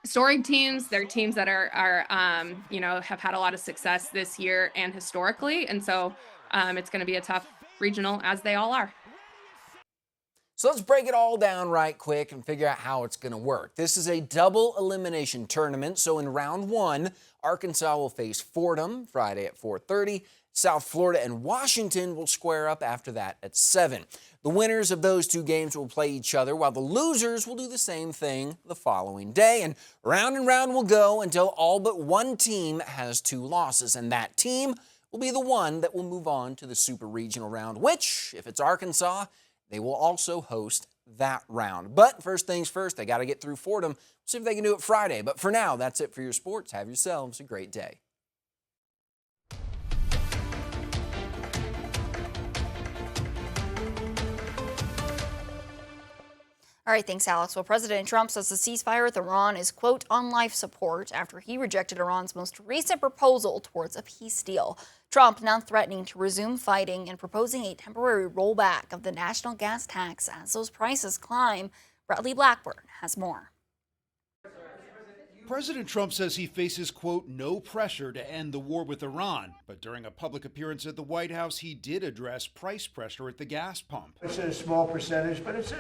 Speaker 8: storied teams. They're teams that are you know, have had a lot of success this year and historically. And so it's going to be a tough regional, as they all are.
Speaker 4: So let's break it all down right quick and figure out how it's going to work. This is a double elimination tournament. So in round one, Arkansas will face Fordham Friday at 4:30. South Florida and Washington will square up after that at 7. The winners of those two games will play each other, while the losers will do the same thing the following day. And round will go until all but one team has 2 losses. And that team will be the one that will move on to the super regional round, which, if it's Arkansas, they will also host that round. But first things first, they got to get through Fordham. See if they can do it Friday. But for now, that's it for your sports. Have yourselves a great day.
Speaker 1: All right, thanks, Alex. Well, President Trump says the ceasefire with Iran is, quote, on life support after he rejected Iran's most recent proposal towards a peace deal. Trump now threatening to resume fighting and proposing a temporary rollback of the national gas tax as those prices climb. Bradley Blackburn has more.
Speaker 9: President Trump says he faces, quote, no pressure to end the war with Iran. But during a public appearance at the White House, he did address price pressure at the gas pump.
Speaker 18: It's a small percentage, but it's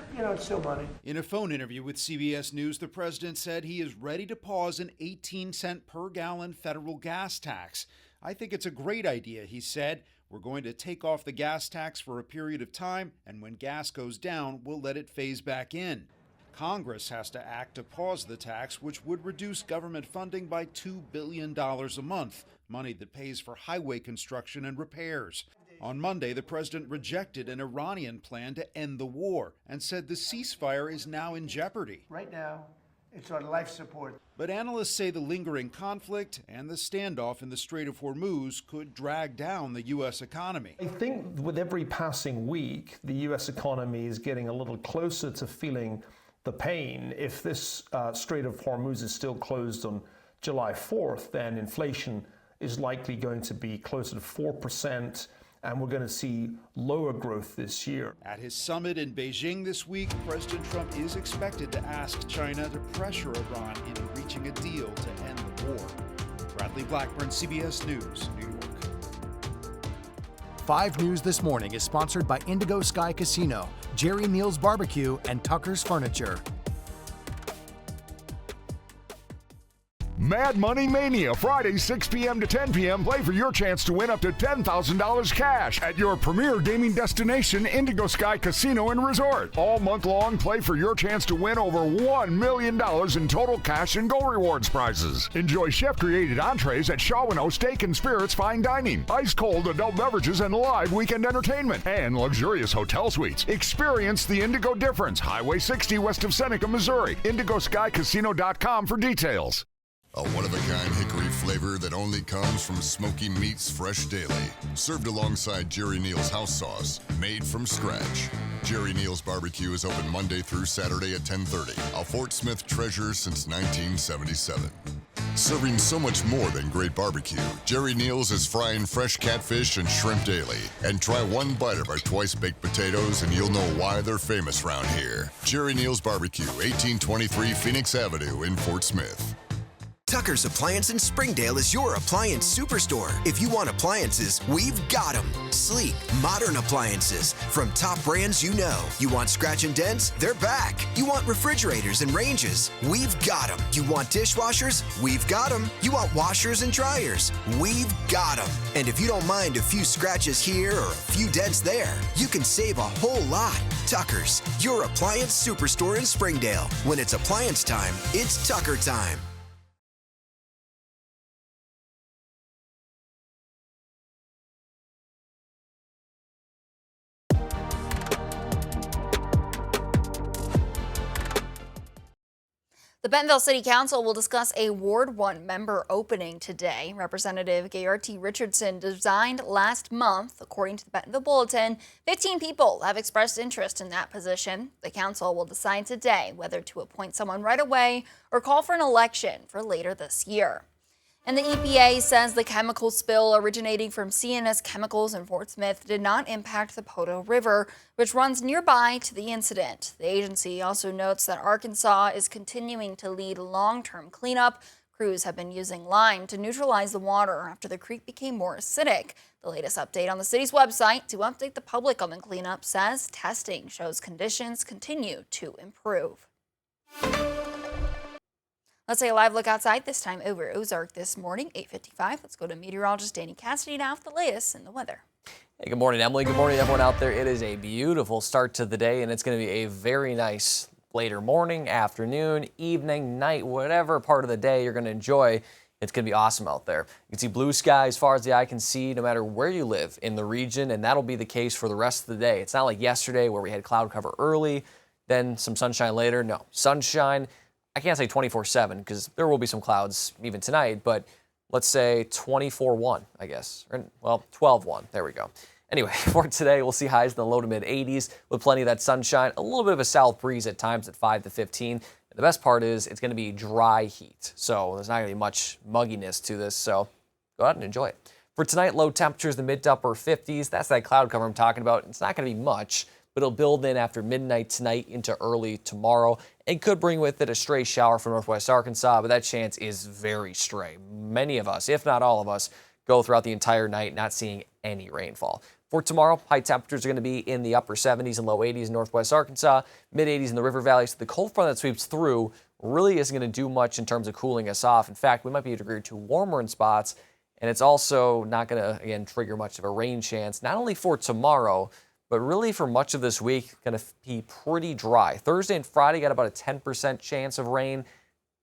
Speaker 18: still money.
Speaker 9: In a phone interview with CBS News, the president said he is ready to pause an 18-cent per gallon federal gas tax. I think it's a great idea, he said. We're going to take off the gas tax for a period of time, and when gas goes down, we'll let it phase back in. Congress has to act to pause the tax, which would reduce government funding by $2 billion a month, money that pays for highway construction and repairs. On Monday, the president rejected an Iranian plan to end the war and said the ceasefire is now in jeopardy.
Speaker 18: Right now, it's on life support.
Speaker 9: But analysts say the lingering conflict and the standoff in the Strait of Hormuz could drag down the U.S. economy.
Speaker 23: I think with every passing week, the U.S. economy is getting a little closer to feeling the pain. If this Strait of Hormuz is still closed on July 4th, then inflation is likely going to be closer to 4%, and we're going to see lower growth this year.
Speaker 9: At his summit in Beijing this week, President Trump is expected to ask China to pressure Iran into reaching a deal to end the war. Bradley Blackburn, CBS News, New York.
Speaker 10: 5 News This Morning is sponsored by Indigo Sky Casino, Jerry Neal's Barbecue, and Tucker's Furniture.
Speaker 11: Mad Money Mania, Friday, 6 p.m. to 10 p.m. Play for your chance to win up to $10,000 cash at your premier gaming destination, Indigo Sky Casino and Resort. All month long, play for your chance to win over $1 million in total cash and gold rewards prizes. Enjoy chef-created entrees at Shawano Steak and Spirits Fine Dining, ice-cold adult beverages and live weekend entertainment, and luxurious hotel suites. Experience the Indigo difference. Highway 60 west of Seneca, Missouri. IndigoSkyCasino.com for details.
Speaker 12: A one-of-a-kind hickory flavor that only comes from Smoky Meats Fresh Daily. Served alongside Jerry Neal's house sauce, made from scratch. Jerry Neal's Barbecue is open Monday through Saturday at 10:30. A Fort Smith treasure since 1977. Serving so much more than great barbecue, Jerry Neal's is frying fresh catfish and shrimp daily. And try one bite of our twice-baked potatoes and you'll know why they're famous around here. Jerry Neal's Barbecue, 1823 Phoenix Avenue in Fort Smith.
Speaker 13: Tucker's Appliance in Springdale is your appliance superstore. If you want appliances, we've got them. Sleek, modern appliances from top brands you know. You want scratch and dents? They're back. You want refrigerators and ranges? We've got them. You want dishwashers? We've got them. You want washers and dryers? We've got them. And if you don't mind a few scratches here or a few dents there, you can save a whole lot. Tucker's, your appliance superstore in Springdale. When it's appliance time, it's Tucker time.
Speaker 1: The The Bentonville City Council will discuss a Ward 1 member opening today. Representative Gayarty Richardson resigned last month. According to the Bentonville Bulletin, 15 people have expressed interest in that position. The council will decide today whether to appoint someone right away or call for an election for later this year. And the EPA says the chemical spill originating from CNS Chemicals in Fort Smith did not impact the Poteau River, which runs nearby to the incident. The agency also notes that Arkansas is continuing to lead long-term cleanup. Crews have been using lime to neutralize the water after the creek became more acidic. The latest update on the city's website to update the public on the cleanup says testing shows conditions continue to improve. Let's take a live look outside, this time over Ozark this morning, 8:55. Let's go to meteorologist Danny Cassidy now with the latest in the weather.
Speaker 5: Hey, good morning, Emily. Good morning, everyone out there. It is a beautiful start to the day, and it's going to be a very nice later morning, afternoon, evening, night, whatever part of the day you're going to enjoy. It's going to be awesome out there. You can see blue sky as far as the eye can see, no matter where you live in the region, and that'll be the case for the rest of the day. It's not like yesterday where we had cloud cover early, then some sunshine later. No, sunshine. I can't say 24/7 because there will be some clouds even tonight, but let's say 24/1, I guess. Well, 12/1. There we go. Anyway, for today, we'll see highs in the low to mid 80s with plenty of that sunshine, a little bit of a south breeze at times at 5 to 15. And the best part is it's going to be dry heat, so there's not going to be much mugginess to this, so go out and enjoy it. For tonight, low temperatures in the mid to upper 50s. That's that cloud cover I'm talking about. It's not going to be much, but it'll build in after midnight tonight into early tomorrow and could bring with it a stray shower from northwest Arkansas, but that chance is very stray. Many of us, if not all of us, go throughout the entire night not seeing any rainfall. For tomorrow, high temperatures are going to be in the upper 70s and low 80s in northwest Arkansas, mid 80s in the river valley. So the cold front that sweeps through really isn't going to do much in terms of cooling us off. In fact, we might be a degree or two warmer in spots, and it's also not going to, again, trigger much of a rain chance, not only for tomorrow, but really for much of this week, going to be pretty dry. Thursday and Friday got about a 10% chance of rain,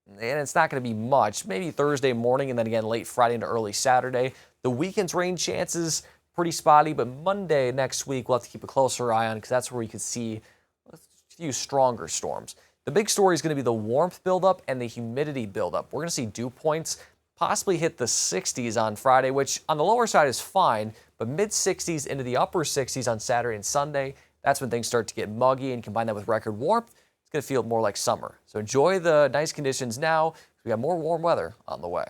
Speaker 5: and it's not going to be much. Maybe Thursday morning and then again late Friday into early Saturday. The weekend's rain chances pretty spotty, but Monday next week we'll have to keep a closer eye on because that's where we could see a few stronger storms. The big story is going to be the warmth buildup and the humidity buildup. We're going to see dew points possibly hit the 60s on Friday, which on the lower side is fine, but mid-60s into the upper 60s on Saturday and Sunday. That's when things start to get muggy, and combine that with record warmth, it's going to feel more like summer. So enjoy the nice conditions now. We got more warm weather on the way.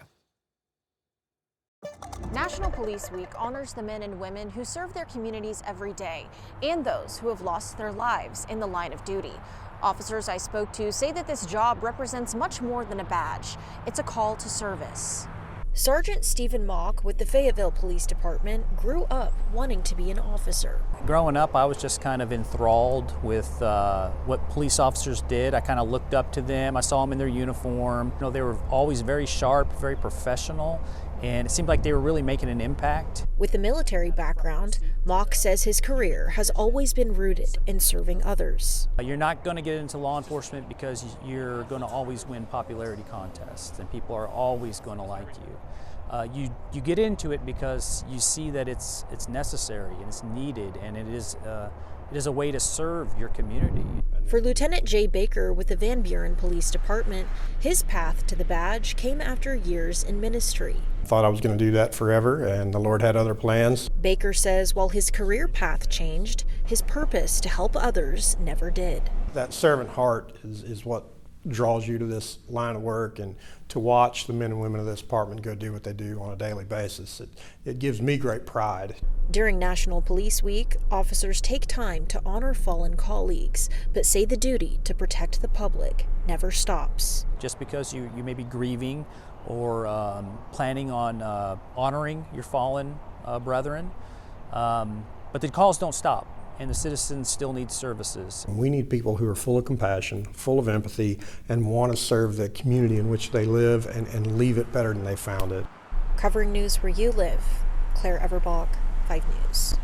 Speaker 3: National Police Week honors the men and women who serve their communities every day and those who have lost their lives in the line of duty. Officers I spoke to say that this job represents much more than a badge. It's a call to service. Sergeant Stephen Mock with the Fayetteville Police Department grew up wanting to be an officer.
Speaker 17: Growing up, I was just kind of enthralled with what police officers did. I kind of looked up to them. I saw them in their uniform. You know, they were always very sharp, very professional, and it seemed like they were really making an impact.
Speaker 3: With a military background, Mock says his career has always been rooted in serving others.
Speaker 17: You're not going to get into law enforcement because you're going to always win popularity contests and people are always going to like you. You get into it because you see that it's necessary and it's needed, and it is a way to serve your community.
Speaker 3: For Lieutenant Jay Baker with the Van Buren Police Department, his path to the badge came after years in ministry.
Speaker 19: Thought I was going to do that forever, and the Lord had other plans.
Speaker 3: Baker says while his career path changed, his purpose to help others never did.
Speaker 19: That servant heart is what draws you to this line of work, and to watch the men and women of this department go do what they do on a daily basis, it gives me great pride.
Speaker 3: During National Police Week, officers take time to honor fallen colleagues, but say the duty to protect the public never stops.
Speaker 17: Just because you may be grieving or planning on honoring your fallen brethren, but the calls don't stop. And the citizens still need services.
Speaker 19: We need people who are full of compassion, full of empathy, and want to serve the community in which they live and leave it better than they found it.
Speaker 3: Covering news where you live, Claire Everbach, 5 News.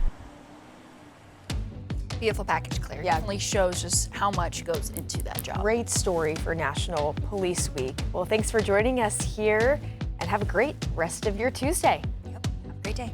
Speaker 1: Beautiful package, Claire. Yeah. Definitely shows just how much goes into that job.
Speaker 3: Great story for National Police Week. Well, thanks for joining us here, and have a great rest of your Tuesday.
Speaker 1: Yep. Have a great day.